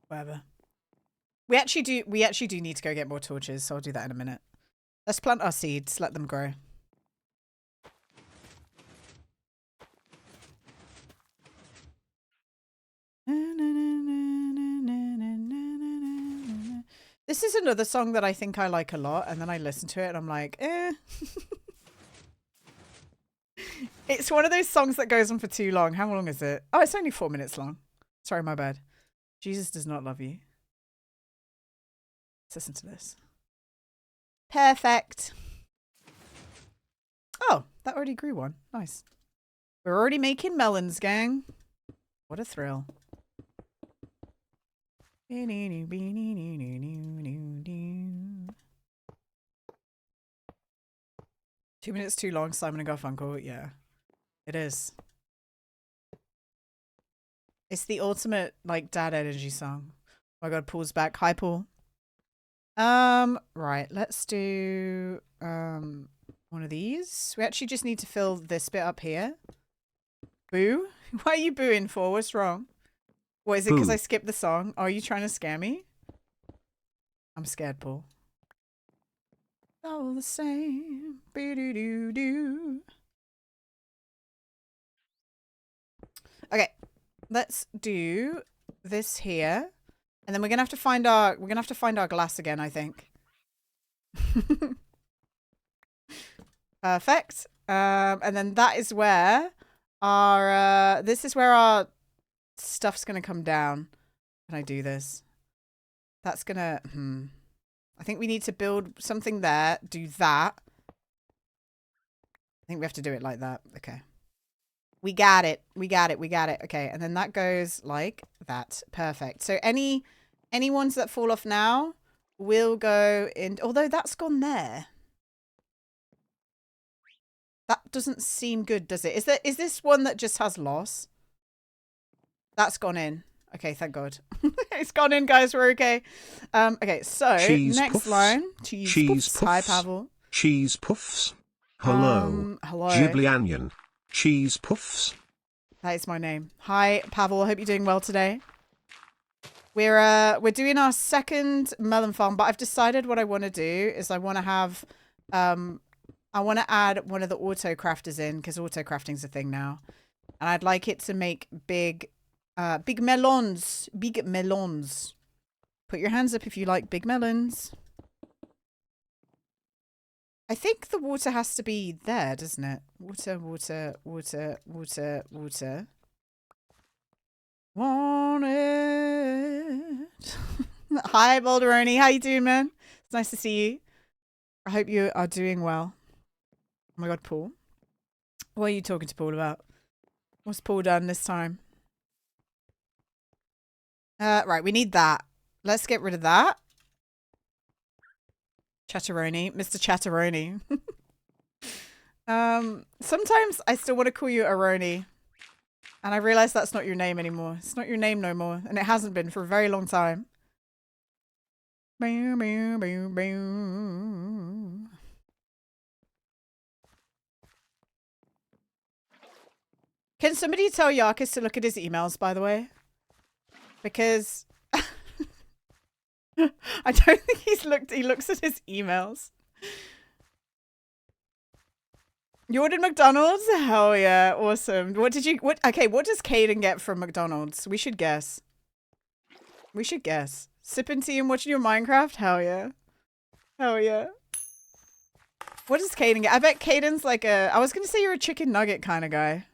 Whatever. We actually do need to go get more torches, so I'll do that in a minute. Let's plant our seeds, let them grow. This is another song that I think I like a lot, and then I listen to it and I'm like, eh. It's one of those songs that goes on for too long. How long is it? Oh, it's only 4 minutes long. Sorry, my bad. Jesus does not love you. Let's listen to this. Perfect. Oh, that already grew one. Nice. We're already making melons, gang. What a thrill. 2 minutes too long, Simon and Garfunkel. Yeah, it is. It's the ultimate, like, dad energy song. Oh my god, Paul's back. Hi, Paul. Right, let's do one of these. We actually just need to fill this bit up here. Boo? Why are you booing for? What's wrong? What, is it because I skipped the song? Oh, are you trying to scare me? I'm scared, Paul. All the same. Boo-doo-doo-doo. Okay, let's do this here. And then we're gonna have to find our glass again, I think. Perfect. And then that is where our this is where our stuff's gonna come down. Can I do this? That's gonna I think we need to build something there, do that. I think we have to do it like that. Okay. We got it. We got it. We got it. Okay, and then that goes like that. Perfect. So any ones that fall off now will go in, although that's gone there. That doesn't seem good, does it? Is this one that just has loss? That's gone in. Okay, thank God. It's gone in, guys. We're okay. Okay, so next line. Cheese puffs. Hi, Pavel. Cheese puffs. Hello. Hello. Ghibli onion. Cheese puffs. That is my name. Hi, Pavel. I hope you're doing well today. We're doing our second melon farm, but I've decided what I want to do is I want to have I want to add one of the auto crafters in because auto crafting's a thing now, and I'd like it to make big melons. Big melons. Put your hands up if you like big melons. I think the water has to be there, doesn't it? Water, water, water, water, water. Want it. Hi, Balderoni. How you doing, man? It's nice to see you. I hope you are doing well. Oh my God, Paul. What are you talking to Paul about? What's Paul done this time? Right, we need that. Let's get rid of that. Chatteroni. Mr. Chatteroni. Sometimes I still want to call you Aroni. And I realize that's not your name anymore. It's not your name no more. And it hasn't been for a very long time. Can somebody tell Yarkis to look at his emails, by the way? Because I don't think he looks at his emails. You ordered McDonald's? Hell yeah, awesome. What does Caden get from McDonald's? We should guess. Sipping tea and watching your Minecraft? Hell yeah. Hell yeah. What does Caden get? I bet Caden's like I was gonna say you're a chicken nugget kind of guy.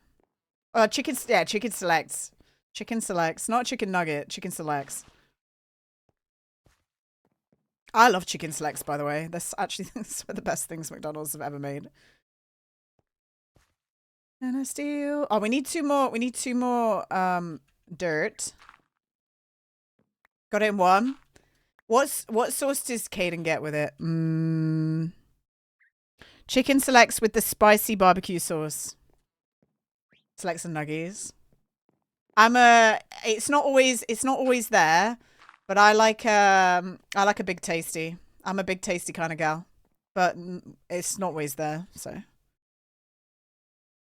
Chicken selects. Chicken selects. Not chicken nugget, chicken selects. I love chicken selects, by the way. That's actually one of the best things McDonald's have ever made. And I steal. Oh, we need two more dirt. Got it in one. What sauce does Caden get with it? Chicken selects with the spicy barbecue sauce. Selects some nuggies. It's not always there, but I like a big tasty. I'm a big tasty kind of gal, but it's not always there, so.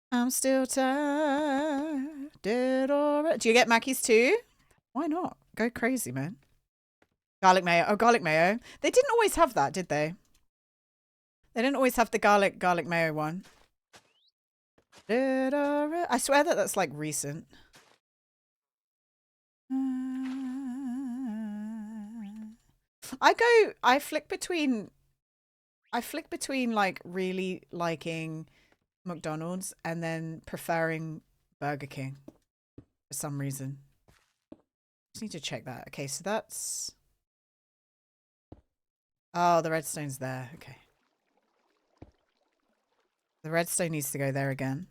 I'm still tired, dead already. Do you get Mackies too? Why not? Go crazy, man. Garlic mayo. Oh, garlic mayo. They didn't always have that, did they? They didn't always have the garlic mayo one. Dead already. I swear that's like recent. I flick between like really liking McDonald's and then preferring Burger King for some reason. Just need to check that. Okay, so that's... Oh, the redstone's there. Okay. The redstone needs to go there again.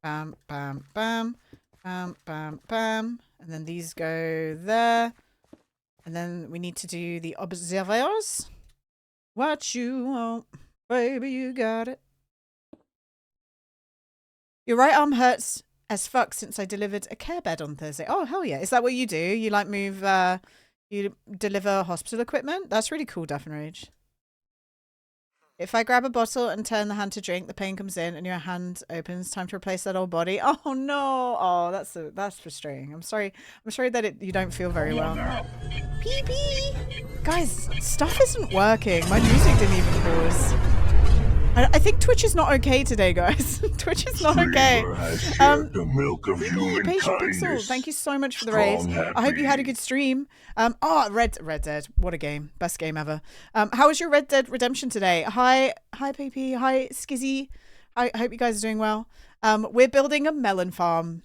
Bam, bam, bam. Bam, bam, bam. And then these go there. And then we need to do the observers. What you want, baby, you got it. Your right arm hurts as fuck since I delivered a care bed on Thursday. Oh, hell yeah. Is that what you do? You like move, you deliver hospital equipment? That's really cool, Duff and Rage. If I grab a bottle and turn the hand to drink, the pain comes in and your hand opens. Time to replace that old body. Oh no! Oh, that's frustrating. I'm sorry that you don't feel very well. Pee pee. Guys, stuff isn't working. My music didn't even pause. I think Twitch is not okay today, guys. Twitch is not okay. Patient Pixel, thank you so much for the raid. I hope you had a good stream. Red Dead, what a game, best game ever. How was your Red Dead Redemption today? Hi PP, hi Skizzy. I hope you guys are doing well. We're building a melon farm.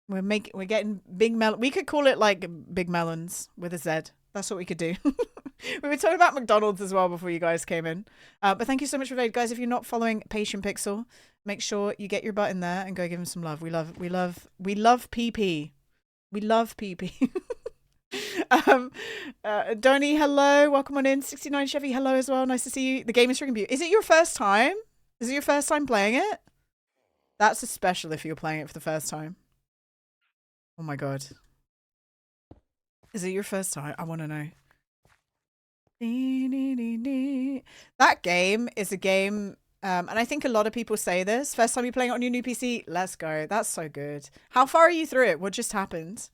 We're getting big melon. We could call it like Big Melons with a Z. That's what we could do. We were talking about McDonald's as well before you guys came in. But thank you so much for that. Guys, if you're not following Patient Pixel, make sure you get your butt in there and go give him some love. We love PP. We love PP. Donny, hello. Welcome on in. 69 Chevy, hello as well. Nice to see you. The game is freaking beautiful. Is it your first time? Is it your first time playing it? That's a special if you're playing it for the first time. Oh my god. Is it your first time? I want to know. That game is a game, and I think a lot of people say this. First time you're playing it on your new PC, let's go. That's so good. How far are you through it? What just happened?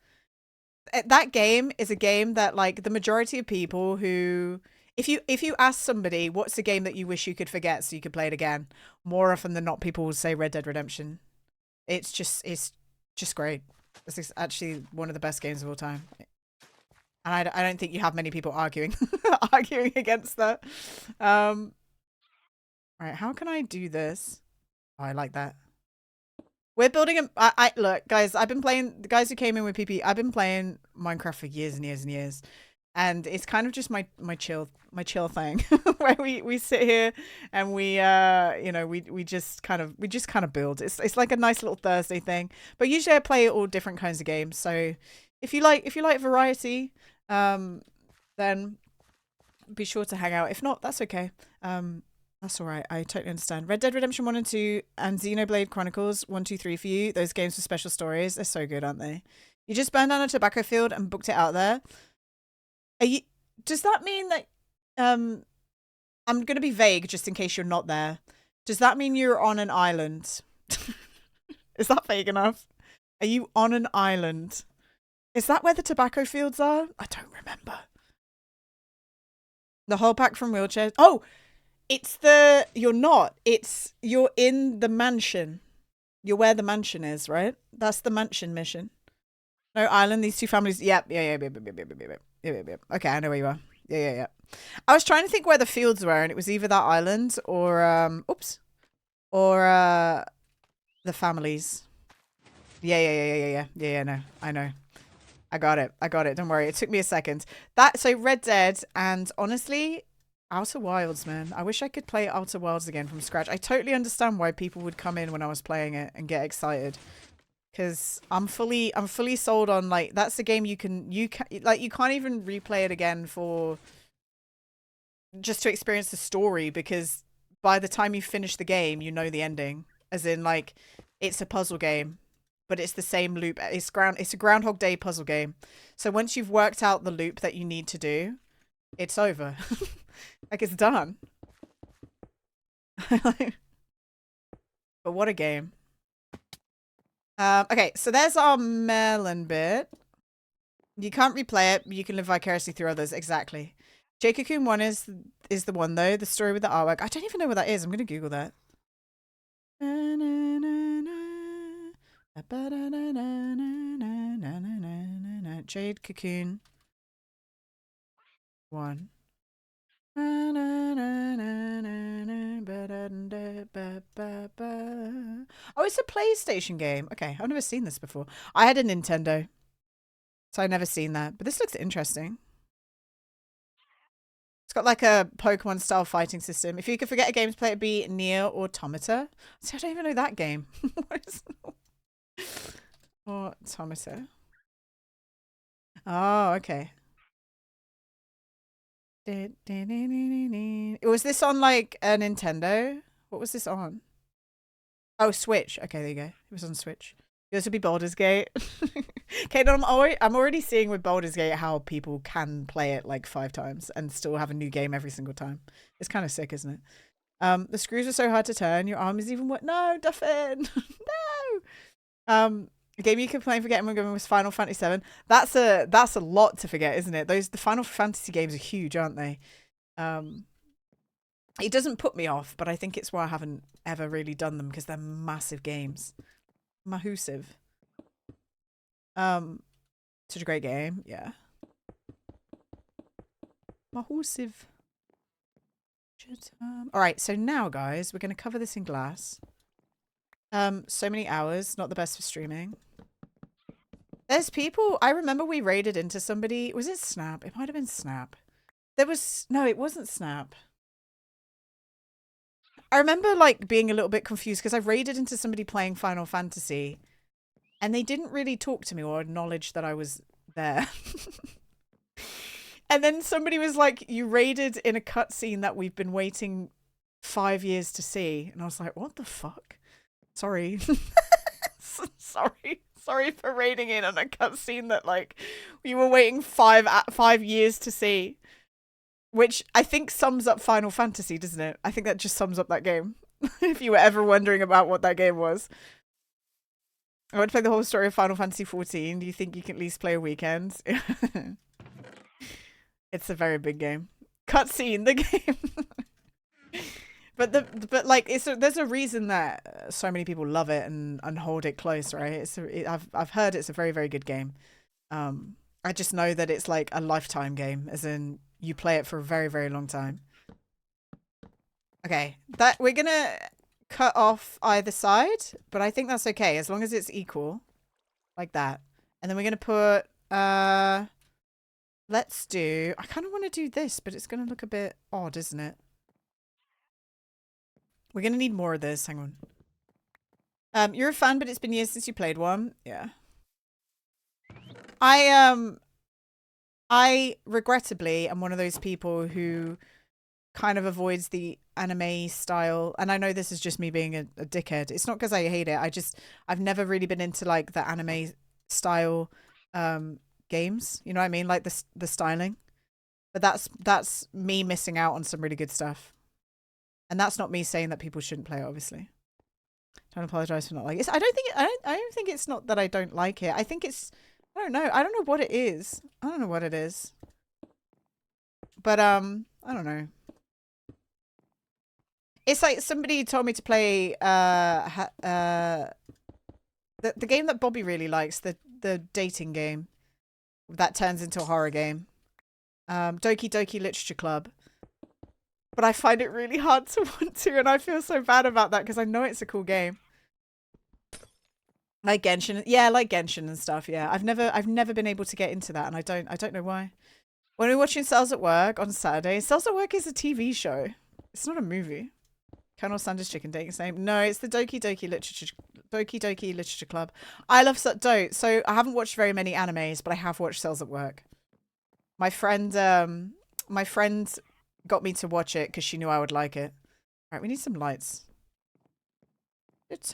That game is a game that, like, the majority of people who, if you ask somebody what's a game that you wish you could forget so you could play it again, more often than not people will say Red Dead Redemption. It's just great. It's actually one of the best games of all time. And I don't think you have many people arguing against that. All right, how can I do this? Oh, I like that. We're building a... look, guys, I've been playing... The guys who came in with PP, I've been playing Minecraft for years and years and years. And it's kind of just my chill thing. Where we sit here and we, you know, we just kind of build. It's like a nice little Thursday thing. But usually I play all different kinds of games. So if you like variety, then be sure to hang out. If not, that's okay. That's all right. I totally understand. Red Dead Redemption 1 and 2 and Xenoblade Chronicles 1, 2, 3 for you. Those games with special stories. They're so good, aren't they? You just burned down a tobacco field and booked it out there. Does that mean that... I'm going to be vague just in case you're not there. Does that mean you're on an island? Is that vague enough? Are you on an island? Is that where the tobacco fields are? I don't remember. The whole pack from wheelchairs. Oh! It's the... You're not. You're in the mansion. You're where the mansion is, right? That's the mansion mission. No island, these two families... Yep. Yeah. Okay, I know where you are. Yeah. I was trying to think where the fields were, and it was either that island or... Or the families. Yeah, no. I know. I got it. Don't worry. It took me a second. So Red Dead, and honestly... Outer Wilds, man. I wish I could play Outer Wilds again from scratch. I totally understand why people would come in when I was playing it and get excited. Because I'm fully sold on, like, that's the game you can't even replay it again for just to experience the story, because by the time you finish the game, you know the ending. As in, like, it's a puzzle game, but it's the same loop. It's a Groundhog Day puzzle game. So once you've worked out the loop that you need to do, it's over. Like, it's done. But what a game. Okay, so there's our melon bit. You can't replay it, but you can live vicariously through others. Exactly. J Cocoon 1 is the one, though. The story with the artwork. I don't even know what that is. I'm going to Google that. Jade Cocoon 1. Oh, it's a PlayStation game. Okay, I've never seen this before. I had a Nintendo, so I've never seen that. But this looks interesting. It's got like a Pokemon style fighting system. If you could forget a game to play, it'd be Nier Automata. See, I don't even know that game. What is Automata? Oh, okay. Was this on like a Nintendo? What was this on? Oh, Switch. Okay, there you go. It was on Switch. This would be Baldur's Gate. Okay, no, I'm already seeing with Baldur's Gate how people can play it like 5 times and still have a new game every single time. It's kind of sick, isn't it? The screws are so hard to turn. Your arm is even what? No, Duffin. No. A game you could play and forget when going was Final Fantasy VII. That's a lot to forget, isn't it? The Final Fantasy games are huge, aren't they? It doesn't put me off, but I think it's why I haven't ever really done them, because they're massive games. Mahusive. Such a great game, yeah. Mahusive. Alright, so now guys, we're gonna cover this in glass. So many hours, not the best for streaming. There's people, I remember we raided into somebody, was it Snap? It might have been Snap. No, it wasn't Snap. I remember like being a little bit confused because I raided into somebody playing Final Fantasy and they didn't really talk to me or acknowledge that I was there. And then somebody was like, you raided in a cutscene that we've been waiting 5 years to see. And I was like, what the fuck? Sorry. Sorry for raiding in on a cutscene that like we were waiting 5 years to see. Which I think sums up Final Fantasy, doesn't it? I think that just sums up that game. If you were ever wondering about what that game was. I would play the whole story of Final Fantasy 14. Do you think you can at least play a weekend? It's a very big game. Cutscene, the game. But like there's a reason that so many people love it and hold it close, right? I've heard it's a very, very good game. I just know that it's like a lifetime game, as in you play it for a very, very long time. Okay, that we're gonna cut off either side, but I think that's okay as long as it's equal, like that. And then we're gonna put let's do. I kind of want to do this, but it's gonna look a bit odd, isn't it? We're gonna need more of this. Hang on. You're a fan, but it's been years since you played one. Yeah. I regrettably am one of those people who kind of avoids the anime style. And I know this is just me being a dickhead. It's not because I hate it. I've never really been into like the anime style games. You know what I mean? Like the styling. But that's me missing out on some really good stuff. And that's not me saying that people shouldn't play it, obviously. Don't apologize for not liking it. I don't think it's not that I don't like it. I think it's I don't know. I don't know what it is. I don't know what it is. But I don't know. It's like somebody told me to play the game that Bobby really likes, the dating game that turns into a horror game. Doki Doki Literature Club. But I find it really hard to want to, and I feel so bad about that because I know it's a cool game. Like Genshin, yeah, like Genshin and stuff. Yeah, I've never been able to get into that, and I don't know why. When we're watching Cells at Work on Saturday, Cells at Work is a TV show. It's not a movie. Colonel Sanders Chicken Dating Same. No, it's the Doki Doki Literature Club. I love Dote. So I haven't watched very many animes, but I have watched Cells at Work. My friend got me to watch it because she knew I would like it. All right, we need some lights. That's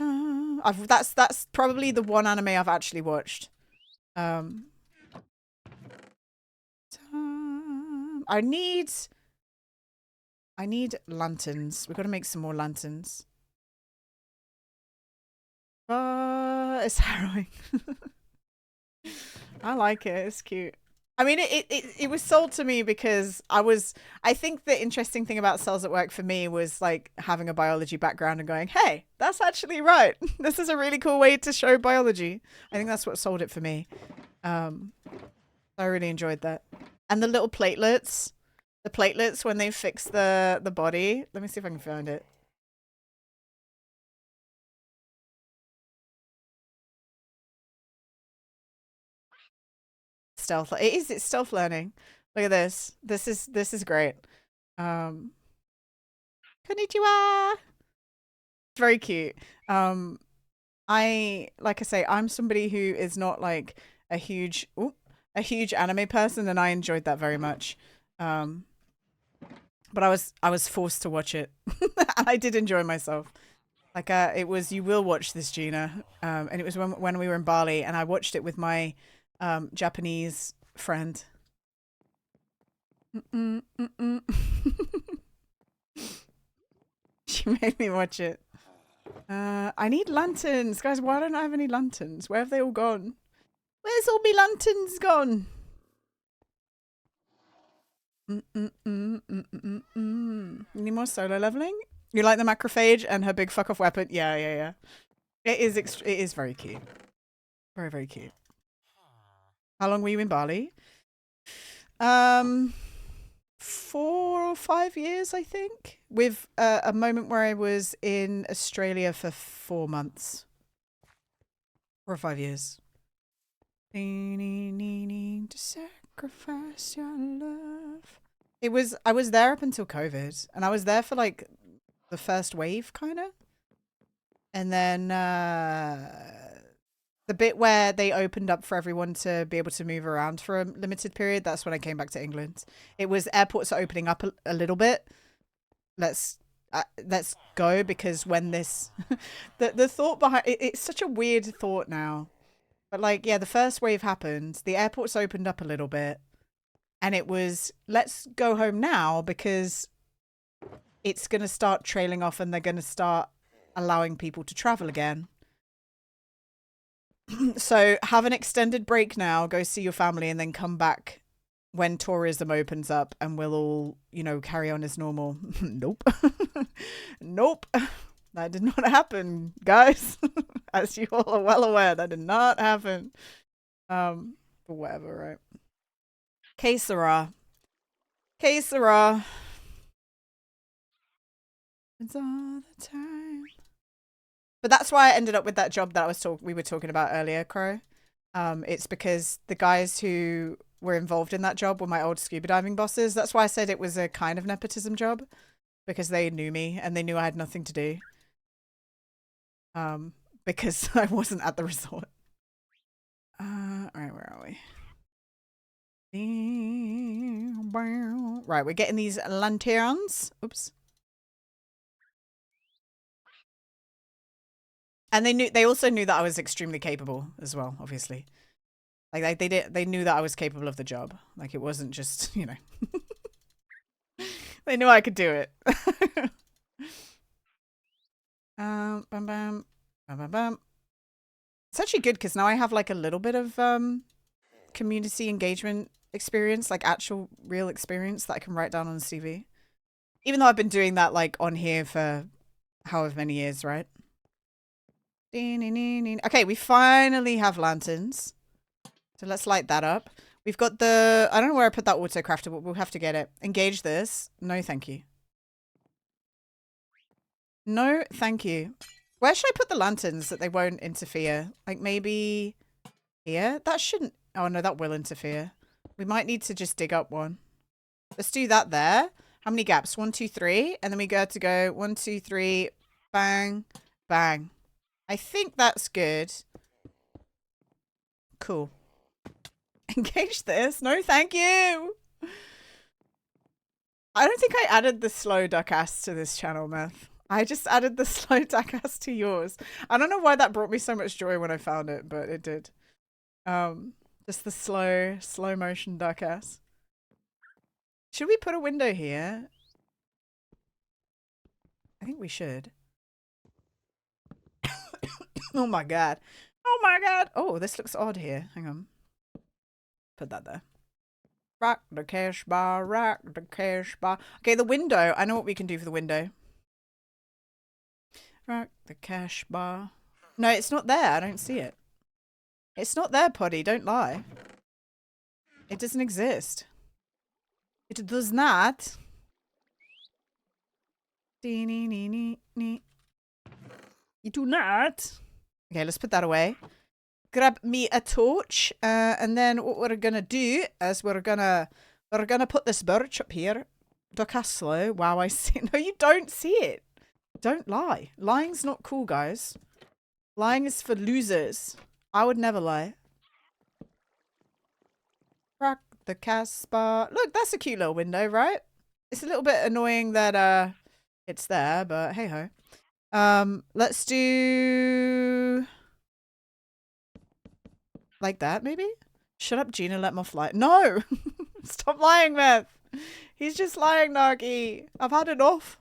probably the one anime I've actually watched. I need lanterns. We've got to make some more lanterns. It's harrowing. I like it. It's cute. I mean, it was sold to me because I think the interesting thing about Cells at Work for me was like having a biology background and going, hey, that's actually right. This is a really cool way to show biology. I think that's what sold it for me. I really enjoyed that. And the little platelets, when they fix the body. Let me see if I can find it. Stealth. It's stealth learning. Look at this. This is great. Konnichiwa. It's very cute. Like I say, I'm somebody who is not like a huge anime person, and I enjoyed that very much. But I was forced to watch it, and I did enjoy myself. Like it was You Will Watch This, Gina, and it was when we were in Bali, and I watched it with my Japanese friend. She made me watch it. I need lanterns, guys. Why don't I have any lanterns? Where have they all gone? Where's all my lanterns gone? Any more solo leveling? You like the macrophage and her big fuck off weapon? Yeah. It is very cute. Very, very cute. How long were you in Bali? 4 or 5 years, I think. With a moment where I was in Australia for 4 months. 4 or 5 years. To sacrifice your love. I was there up until COVID. And I was there for like the first wave, kind of. And then The bit where they opened up for everyone to be able to move around for a limited period, that's when I came back to England. It was airports are opening up a little bit. Let's go, because when this the thought behind it's such a weird thought now. But like, yeah, the first wave happened, the airports opened up a little bit, and it was let's go home now because it's going to start trailing off and they're going to start allowing people to travel again. So have an extended break now, go see your family, and then come back when tourism opens up and we'll all, you know, carry on as normal. Nope. Nope. That did not happen, guys. As you all are well aware, that did not happen. But whatever, right? Que sera. Que sera. It's all the time. But that's why I ended up with that job that we were talking about earlier, Crow. It's because the guys who were involved in that job were my old scuba diving bosses. That's why I said it was a kind of nepotism job, because they knew me and they knew I had nothing to do. Because I wasn't at the resort. All right, where are we? Right, we're getting these lanterns. Oops. And they also knew that I was extremely capable as well, obviously. Like they knew that I was capable of the job. Like it wasn't just, you know. They knew I could do it. Bam bam bam bam bam. It's actually good because now I have like a little bit of community engagement experience, like actual real experience that I can write down on the CV. Even though I've been doing that like on here for however many years, right? Okay, we finally have lanterns. So let's light that up. We've got the... I don't know where I put that autocrafter, but we'll have to get it. Engage this. No, thank you. No, thank you. Where should I put the lanterns that they won't interfere? Like maybe here? That shouldn't... Oh, no, that will interfere. We might need to just dig up one. Let's do that there. How many gaps? 1, 2, 3. And then we got to go 1, 2, 3. Bang. Bang. I think that's good. Cool. Engage this. No, thank you. I don't think I added the slow duck ass to this channel, Meth. I just added the slow duck ass to yours. I don't know why that brought me so much joy when I found it, but it did. Just the slow motion duck ass. Should we put a window here? I think we should. Oh my god. Oh my god. Oh, this looks odd here. Hang on. Put that there. Rock the cash bar, rock the cash bar. Okay, the window. I know what we can do for the window. Rock the cash bar. No, it's not there. I don't see it. It's not there, Poddy. Don't lie. It doesn't exist. It does not. You do not. Okay, let's put that away. Grab me a torch, and then what we're gonna do is we're gonna put this birch up here. Duck ass slow. Wow, I see. No, you don't see it. Don't lie. Lying's not cool, guys. Lying is for losers. I would never lie. Rock the Casbah. Look, that's a cute little window, right? It's a little bit annoying that it's there, but hey ho. Let's do like that, maybe? Shut up, Gina, let Moth lie. No! Stop lying, Meth. He's just lying, Nagi. I've had enough.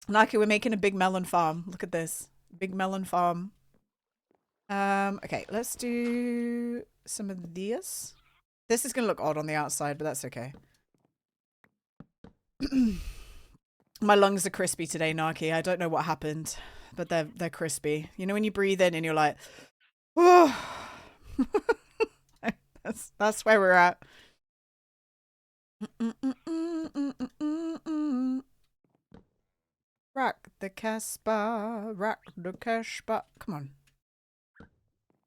Naki, we're making a big melon farm. Look at this. Big melon farm. Okay, let's do some of this. This is gonna look odd on the outside, but that's okay. My lungs are crispy today, Naki. I don't know what happened, but they're crispy. You know when you breathe in and you're like, oh. That's where we're at. Rock the Casbah, rock the Casbah. Come on. I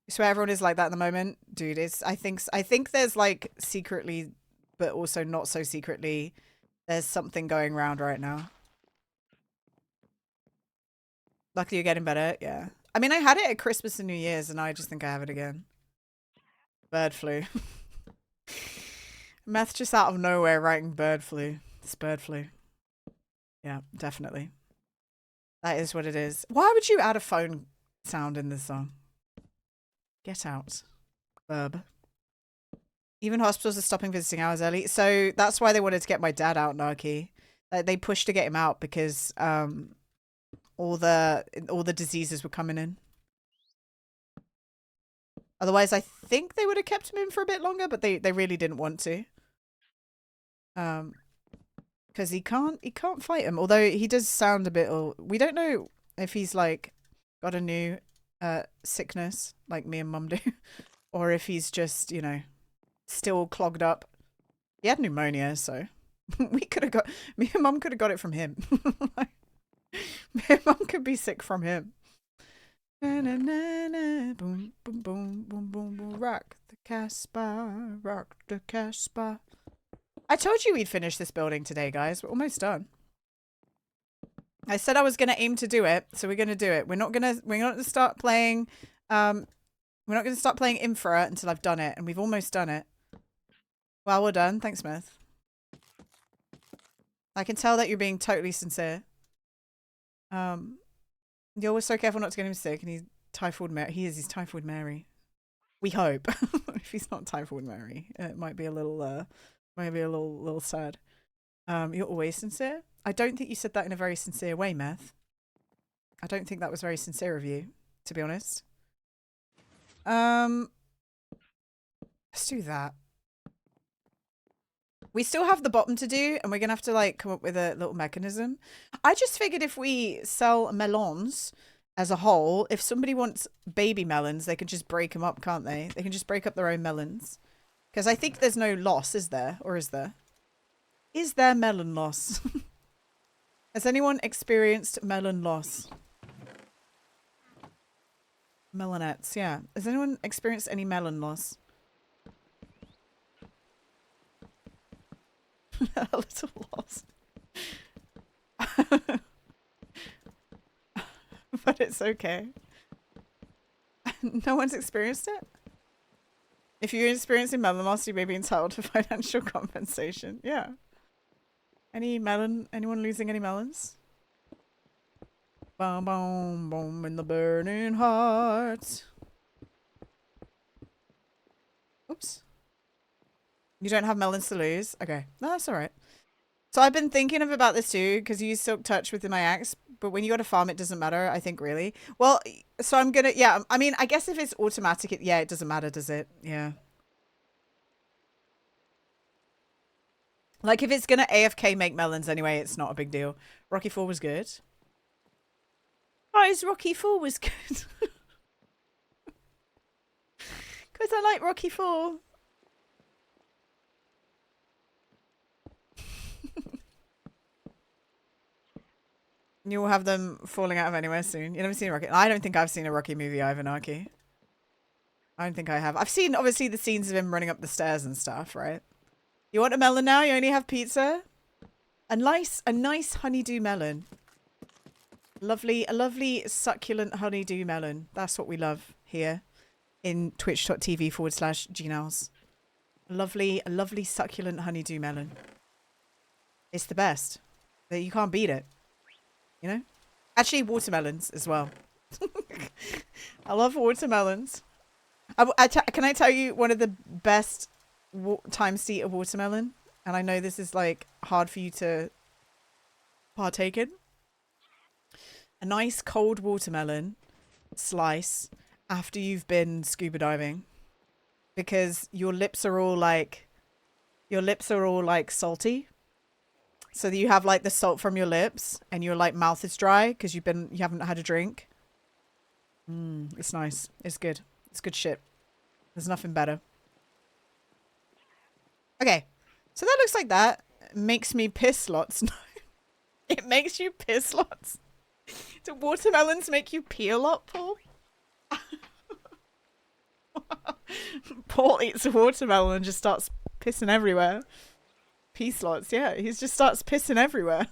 swear everyone is like that at the moment. Dude, I think there's like secretly, but also not so secretly, there's something going around right now. Luckily you're getting better, yeah. I mean, I had it at Christmas and New Year's, and I just think I have it again. Bird flu. Meth just out of nowhere writing bird flu. It's bird flu. Yeah, definitely. That is what it is. Why would you add a phone sound in this song? Get out. Verb. Even hospitals are stopping visiting hours early. So that's why they wanted to get my dad out, Narky. They pushed to get him out because all the diseases were coming in. Otherwise, I think they would have kept him in for a bit longer, but they really didn't want to. Because he can't fight him. Although he does sound a bit. We don't know if he's like got a new sickness like me and Mum do, or if he's just, you know, still clogged up. He had pneumonia, so me and Mum could have got it from him. Me and Mum could be sick from him. Na, na, na, na, boom, boom, boom, boom, boom, boom, rock the Casbah, rock the Casbah. I told you we'd finish this building today, guys. We're almost done. I said I was going to aim to do it, so we're going to do it. We're not going to start playing Infra until I've done it, and we've almost done it. Well, we're done. Thanks, Smith. I can tell that you're being totally sincere. You're always so careful not to get him sick, and he's Typhoid Mary. He's Typhoid Mary. We hope. If he's not Typhoid Mary, it might be a little sad. You're always sincere? I don't think you said that in a very sincere way, Meth. I don't think that was very sincere of you, to be honest. Let's do that. We still have the bottom to do, and we're going to have to like come up with a little mechanism. I just figured if we sell melons as a whole, if somebody wants baby melons, they can just break them up, can't they? They can just break up their own melons. Because I think there's no loss, is there? Or is there? Is there melon loss? Has anyone experienced melon loss? Melonettes, yeah. Has anyone experienced any melon loss? A little lost. But it's okay. No one's experienced it? If you're experiencing melon loss, you may be entitled to financial compensation. Yeah. Anyone losing any melons? Boom, boom, boom in the burning heart. Oops. You don't have melons to lose? Okay. No, that's all right. So I've been thinking about this too, because you use Silk Touch with my axe, but when you go to farm, it doesn't matter, I think, really. Well, so I'm going to, yeah, I mean, I guess if it's automatic, it doesn't matter, does it? Yeah. Like, if it's going to AFK make melons anyway, it's not a big deal. Rocky 4 was good. Guys, Rocky 4 was good. Because I like Rocky 4. You will have them falling out of anywhere soon. You never seen a Rocky? I don't think I've seen a Rocky movie either, Narky. I don't think I have. I've seen, obviously, the scenes of him running up the stairs and stuff, right? You want a melon now? You only have pizza? A nice honeydew melon. A lovely succulent honeydew melon. That's what we love here in twitch.tv/Ginauz. A lovely succulent honeydew melon. It's the best. You can't beat it. You know? Actually, watermelons as well. I love watermelons. Can I tell you one of the best times to eat a watermelon? And I know this is like hard for you to partake in. A nice cold watermelon slice after you've been scuba diving. Because your lips are all like salty. So that you have like the salt from your lips and your like mouth is dry because you haven't had a drink. It's nice. It's good. It's good shit. There's nothing better. Okay. So that looks like that. It makes me piss lots. No. It makes you piss lots. Do watermelons make you pee a lot, Paul? Paul eats a watermelon and just starts pissing everywhere. Pee slots, yeah. He just starts pissing everywhere.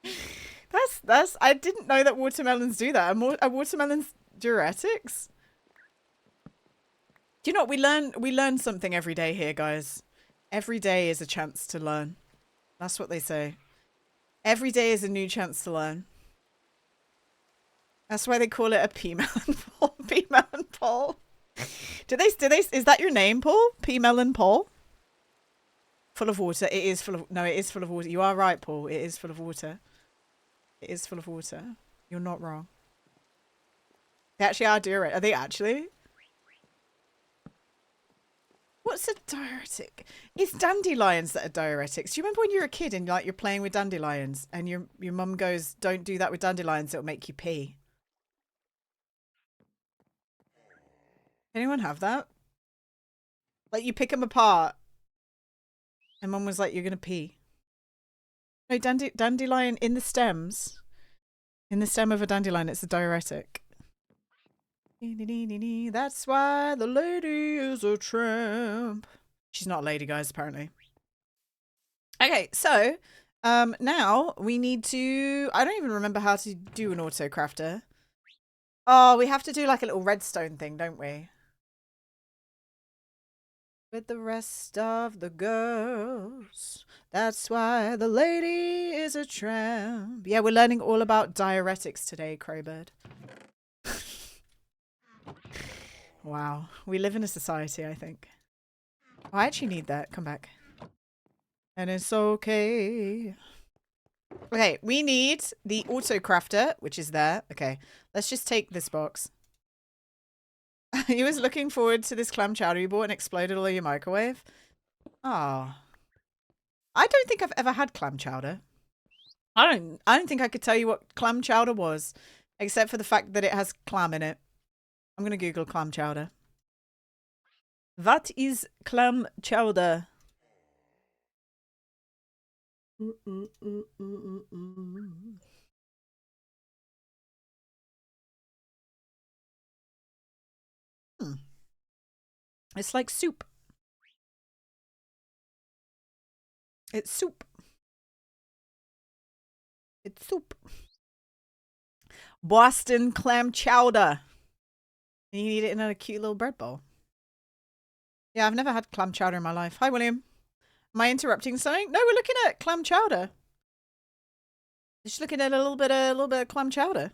That's That's I didn't know that watermelons do that. Are watermelons diuretics? Do you know what we learn something every day here, guys. Every day is a chance to learn. That's what they say. Every day is a new chance to learn. That's why they call it a pea melon Paul. Pea melon Paul. Is that your name, Paul? Pea melon Paul? Full of water. It is full of, no, it is full of water. You are right, Paul. It is full of water. It is full of water. You're not wrong. They actually are diuretic. Are they actually? What's a diuretic? It's dandelions that are diuretics. Do you remember when you were a kid and like you're playing with dandelions and your mum goes, "Don't do that with dandelions, it'll make you pee." Anyone have that? Like you pick them apart and mum was like, "You're gonna pee." No, dandelion in the stems. In the stem of a dandelion, it's a diuretic. That's why the lady is a tramp. She's not a lady, guys, apparently. Okay, so now we need to... I don't even remember how to do an auto crafter. Oh, we have to do like a little redstone thing, don't we? With the rest of the girls. That's why the lady is a tramp. Yeah, we're learning all about diuretics today, Crowbird. Wow. We live in a society, I think. Oh, I actually need that. Come back. And it's okay. Okay, we need the auto crafter, which is there. Okay, let's just take this box. He was looking forward to this clam chowder you bought and exploded all of your microwave. Oh. I don't think I've ever had clam chowder. I don't think I could tell you what clam chowder was, except for the fact that it has clam in it. I'm going to Google clam chowder. What is clam chowder? It's like soup. It's soup. It's soup. Boston clam chowder. And you eat it in a cute little bread bowl. Yeah, I've never had clam chowder in my life. Hi, William. Am I interrupting something? No, we're looking at clam chowder. Just looking at a little bit of clam chowder.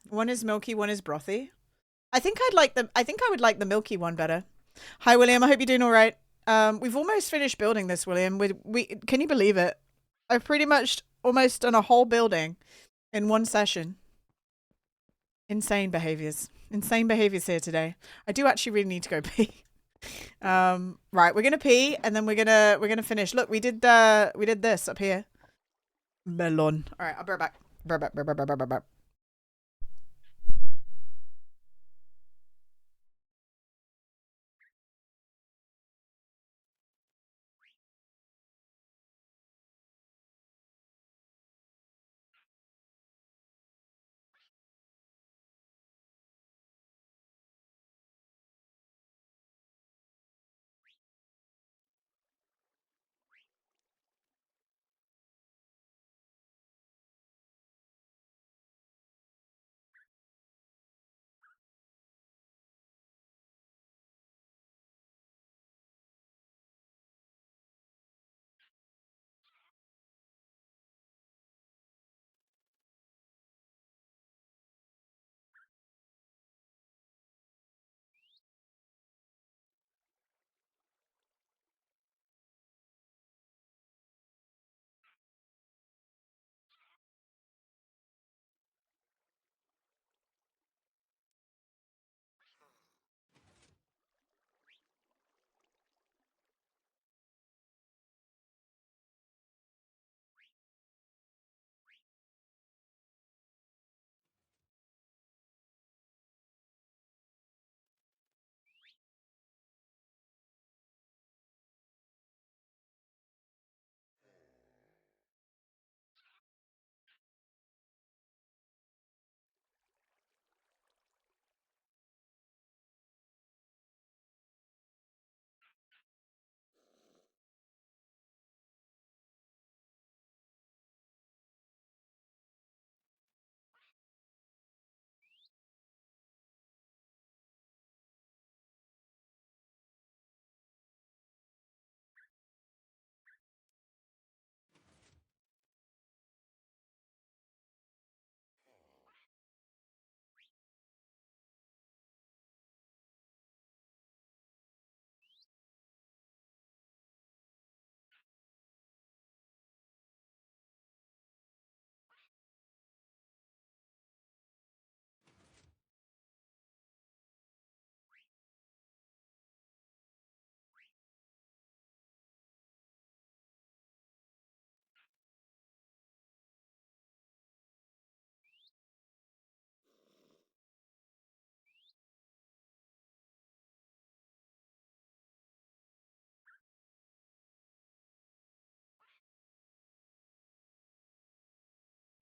One is milky, one is brothy. I think I would like the milky one better. Hi, William. I hope you're doing all right. We've almost finished building this, William. We can you believe it? I've pretty much almost done a whole building in one session. Insane behaviors. Insane behaviors here today. I do actually really need to go pee. Right, we're gonna pee and then we're gonna finish. Look, we did this up here. Melon. All right, I'll be right back. Be right back.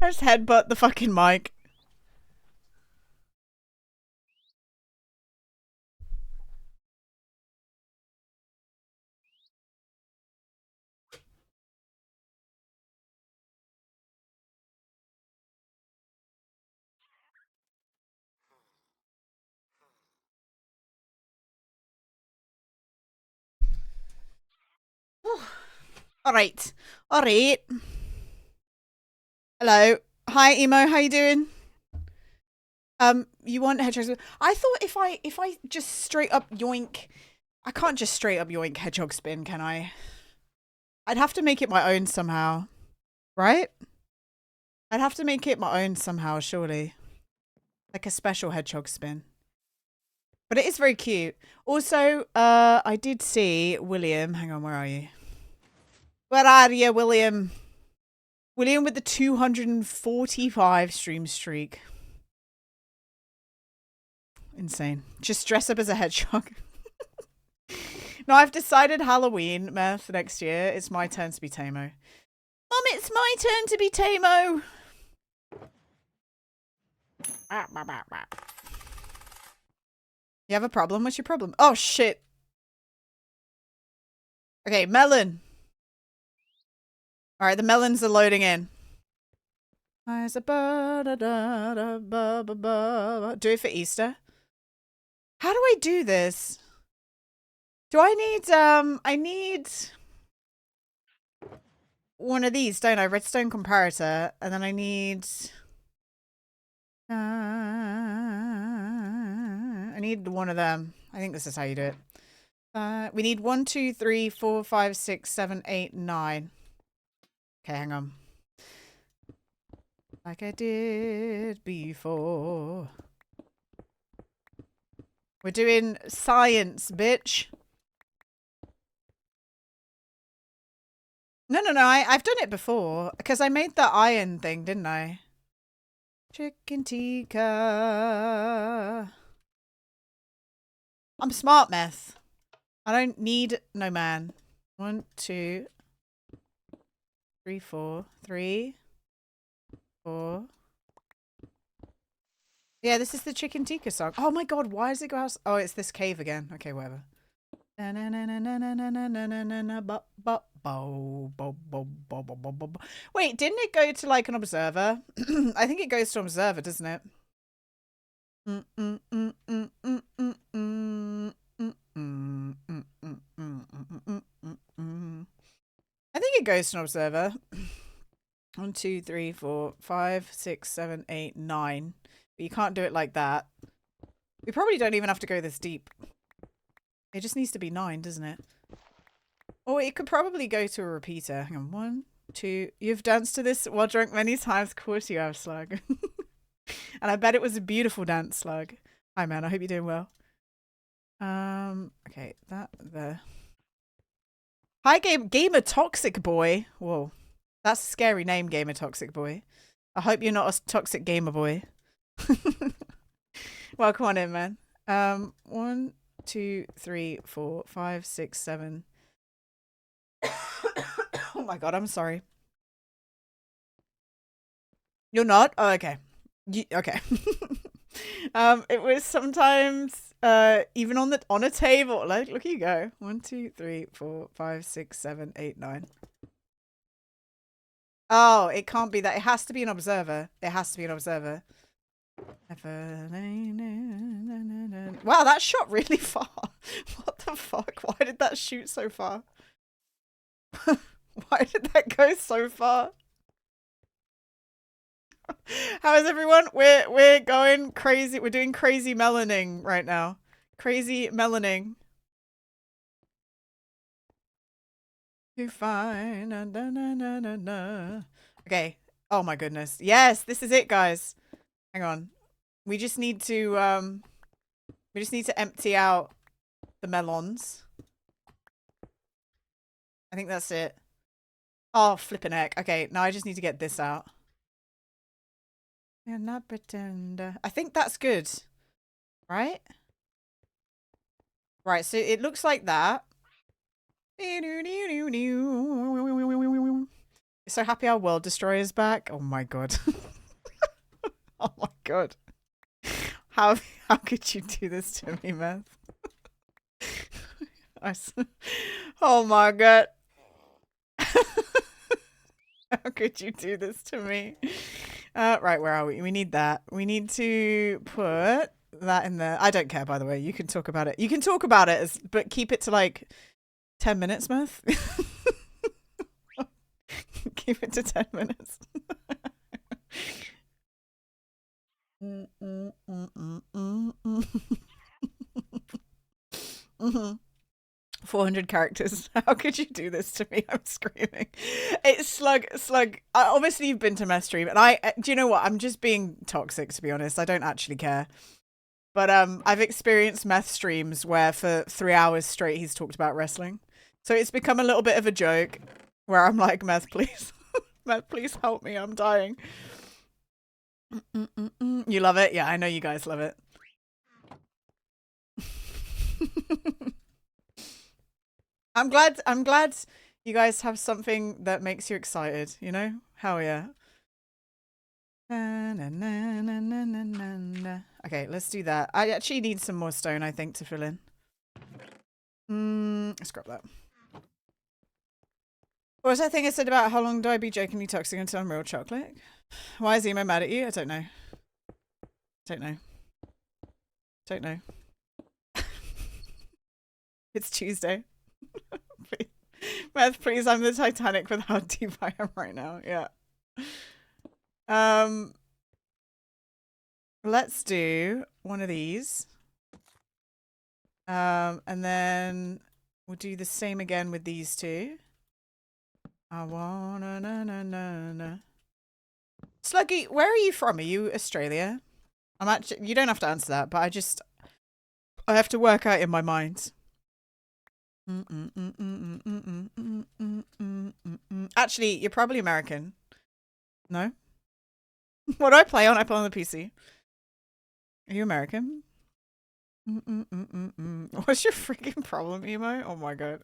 I just headbutt the fucking mic. All right. All right. Hello. Hi, Emo. How you doing? You want hedgehogs? I thought if I just straight up yoink, I can't just straight up yoink hedgehog spin, can I? I'd have to make it my own somehow, right? I'd have to make it my own somehow, surely. Like a special hedgehog spin. But it is very cute. Also, I did see William. Hang on, where are you? Where are you, William? William with the 245 stream streak. Insane. Just dress up as a hedgehog. No, I've decided Halloween, Meth, next year. It's my turn to be Tamo. Mum, it's my turn to be Tamo. You have a problem? What's your problem? Oh, shit. Okay, melon. All right, the melons are loading in. Do it for Easter. How do I do this? Do I need one of these, don't I? Redstone comparator, and then I need one of them. I think this is how you do it. We need 1, 2, 3, 4, 5, 6, 7, 8, 9. Okay, hang on. Like I did before. We're doing science, bitch. No, I've done it before. Because I made that iron thing, didn't I? Chicken tikka. I'm smart, Meth. I don't need no man. 1, 2, 3, 4. 3, 4. Yeah, this is the chicken tikka song. Oh my god, why does it go out? Oh, it's this cave again. Okay, whatever. Wait, didn't it go to like an observer? I think it goes to observer, doesn't it? I think it goes to an observer. 1, 2, 3, 4, 5, 6, 7, 8, 9. But you can't do it like that. We probably don't even have to go this deep. It just needs to be 9, doesn't it? Or it could probably go to a repeater. Hang on. 1, 2. You've danced to this while drunk many times. Of course you have, Slug. And I bet it was a beautiful dance, Slug. Hi, man. I hope you're doing well. Okay. That there. Hi, Gamer Toxic Boy. Whoa. That's a scary name, Gamer Toxic Boy. I hope you're not a toxic gamer boy. Welcome on in, man. 1, 2, 3, 4, 5, 6, 7. Oh my god, I'm sorry. You're not? Oh, okay. Okay. It was sometimes even on a table. Like, look, you go. 1, 2, 3, 4, 5, 6, 7, 8, 9. Oh, it can't be that. It has to be an observer. It has to be an observer. Wow, that shot really far. What the fuck? Why did that shoot so far? Why did that go so far? How is everyone? We're going crazy. We're doing crazy melaning right now. Crazy melaning. You fine. Okay. Oh my goodness. Yes, this is it, guys. Hang on. We just need to empty out the melons. I think that's it. Oh, flippin' heck. Okay, now I just need to get this out. You're not pretender. I think that's good. Right? Right, so it looks like that. So happy our world destroyer's back. Oh my god. Oh my god. How could you do this to me, man? Oh my god. How could you do this to me? Right, where are we? We need that. We need to put that in there. I don't care, by the way. You can talk about it. You can talk about it, but keep it to like 10 minutes, Smith. Keep it to 10 minutes. 400 characters. How could you do this to me? I'm screaming. It's Slug. Obviously, you've been to my stream, and do you know what? I'm just being toxic, to be honest. I don't actually care. But I've experienced meth streams where for 3 hours straight he's talked about wrestling. So it's become a little bit of a joke where I'm like, meth, please. Meth, please help me. I'm dying. You love it? Yeah, I know you guys love it. I'm glad you guys have something that makes you excited, you know? Hell yeah. Okay, let's do that. I actually need some more stone, I think, to fill in. Scrap that. What was that thing I said about how long do I be jokingly toxic until I'm real chocolate? Why is Emo mad at you? I don't know. Don't know. It's Tuesday. Meth, please, I'm the Titanic with how deep I am right now. Yeah. Let's do one of these. And then we'll do the same again with these two. I wanna na. Sluggy, where are you from? Are you Australia? You don't have to answer that, but I have to work out in my mind. Actually, you're probably American. No? What do I play on? I play on the PC. Are you American? What's your freaking problem, Emo? Oh my god.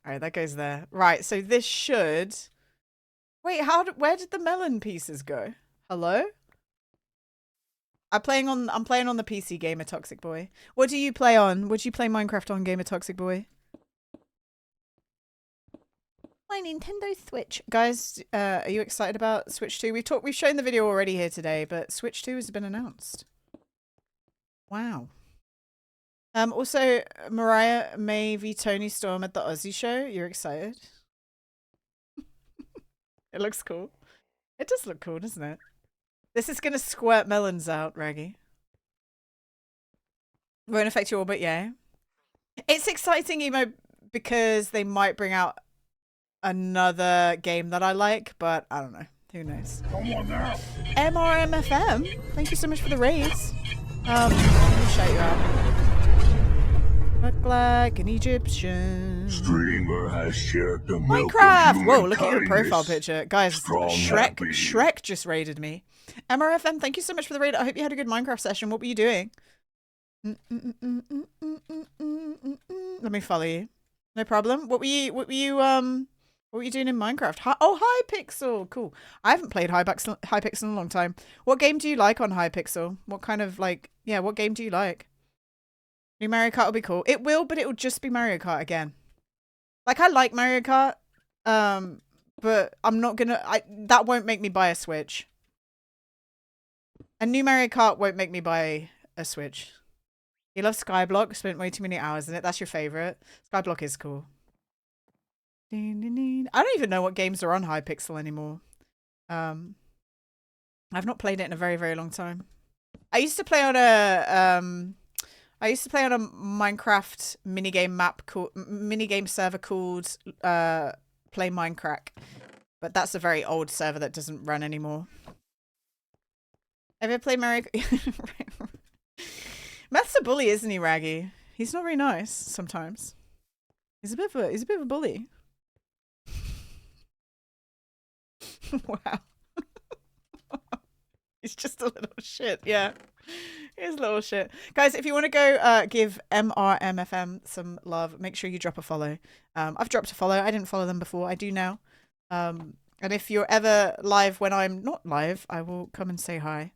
Alright, that goes there. Right, so this should... Wait, where did the melon pieces go? Hello? I'm playing on the PC, Gamer Toxic Boy. What do you play on? Would you play Minecraft on, Gamer Toxic Boy? My Nintendo Switch. Guys, are you excited about Switch 2? We've shown the video already here today, but Switch 2 has been announced. Wow. Also, Mariah May v Tony Storm at the Aussie show. You're excited? It looks cool. It does look cool, doesn't it? This is gonna squirt melons out, Raggy. Won't affect you all, but yeah. It's exciting, Emo, because they might bring out another game that I like, but I don't know. Who knows? Come on now. MRMFM, thank you so much for the raise. Let me shout you out. Look like an Egyptian. Streamer has shared the Minecraft! Whoa, look at your profile picture. Guys, Shrek just raided me. MRFM, thank you so much for the raid. I hope you had a good Minecraft session. What were you doing? Let me follow you. No problem. What were you doing in Minecraft? Oh, Hypixel. Cool. I haven't played Hypixel in a long time. What game do you like on Hypixel? What kind of what game do you like? New Mario Kart will be cool. It will, but it will just be Mario Kart again. Like, I like Mario Kart, but I'm not gonna... that won't make me buy a Switch. And new Mario Kart won't make me buy a Switch. You love Skyblock? Spent way too many hours in it. That's your favorite. Skyblock is cool. I don't even know what games are on Hypixel anymore. I've not played it in a very, very long time. I used to play on a Minecraft minigame server called Play Minecraft, but that's a very old server that doesn't run anymore. Ever play Mario? Matt's a bully, isn't he, Raggy? He's not very nice sometimes. He's a bit of a bully. Wow. He's just a little shit, yeah. He's a little shit. Guys, if you want to go give MRMFM some love, make sure you drop a follow. I've dropped a follow. I didn't follow them before. I do now. And if you're ever live when I'm not live, I will come and say hi.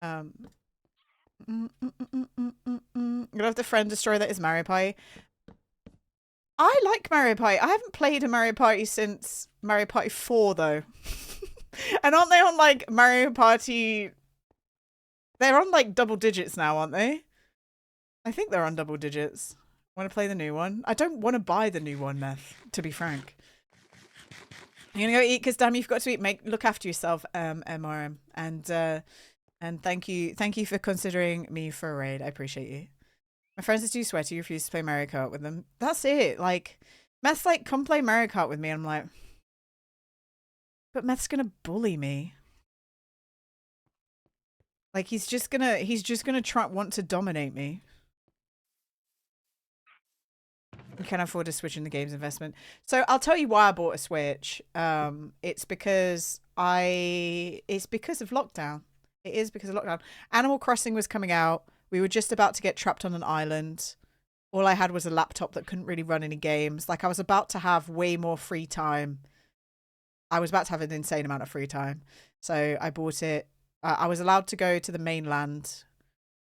You love the friend destroyer that is Mario Party. I like Mario Party. I haven't played a Mario Party since Mario Party 4, though. And aren't they on, like, Mario Party... They're on, like, double digits now, aren't they? I think they're on double digits. Want to play the new one? I don't want to buy the new one, Meth, to be frank. I'm going to go eat, because damn, you've got to eat. Look after yourself, MRM. And thank you for considering me for a raid. I appreciate you. My friends are too sweaty, refuse to play Mario Kart with them. That's it. Like, Meth's like, come play Mario Kart with me. And I'm like, but Meth's gonna bully me. Like, he's just gonna want to dominate me. You can't afford a Switch in the games investment. So I'll tell you why I bought a Switch. It's because of lockdown. It is because of lockdown. Animal Crossing was coming out. We were just about to get trapped on an island. All I had was a laptop that couldn't really run any games. Like, I was about to have way more free time. I was about to have an insane amount of free time. So I bought it. I was allowed to go to the mainland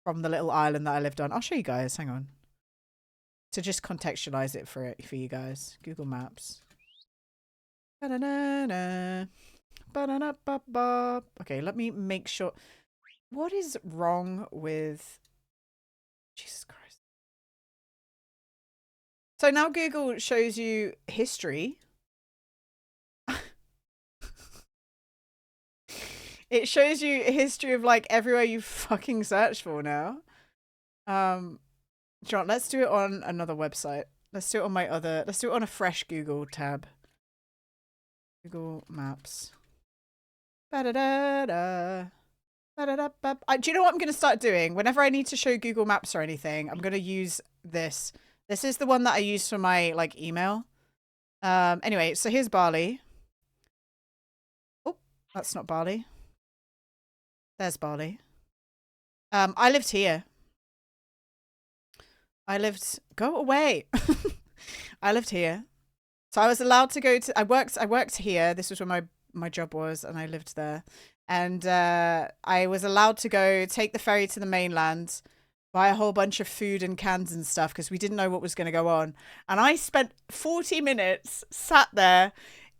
from the little island that I lived on. I'll show you guys. Hang on. To just contextualize it for you guys. Google Maps. Ba-da-da-da. Ba-da-da-ba-ba. Okay, let me make sure. What is wrong with... Jesus Christ. So now Google shows you history. It shows you a history of like everywhere you fucking search for now. John, let's do it on another website. Let's do it on let's do it on a fresh Google tab. Google Maps. Ba-da-da-da. Ba-da-da-ba. Do you know what I'm going to start doing? Whenever I need to show Google Maps or anything, I'm going to use this. This is the one that I use for my like email. Anyway, so here's Bali. Oh, that's not Bali. There's Bali. I lived here. Go away. I lived here. So I was allowed to go to, I worked here. This was where my job was, and I lived there. And I was allowed to go take the ferry to the mainland, buy a whole bunch of food and cans and stuff because we didn't know what was going to go on. And I spent 40 minutes sat there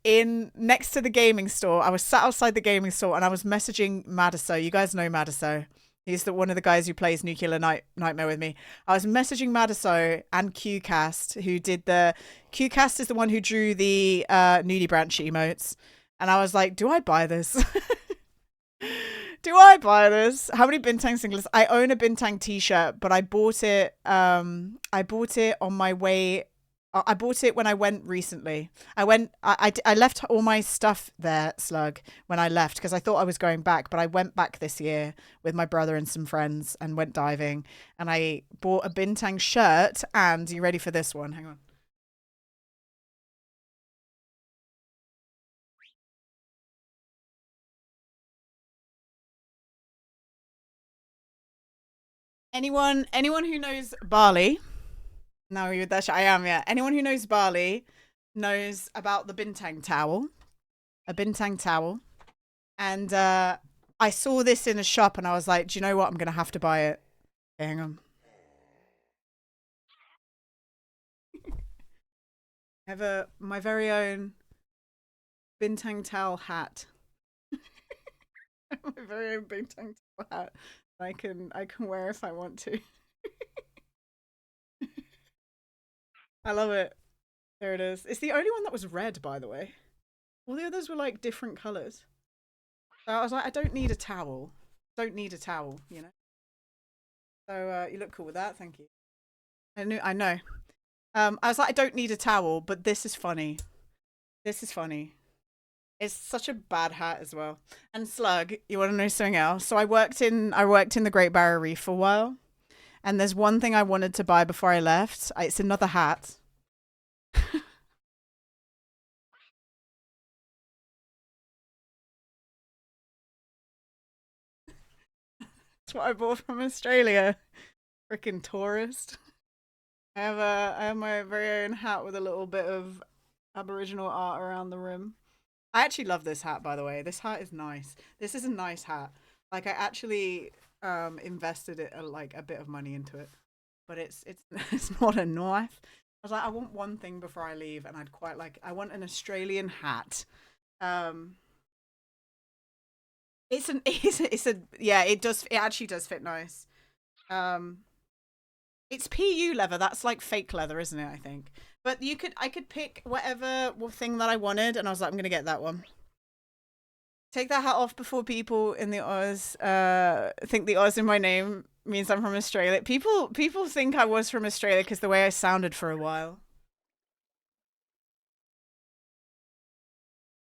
next to the gaming store. I was sat outside the gaming store and I was messaging Madiso. You guys know Madiso. He's one of the guys who plays Nuclear Nightmare with me. I was messaging Madiso and QCast, who did QCast is the one who drew the Nudie Branch emotes. And I was like, do I buy this? Do I buy this? How many Bintang singlets? I own a Bintang t-shirt, but I bought it on my way. I bought it when I went recently. I left all my stuff there, Slug, when I left because I thought I was going back, but I went back this year with my brother and some friends and went diving, and I bought a Bintang shirt. And you ready for this one? Hang on. Anyone who knows Bali? No, you're that. I am, yeah. Anyone who knows Bali knows about the Bintang towel. A Bintang towel. And I saw this in a shop and I was like, do you know what? I'm going to have to buy it. Okay, hang on. I have my very own Bintang towel hat. My very own Bintang towel hat. I can wear if I want to. I love it. There it is. It's the only one that was red, by the way. All the others were like different colors. So I was like, I don't need a towel. Don't need a towel, you know. So you look cool with that. Thank you. I know. I was like, I don't need a towel, but this is funny. This is funny. It's such a bad hat as well. And Slug, you want to know something else? So I worked in the Great Barrier Reef for a while. And there's one thing I wanted to buy before I left. It's another hat. what I bought from Australia. Freaking tourist. I have my very own hat with a little bit of Aboriginal art around the rim. I actually love this hat, by the way. This hat is nice. This is a nice hat. Like, I actually invested a bit of money into it, but it's not a knife. I was like, I want one thing before I leave, and I want an Australian hat. It actually does fit nice. It's PU leather. That's like fake leather, isn't it? I think. But I could pick whatever thing that I wanted, and I was like, I'm gonna get that one. Take that hat off before people in the Oz think the Oz in my name means I'm from Australia. People think I was from Australia because the way I sounded for a while.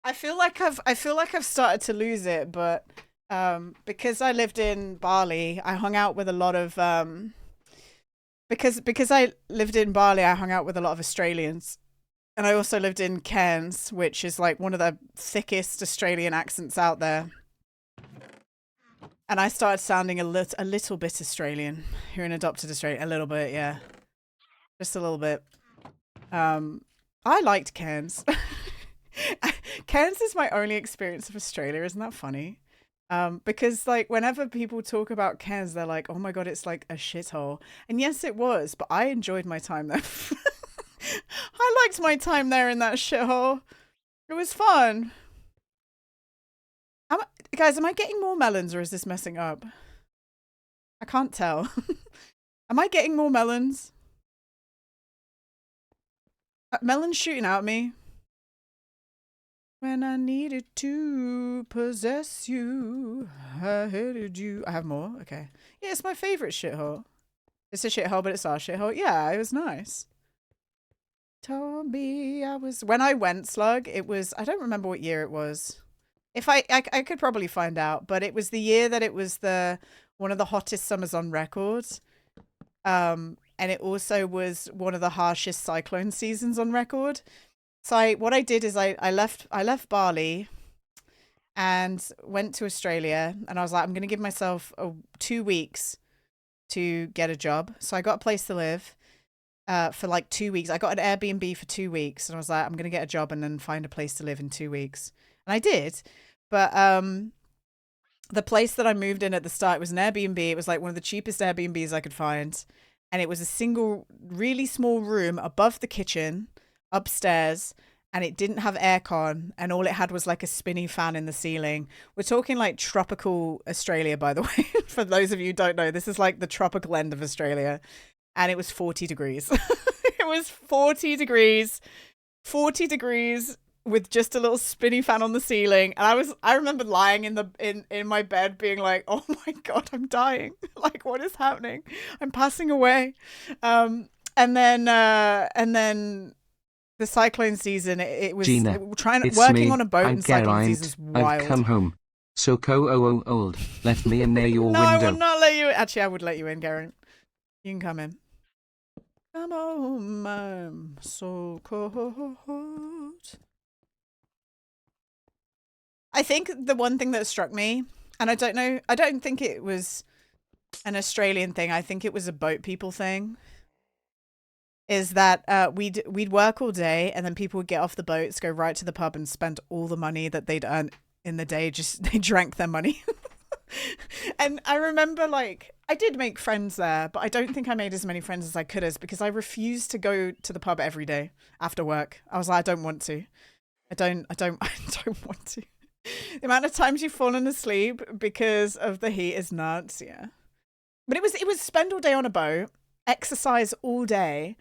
I feel like I've started to lose it, but because I lived in Bali, I hung out with a lot of because I lived in Bali, I hung out with a lot of Australians. And I also lived in Cairns, which is like one of the thickest Australian accents out there. And I started sounding a little bit Australian. You're an adopted Australian. A little bit, yeah. Just a little bit. I liked Cairns. Cairns is my only experience of Australia. Isn't that funny? Because like whenever people talk about Cairns, they're like, oh my God, it's like a shithole. And yes, it was, but I enjoyed my time there. I liked my time there in that shithole. It was fun. Guys, am I getting more melons or is this messing up? I can't tell. Am I getting more melons? Melons shooting out at me. When I needed to possess you, I hated you. I have more? Okay. Yeah, it's my favorite shithole. It's a shithole, but it's our shithole. Yeah, it was nice. Told me when I went, Slug, it was, I don't remember what year it was. If I could probably find out, but it was the year that it was one of the hottest summers on record. And it also was one of the harshest cyclone seasons on record. So what I did is I left Bali and went to Australia, and I was like, I'm going to give myself 2 weeks to get a job. So I got a place to live. For like 2 weeks. I got an Airbnb for 2 weeks, and I was like, I'm going to get a job and then find a place to live in 2 weeks. And I did. But the place that I moved in at the start was an Airbnb. It was like one of the cheapest Airbnbs I could find. And it was a single, really small room above the kitchen, upstairs, and it didn't have aircon, and all it had was like a spinny fan in the ceiling. We're talking like tropical Australia, by the way. For those of you who don't know, this is like the tropical end of Australia. And it was 40 degrees. It was 40 degrees with just a little spinny fan on the ceiling. And I remember lying in my bed being like, oh my God, I'm dying. Like, what is happening? I'm passing away. And then the cyclone season, it was Gina, working on a boat in cyclone season is wild. I've come home. So old. Let me in near your no, window. I would not let you in. Actually, I would let you in, Garen. You can come in. Come home, I'm so cold. I think the one thing that struck me, and I don't think it was an Australian thing, I think it was a boat people thing, is that we'd work all day and then people would get off the boats, go right to the pub and spend all the money that they'd earned in the day, they drank their money. And I remember, like, I did make friends there, but I don't think I made as many friends as I could have because I refused to go to the pub every day after work. I was like, I don't want to. I don't want to. The amount of times you've fallen asleep because of the heat is nuts, yeah. But it was spend all day on a boat, exercise all day,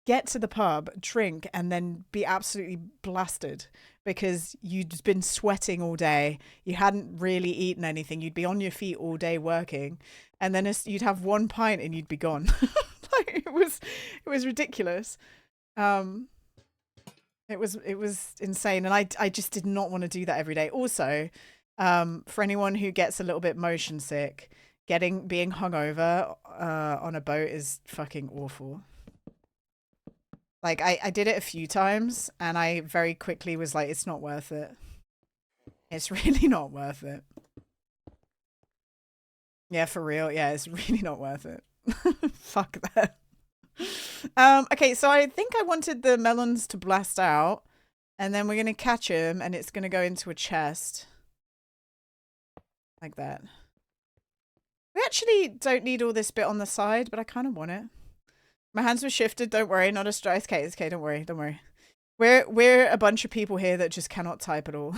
get to the pub, drink, and then be absolutely blasted because you'd been sweating all day. You hadn't really eaten anything. You'd be on your feet all day working, and then you'd have one pint and you'd be gone. Like, it was ridiculous. It was insane, and I just did not want to do that every day. Also, for anyone who gets a little bit motion sick, being hungover on a boat is fucking awful. Like, I did it a few times, and I very quickly was like, it's not worth it. It's really not worth it. Yeah, for real. Yeah, it's really not worth it. Fuck that. Okay, so I think I wanted the melons to blast out, and then we're going to catch him, and it's going to go into a chest. Like that. We actually don't need all this bit on the side, but I kind of want it. My hands were shifted, don't worry, not a stress. It's okay, don't worry, don't worry. We're a bunch of people here that just cannot type at all.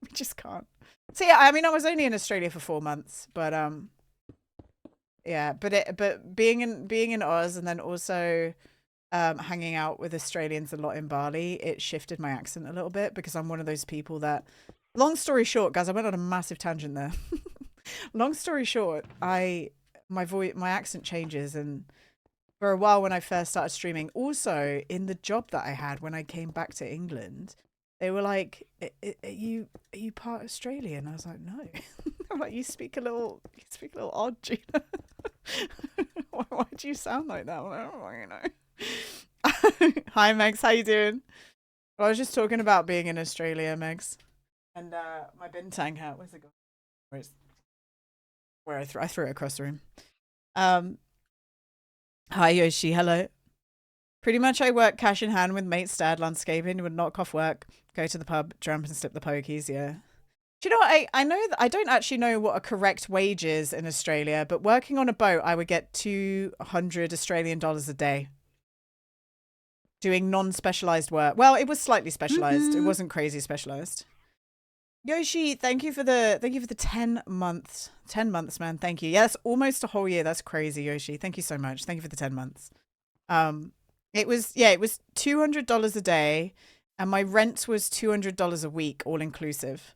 We just can't. So yeah, I mean, I was only in Australia for 4 months, but yeah, but being in Oz and then also hanging out with Australians a lot in Bali, it shifted my accent a little bit because I'm one of those people that, long story short, guys, I went on a massive tangent there. Long story short, my accent changes, and for a while when I first started streaming, also in the job that I had when I came back to England, they were like, "Are you part Australian?" I was like, "No." I'm like, you speak a little odd, Gina. Why do you sound like that? I'm like, oh, you know. Hi, Megs. How you doing? Well, I was just talking about being in Australia, Megs, and my bintang hat. Where's it gone? Where I threw it across the room. Hi Yoshi, hello. Pretty much I work cash in hand with mate's dad landscaping, would knock off work, go to the pub, jump and slip the pokies, yeah. Do you know what, I know that I don't actually know what a correct wage is in Australia, but working on a boat I would get 200 Australian dollars a day. Doing non-specialized work. Well, it was slightly specialized. It wasn't crazy specialized. Yoshi, thank you for the 10 months. 10 months, man. Thank you. Yeah, that's almost a whole year. That's crazy, Yoshi. Thank you so much. Thank you for the 10 months. It was $200 a day, and my rent was $200 a week, all inclusive.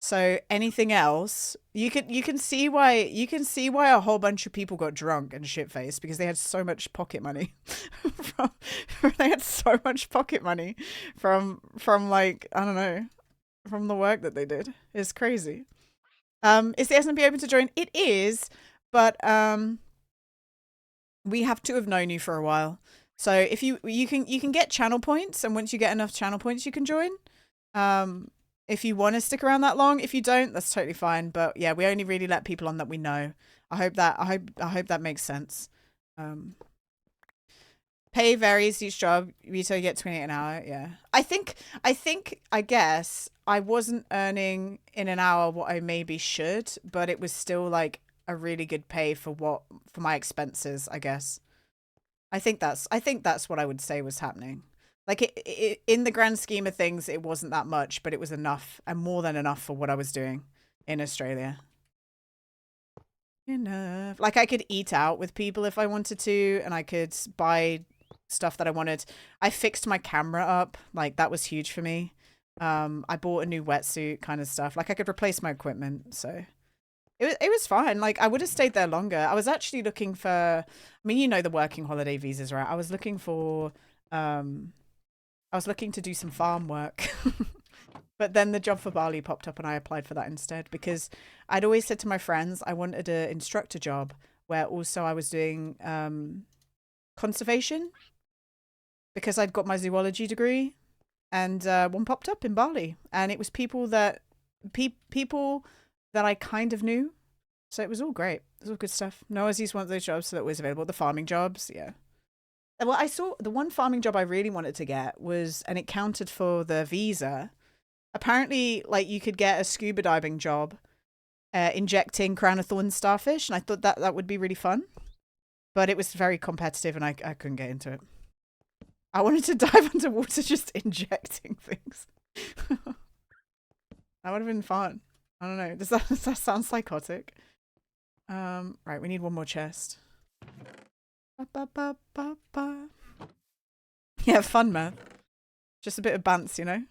So anything else, you can see why a whole bunch of people got drunk and shit-faced, because they had so much pocket money. They had so much pocket money from like, I don't know, from the work that they did. It's crazy. Is the SMP open to join? It is, but we have to have known you for a while. So if you can get channel points, and once you get enough channel points, you can join. If you want to stick around that long. If you don't, that's totally fine. But yeah, we only really let people on that we know. I hope that makes sense. Pay varies each job. Retail, you get 28 an hour. Yeah. I guess I wasn't earning in an hour what I maybe should, but it was still like a really good pay for my expenses, I guess. I think that's what I would say was happening. Like it in the grand scheme of things, it wasn't that much, but it was enough, and more than enough for what I was doing in Australia. Enough. Like I could eat out with people if I wanted to, and I could buy stuff that I wanted. I fixed my camera up. Like that was huge for me. I bought a new wetsuit kind of stuff. Like I could replace my equipment. So it was fine. Like I would have stayed there longer. I was actually looking for, I mean, you know, the working holiday visas, right? I was looking to do some farm work. But then the job for Bali popped up and I applied for that instead, because I'd always said to my friends I wanted an instructor job where also I was doing conservation, because I'd got my zoology degree, and one popped up in Bali, and it was people that I kind of knew. So it was all great. It was all good stuff. No Aussies want those jobs, so that was available. The farming jobs, yeah. Well, I saw the one farming job I really wanted to get was, and it counted for the visa. Apparently, like you could get a scuba diving job, injecting crown of thorns starfish, and I thought that would be really fun. But it was very competitive, and I couldn't get into it. I wanted to dive underwater, just injecting things. That would have been fun. I don't know. Does that sound psychotic? Right, we need one more chest. Yeah, fun, man. Just a bit of bants, you know?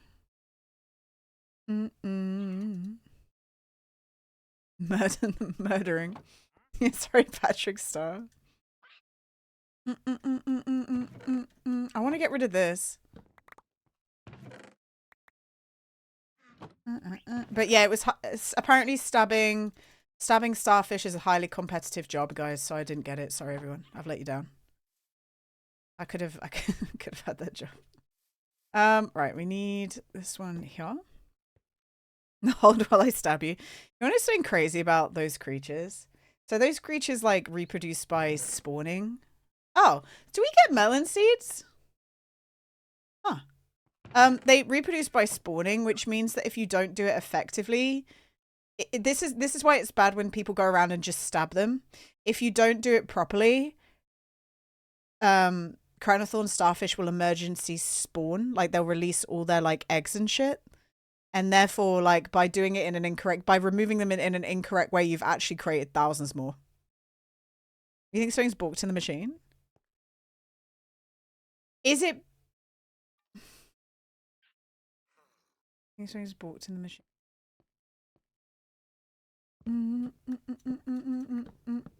Murdering. Yeah, sorry, Patrick Star. I want to get rid of this. But yeah, it's apparently stabbing starfish is a highly competitive job, guys, so I didn't get it. Sorry, everyone. I've let you down. I could have had that job. Right, we need this one here. Hold while I stab you. You know what's something crazy about those creatures So those creatures like reproduce by spawning. Oh, do we get melon seeds? Huh. They reproduce by spawning, which means that if you don't do it effectively, this is why it's bad when people go around and just stab them. If you don't do it properly, crown of thorns starfish will emergency spawn. Like they'll release all their like eggs and shit. And therefore, like, by doing it in an incorrect, by removing them in an incorrect way, you've actually created thousands more. You think something's balked in the machine? Is it? I think something's balked in the machine.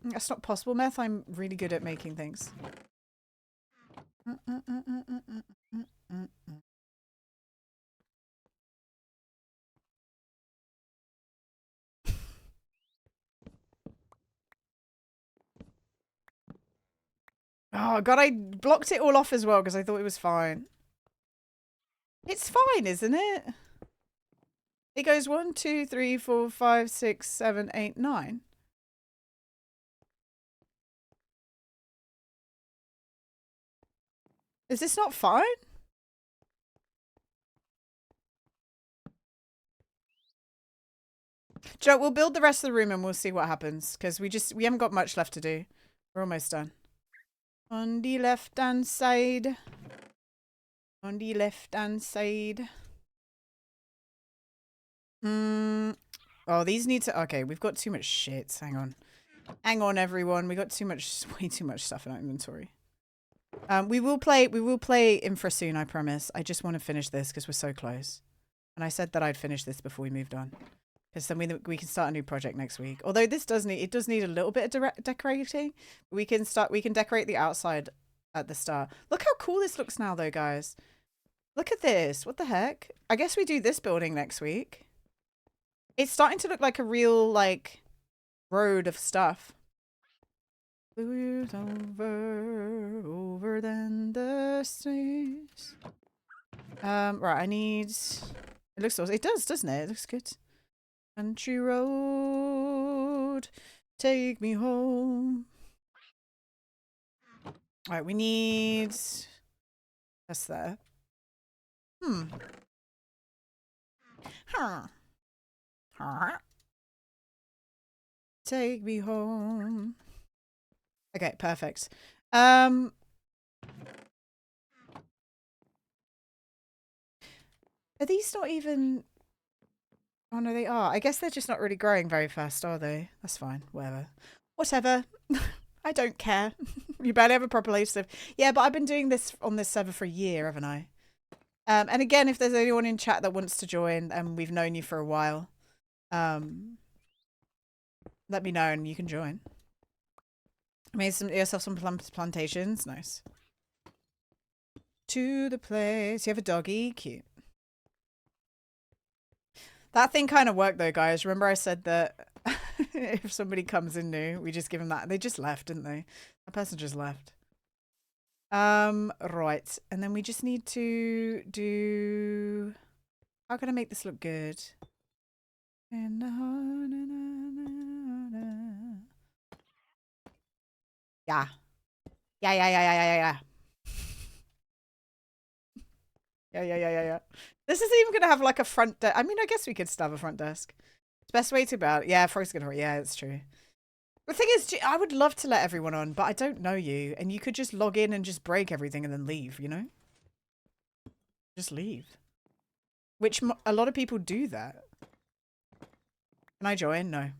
That's not possible, Meth. I'm really good at making things. Oh, God, I blocked it all off as well because I thought it was fine. It's fine, isn't it? It goes 1, 2, 3, 4, 5, 6, 7, 8, 9. Is this not fine? Joe, we'll build the rest of the room and we'll see what happens because we haven't got much left to do. We're almost done. On the left hand side. On the left hand side. Oh, these need to. Okay, we've got too much shit. Hang on. Hang on, everyone. We got way too much stuff in our inventory. We will play Infra soon, I promise. I just want to finish this because we're so close. And I said that I'd finish this before we moved on. Because then we can start a new project next week. Although this does need a little bit of decorating. We can decorate the outside at the start. Look how cool this looks now though, guys. Look at this. What the heck? I guess we do this building next week. It's starting to look like a real like road of stuff. Over than the seas. Right, I need it looks awesome. It does, doesn't it? It looks good. Country road, take me home. All right, we need that's there. Take me home. Okay, perfect. Are these not even? Oh no, they are. I guess they're just not really growing very fast, are they? That's fine. Whatever. Whatever. I don't care. You barely have a proper place to live. Yeah, but I've been doing this on this server for a year, haven't I? And again, if there's anyone in chat that wants to join and we've known you for a while, let me know and you can join. Made yourself some plantations. Nice. To the place. You have a doggy? Cute. That thing kind of worked though, guys. Remember I said that if somebody comes in new, we just give them that. They just left, didn't they? That person just left. Right. And then we just need to do... How can I make this look good? Yeah. Yeah. Yeah. This isn't even going to have like a front desk. I mean, I guess we could still have a front desk. It's best way to about it. Yeah, Frog's going to... Yeah, it's true. The thing is, I would love to let everyone on, but I don't know you. And you could just log in and just break everything and then leave, you know? Just leave. Which a lot of people do that. Can I join? No.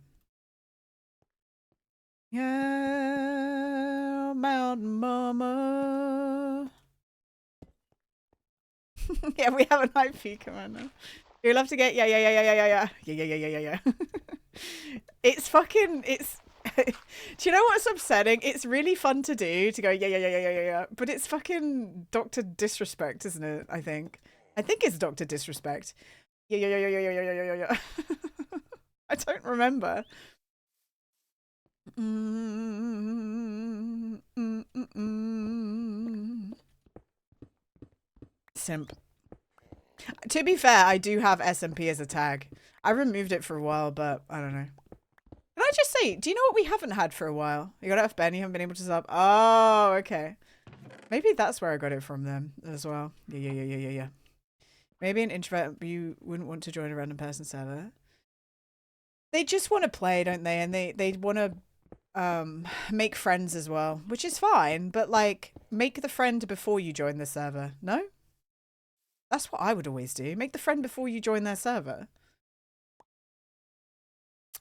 Yeah, Mountain Mama. Yeah, we have an IP commander. You'd love to get yeah. It's fucking do you know what's upsetting? It's really fun to do to go yeah, but it's fucking Dr. Disrespect, isn't it? I think it's Dr. Disrespect. Yeah. I don't remember. Simp. To be fair, I do have SMP as a tag. I removed it for a while, but I don't know. Did I just say Actually, do you know what we haven't had for a while? You got it off Ben, you haven't been able to sub. Oh, okay. Maybe that's where I got it from them as well. Yeah. Maybe an introvert, but you wouldn't want to join a random person server. They just want to play, don't they? And they want to make friends as well, which is fine. But like, make the friend before you join the server. No? That's what I would always do. Make the friend before you join their server.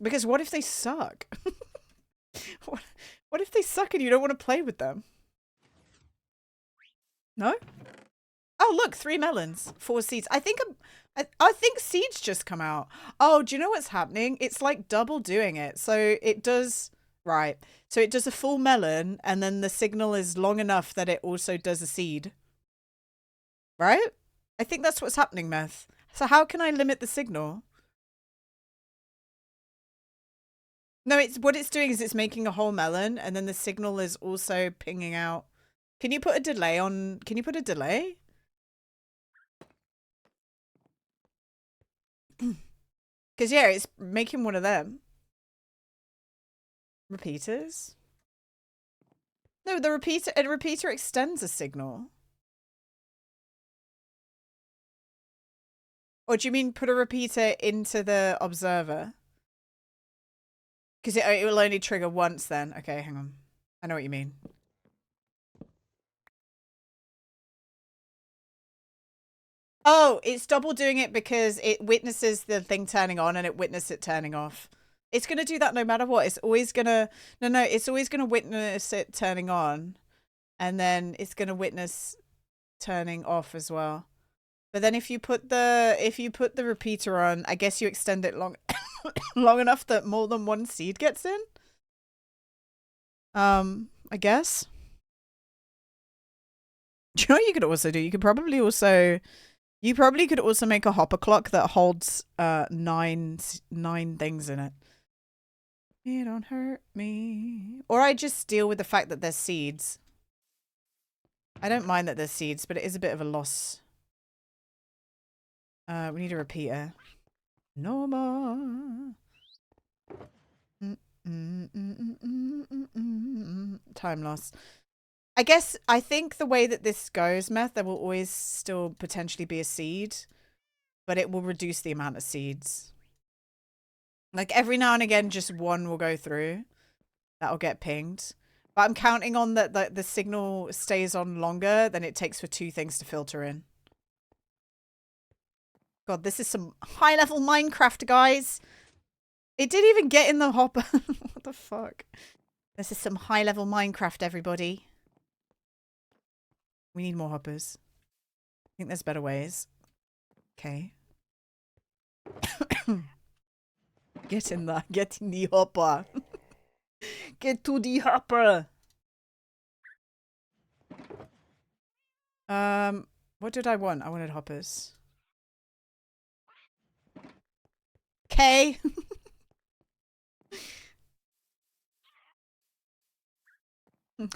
Because what if they suck? What if they suck and you don't want to play with them? No? Oh, look, 3 melons, 4 seeds. I think seeds just come out. Oh, do you know what's happening? It's like double doing it. So it does, right. So it does a full melon and then the signal is long enough that it also does a seed. Right? I think that's what's happening, Meth. So how can I limit the signal? No, what it's doing is it's making a whole melon and then the signal is also pinging out. Can you put a delay on? Can you put a delay? Because, yeah, it's making one of them. Repeaters? No, a repeater extends a signal. Or do you mean put a repeater into the observer? Because it will only trigger once then. Okay, hang on. I know what you mean. Oh, it's double doing it because it witnesses the thing turning on and it witnesses it turning off. It's going to do that no matter what. It's always going to... No, it's always going to witness it turning on. And then it's going to witness turning off as well. But then if you put the repeater on, I guess you extend it long enough that more than one seed gets in. I guess. Do you know what you could also do? You could probably also... You probably could also make a hopper clock that holds 9 things in it. You don't hurt me. Or I just deal with the fact that there's seeds. I don't mind that there's seeds, but it is a bit of a loss. We need a repeater. No more. Time loss. I think the way that this goes, Meth, there will always still potentially be a seed, but it will reduce the amount of seeds. Like every now and again, just one will go through. That'll get pinged. But I'm counting on that the signal stays on longer than it takes for 2 things to filter in. God, this is some high-level Minecraft, guys. It didn't even get in the hopper. What the fuck? This is some high-level Minecraft, everybody. We need more hoppers. I think there's better ways. Okay. Get in the hopper. Get to the hopper. What did I want? I wanted hoppers. Okay.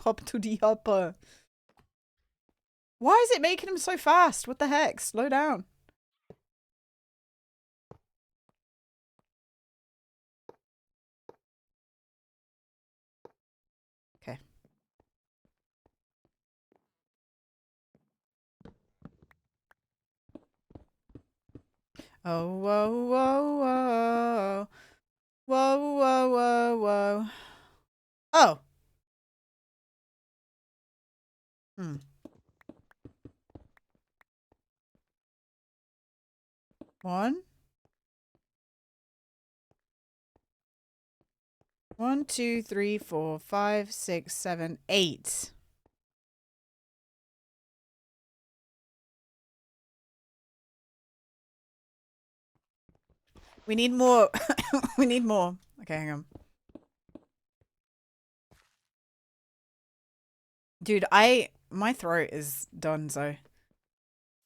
Hop to the hopper. Why is it making him so fast? What the heck? Slow down. Okay. Oh, whoa, whoa, whoa. Whoa, whoa, whoa, whoa. Oh. One. 1, 2, 3, 4, 5, 6, 7, 8. We need more. We need more. Okay, hang on. Dude, my throat is done, so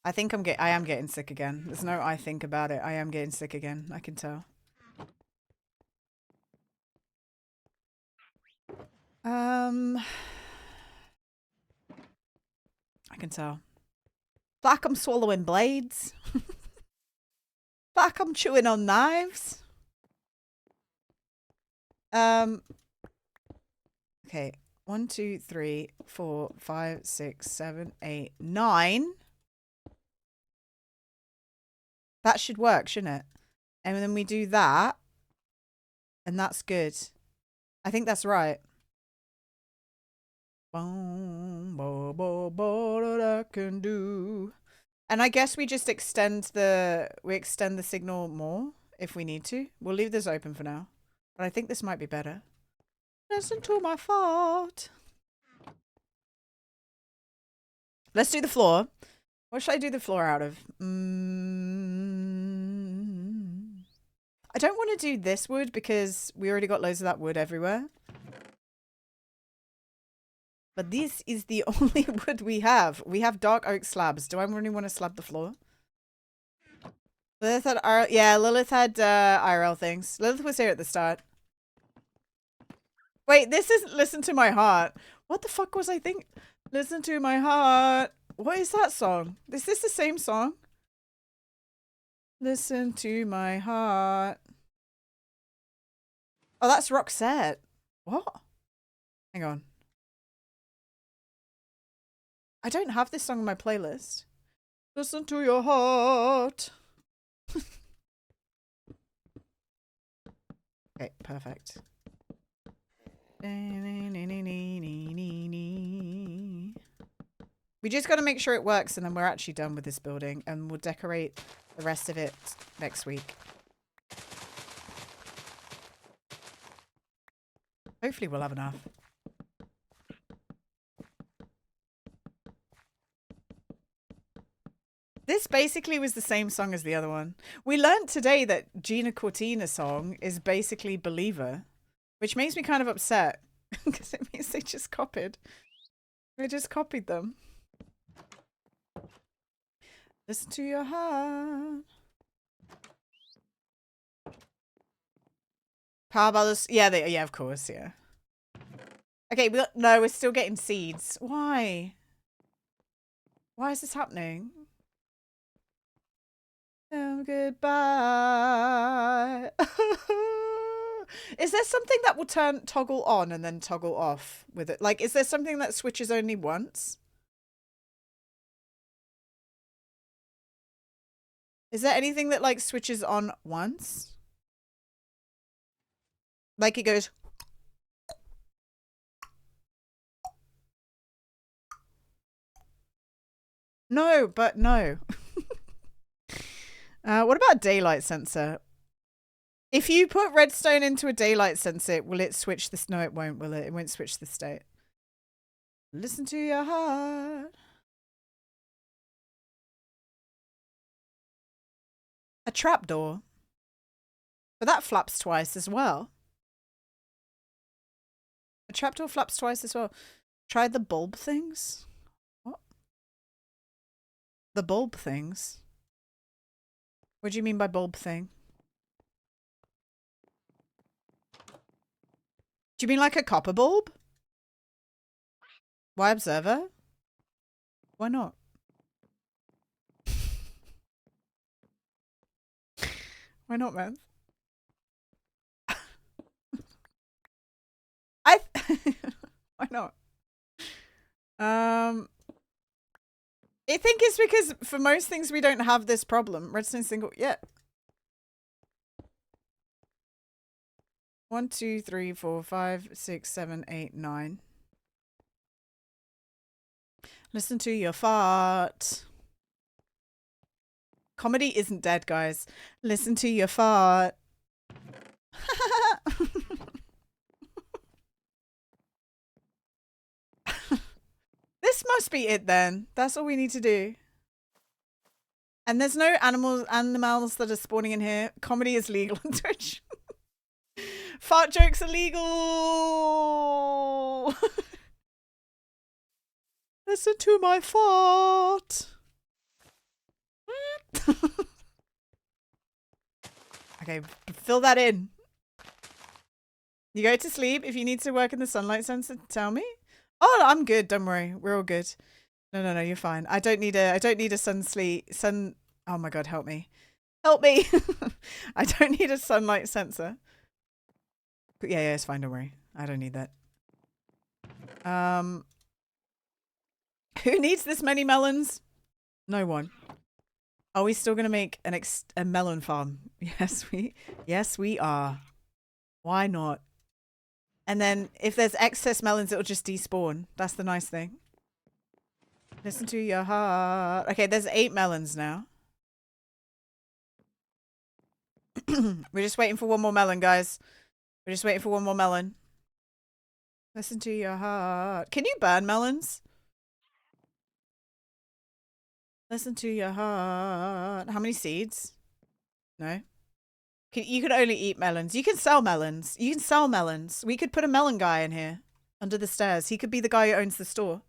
I think I am getting sick again. There's no I think about it. I am getting sick again. I can tell. I can tell. Like I'm swallowing blades. Like I'm chewing on knives. Okay. 1, 2, 3, 4, 5, 6, 7, 8, 9. That should work, shouldn't it? And then we do that. And that's good. I think that's right. I can do. And I guess we just extend the signal more if we need to. We'll leave this open for now. But I think this might be better. Listen to my fart. Let's do the floor. What should I do the floor out of? I don't want to do this wood because we already got loads of that wood everywhere. But this is the only wood we have. We have dark oak slabs. Do I really want to slab the floor? Lilith had IRL. Yeah, Lilith had IRL things. Lilith was here at the start. Wait, this isn't Listen to My Heart. What the fuck was I thinking? Listen to My Heart. What is that song? Is this the same song? Listen to My Heart. Oh, that's Roxette. What? Hang on. I don't have this song on my playlist. Listen to your heart. Okay, perfect. We just got to make sure it works and then we're actually done with this building and we'll decorate the rest of it next week. Hopefully we'll have enough. This basically was the same song as the other one. We learned today that Gina Cortina's song is basically Believer, which makes me kind of upset because it means they just copied. They just copied them. Listen to your heart. Power Brothers. Yeah, yeah, of course, yeah. Okay, no, we're still getting seeds. Why? Why is this happening? Oh, goodbye. Is there something that will toggle on and then toggle off with it? Like, is there something that switches only once? Is there anything that like switches on once? Like it goes. No, but no. What about daylight sensor? If you put redstone into a daylight sensor, will it switch this? No, it won't, will it? It won't switch the state. Listen to your heart. A trapdoor. But that flaps twice as well. A trapdoor flaps twice as well. Try the bulb things. What? The bulb things? What do you mean by bulb thing? Do you mean like a copper bulb? Why observer? Why not? Why not, man? Why not? I think it's because for most things we don't have this problem. Redstone single, yeah. 1, 2, 3, 4, 5, 6, 7, 8, 9. Listen to your fart. Comedy isn't dead, guys. Listen to your fart. This must be it then. That's all we need to do. And there's no animals that are spawning in here. Comedy is legal on Twitch. Fart jokes are legal. Listen to my fart. Okay, fill that in. You go to sleep. If you need to work in the sunlight sensor, tell me. Oh, I'm good. Don't worry. We're all good. No, you're fine. I don't need a sun. Oh my God, help me. Help me. I don't need a sunlight sensor. Yeah, it's fine. Don't worry. I don't need that. Who needs this many melons? No one. Are we still gonna make a melon farm? Yes, we are. Why not? And then if there's excess melons, it'll just despawn. That's the nice thing. Listen to your heart. Okay, there's 8 melons now. We're just waiting for one more melon, guys. We're just waiting for one more melon. Listen to your heart. Can you burn melons? Listen to your heart. How many seeds? No. You can only eat melons. You can sell melons. You can sell melons. We could put a melon guy in here under the stairs. He could be the guy who owns the store.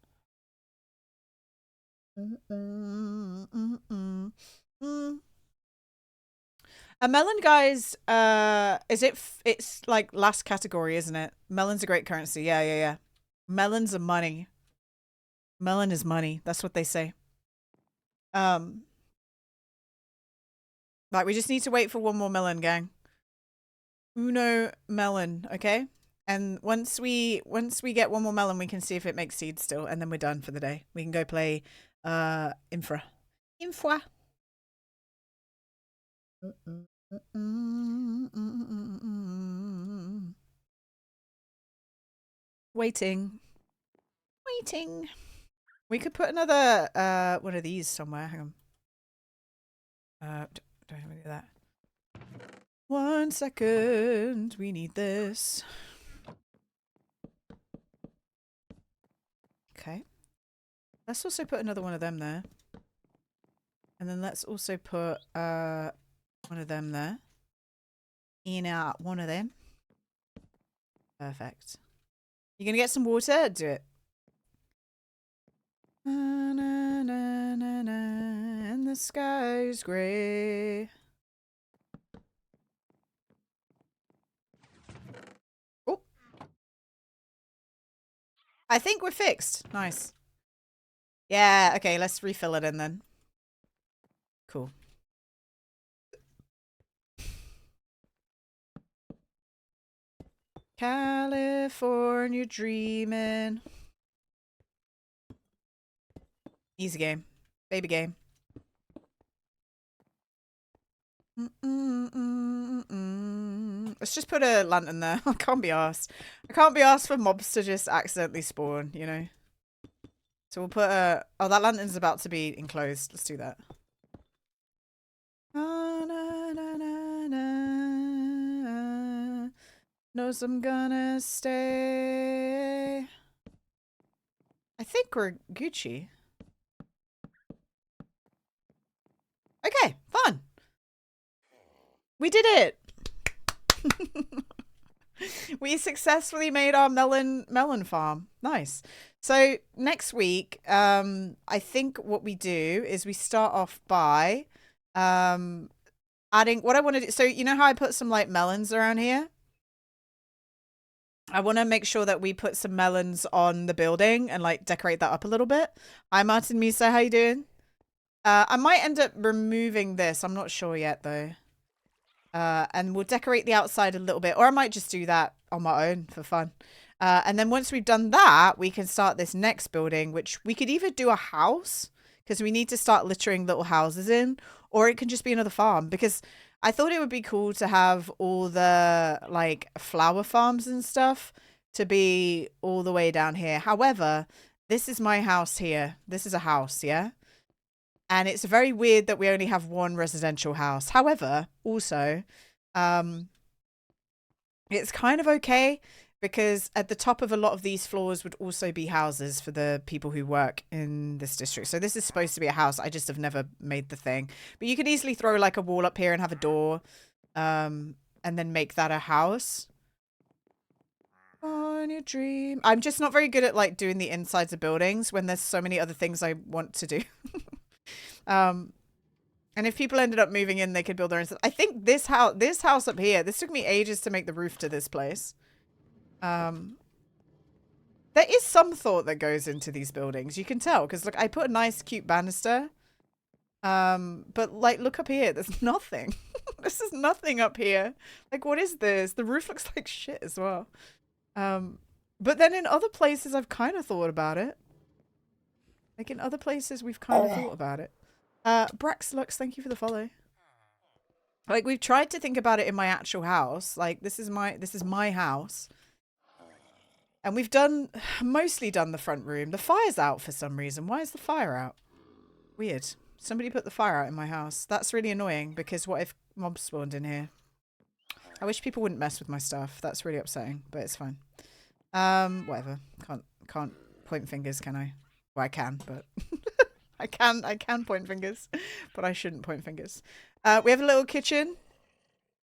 A melon guy's it's like last category, isn't it? Melon's a great currency. Yeah. Melons are money. Melon is money. That's what they say. Like, we just need to wait for one more melon, gang. Uno melon, okay? And once we get one more melon, we can see if it makes seeds still, and then we're done for the day. We can go play Infra. Waiting. We could put another one of these somewhere. Hang on. Don't have any of that. 1 second. We need this. Okay. Let's also put another one of them there. And then let's also put one of them there. In out one of them. Perfect. You gonna get some water? Do it. Na, na, na, na, na, and the sky's grey. Oh. I think we're fixed. Nice. Yeah, okay, let's refill it in then. Cool. California dreaming. Easy game. Baby game. Let's just put a lantern there. I can't be arsed. I can't be asked for mobs to just accidentally spawn, you know? So we'll put a... Oh, that lantern's about to be enclosed. Let's do that. Knows I'm gonna stay. I think we're Gucci. Okay, fun. We did it. We successfully made our melon farm. Nice. So next week, I think what we do is we start off by adding what I want to do. So you know how I put some like melons around here? I want to make sure that we put some melons on the building and like decorate that up a little bit. Hi Martin Misa, how you doing? I might end up removing this. I'm not sure yet though. And we'll decorate the outside a little bit, or I might just do that on my own for fun. And then once we've done that, we can start this next building, which we could either do a house because we need to start littering little houses in, or it can just be another farm because I thought it would be cool to have all the like flower farms and stuff to be all the way down here. However, this is my house here. This is a house, yeah? And it's very weird that we only have one residential house. However, also, it's kind of okay because at the top of a lot of these floors would also be houses for the people who work in this district. So this is supposed to be a house. I just have never made the thing. But you could easily throw like a wall up here and have a door and then make that a house. On your dream. I'm just not very good at like doing the insides of buildings when there's so many other things I want to do. And if people ended up moving in, they could build their own stuff. I think this house up here, this took me ages to make the roof to this place. There is some thought that goes into these buildings. You can tell because look, I put a nice cute banister. But like, look up here, there's nothing. This is nothing up here. Like, what is this? The roof looks like shit as well. But then in other places, I've kind of thought about it. Like, in other places, we've kind of thought about it. Brax Lux, thank you for the follow. Like, we've tried to think about it in my actual house. Like, this is my house. And we've mostly done the front room. The fire's out for some reason. Why is the fire out? Weird. Somebody put the fire out in my house. That's really annoying because what if mobs spawned in here? I wish people wouldn't mess with my stuff. That's really upsetting, but it's fine. Whatever. Can't point fingers, can I? Well, I can, but I can point fingers, but I shouldn't point fingers. We have a little kitchen.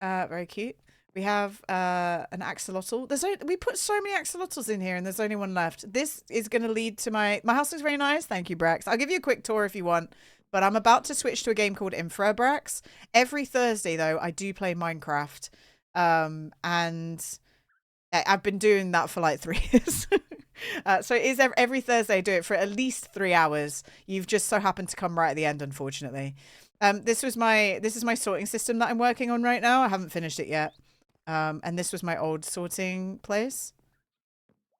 Very cute. We have an axolotl. We put so many axolotls in here and there's only one left. This is going to lead to my house looks very nice. Thank you, Brax. I'll give you a quick tour if you want, but I'm about to switch to a game called Infra, Brax. Every Thursday, though, I do play Minecraft. And I've been doing that for like 3 years. So it is every Thursday I do it for at least 3 hours. You've just so happened to come right at the end, unfortunately. This is my sorting system that I'm working on right now. I haven't finished it yet. And this was my old sorting place.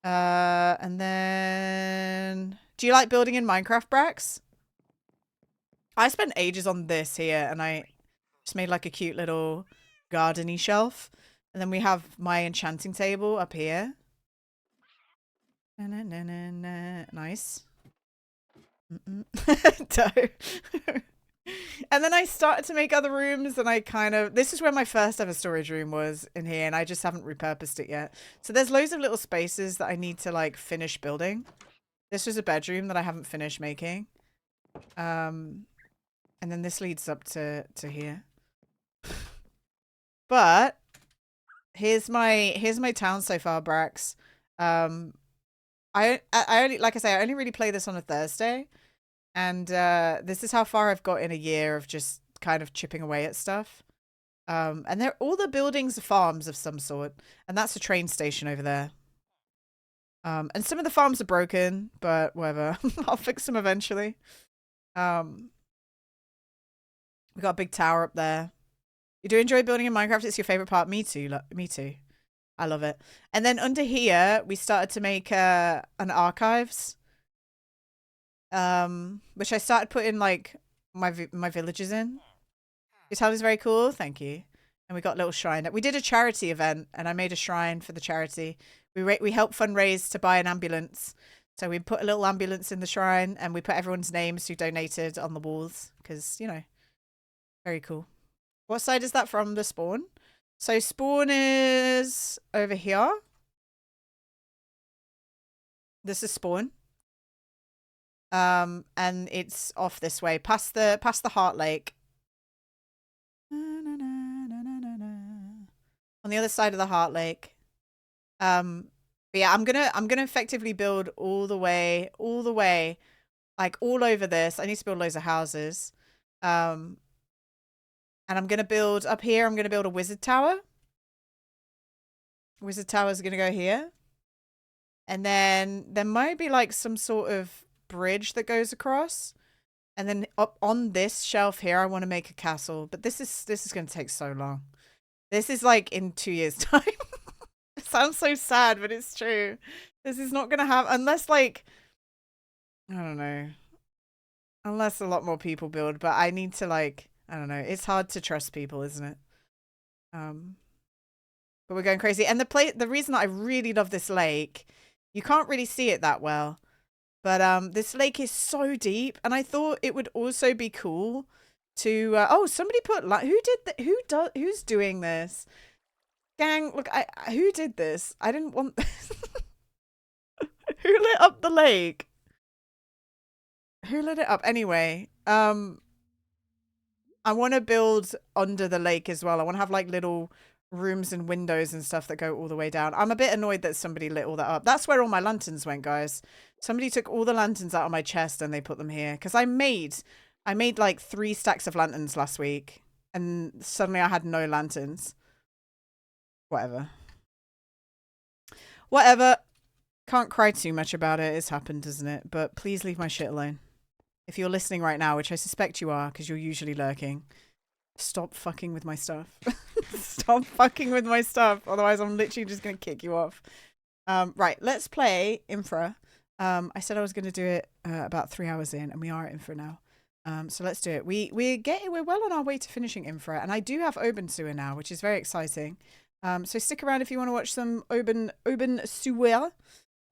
And then, do you like building in Minecraft, Brax? I spent ages on this here, and I just made like a cute little garden-y shelf. And then we have my enchanting table up here. Nice. And then I started to make other rooms, and this is where my first ever storage room was, in here, and I just haven't repurposed it yet. So there's loads of little spaces that I need to like finish building. This was a bedroom that I haven't finished making. And then this leads up to here. But here's my town so far, Brax. I only, like I say, I only really play this on a Thursday. And this is how far I've got in a year of just kind of chipping away at stuff. And all the buildings are farms of some sort. And that's a train station over there. And some of the farms are broken, but whatever. I'll fix them eventually. We got a big tower up there. You do enjoy building in Minecraft? It's your favorite part? Me too. Me too. I love it. And then under here, we started to make an archives. Which I started putting like my villages in. Your town is very cool. Thank you. And we got a little shrine. We did a charity event, and I made a shrine for the charity. We helped fundraise to buy an ambulance. So we put a little ambulance in the shrine, and we put everyone's names who donated on the walls because, you know, very cool. What side is that from the spawn? So spawn is over here. This is spawn. And it's off this way, past the Heart Lake. On the other side of the Heart Lake. But yeah, I'm gonna effectively build all the way, like all over this. I need to build loads of houses. And I'm gonna build up here. I'm gonna build a wizard tower. Wizard tower is gonna go here. And then there might be like some sort of bridge that goes across, and then up on this shelf here I want to make a castle, but this is going to take so long. This is like in 2 years time. It sounds so sad, but it's true. This is not going to have, unless like, I don't know, unless a lot more people build, but I need to like, I don't know, it's hard to trust people, isn't it? But we're going crazy. And the reason that I really love this lake, you can't really see it that well, but this lake is so deep, and I thought it would also be cool to oh, somebody put who's doing this? Gang, look, who did this? I didn't want this. Who lit up the lake? Who lit it up? Anyway, I want to build under the lake as well. I want to have like little rooms and windows and stuff that go all the way down. I'm a bit annoyed that somebody lit all that up. That's where all my lanterns went, guys. Somebody took all the lanterns out of my chest and they put them here. Because I made like 3 stacks of lanterns last week. And suddenly I had no lanterns. Whatever. Whatever. Can't cry too much about it. It's happened, isn't it? But please leave my shit alone. If you're listening right now, which I suspect you are, because you're usually lurking. Stop fucking with my stuff. Stop fucking with my stuff. Otherwise, I'm literally just going to kick you off. Right, let's play Infra. I said I was going to do it about 3 hours in, and we are at Infra now. So let's do it. We're well on our way to finishing Infra, and I do have Oben Sewer now, which is very exciting. So stick around if you want to watch some Oben Sewer.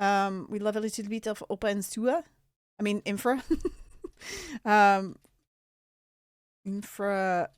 We love a little bit of Open Sewer. I mean Infra. Infra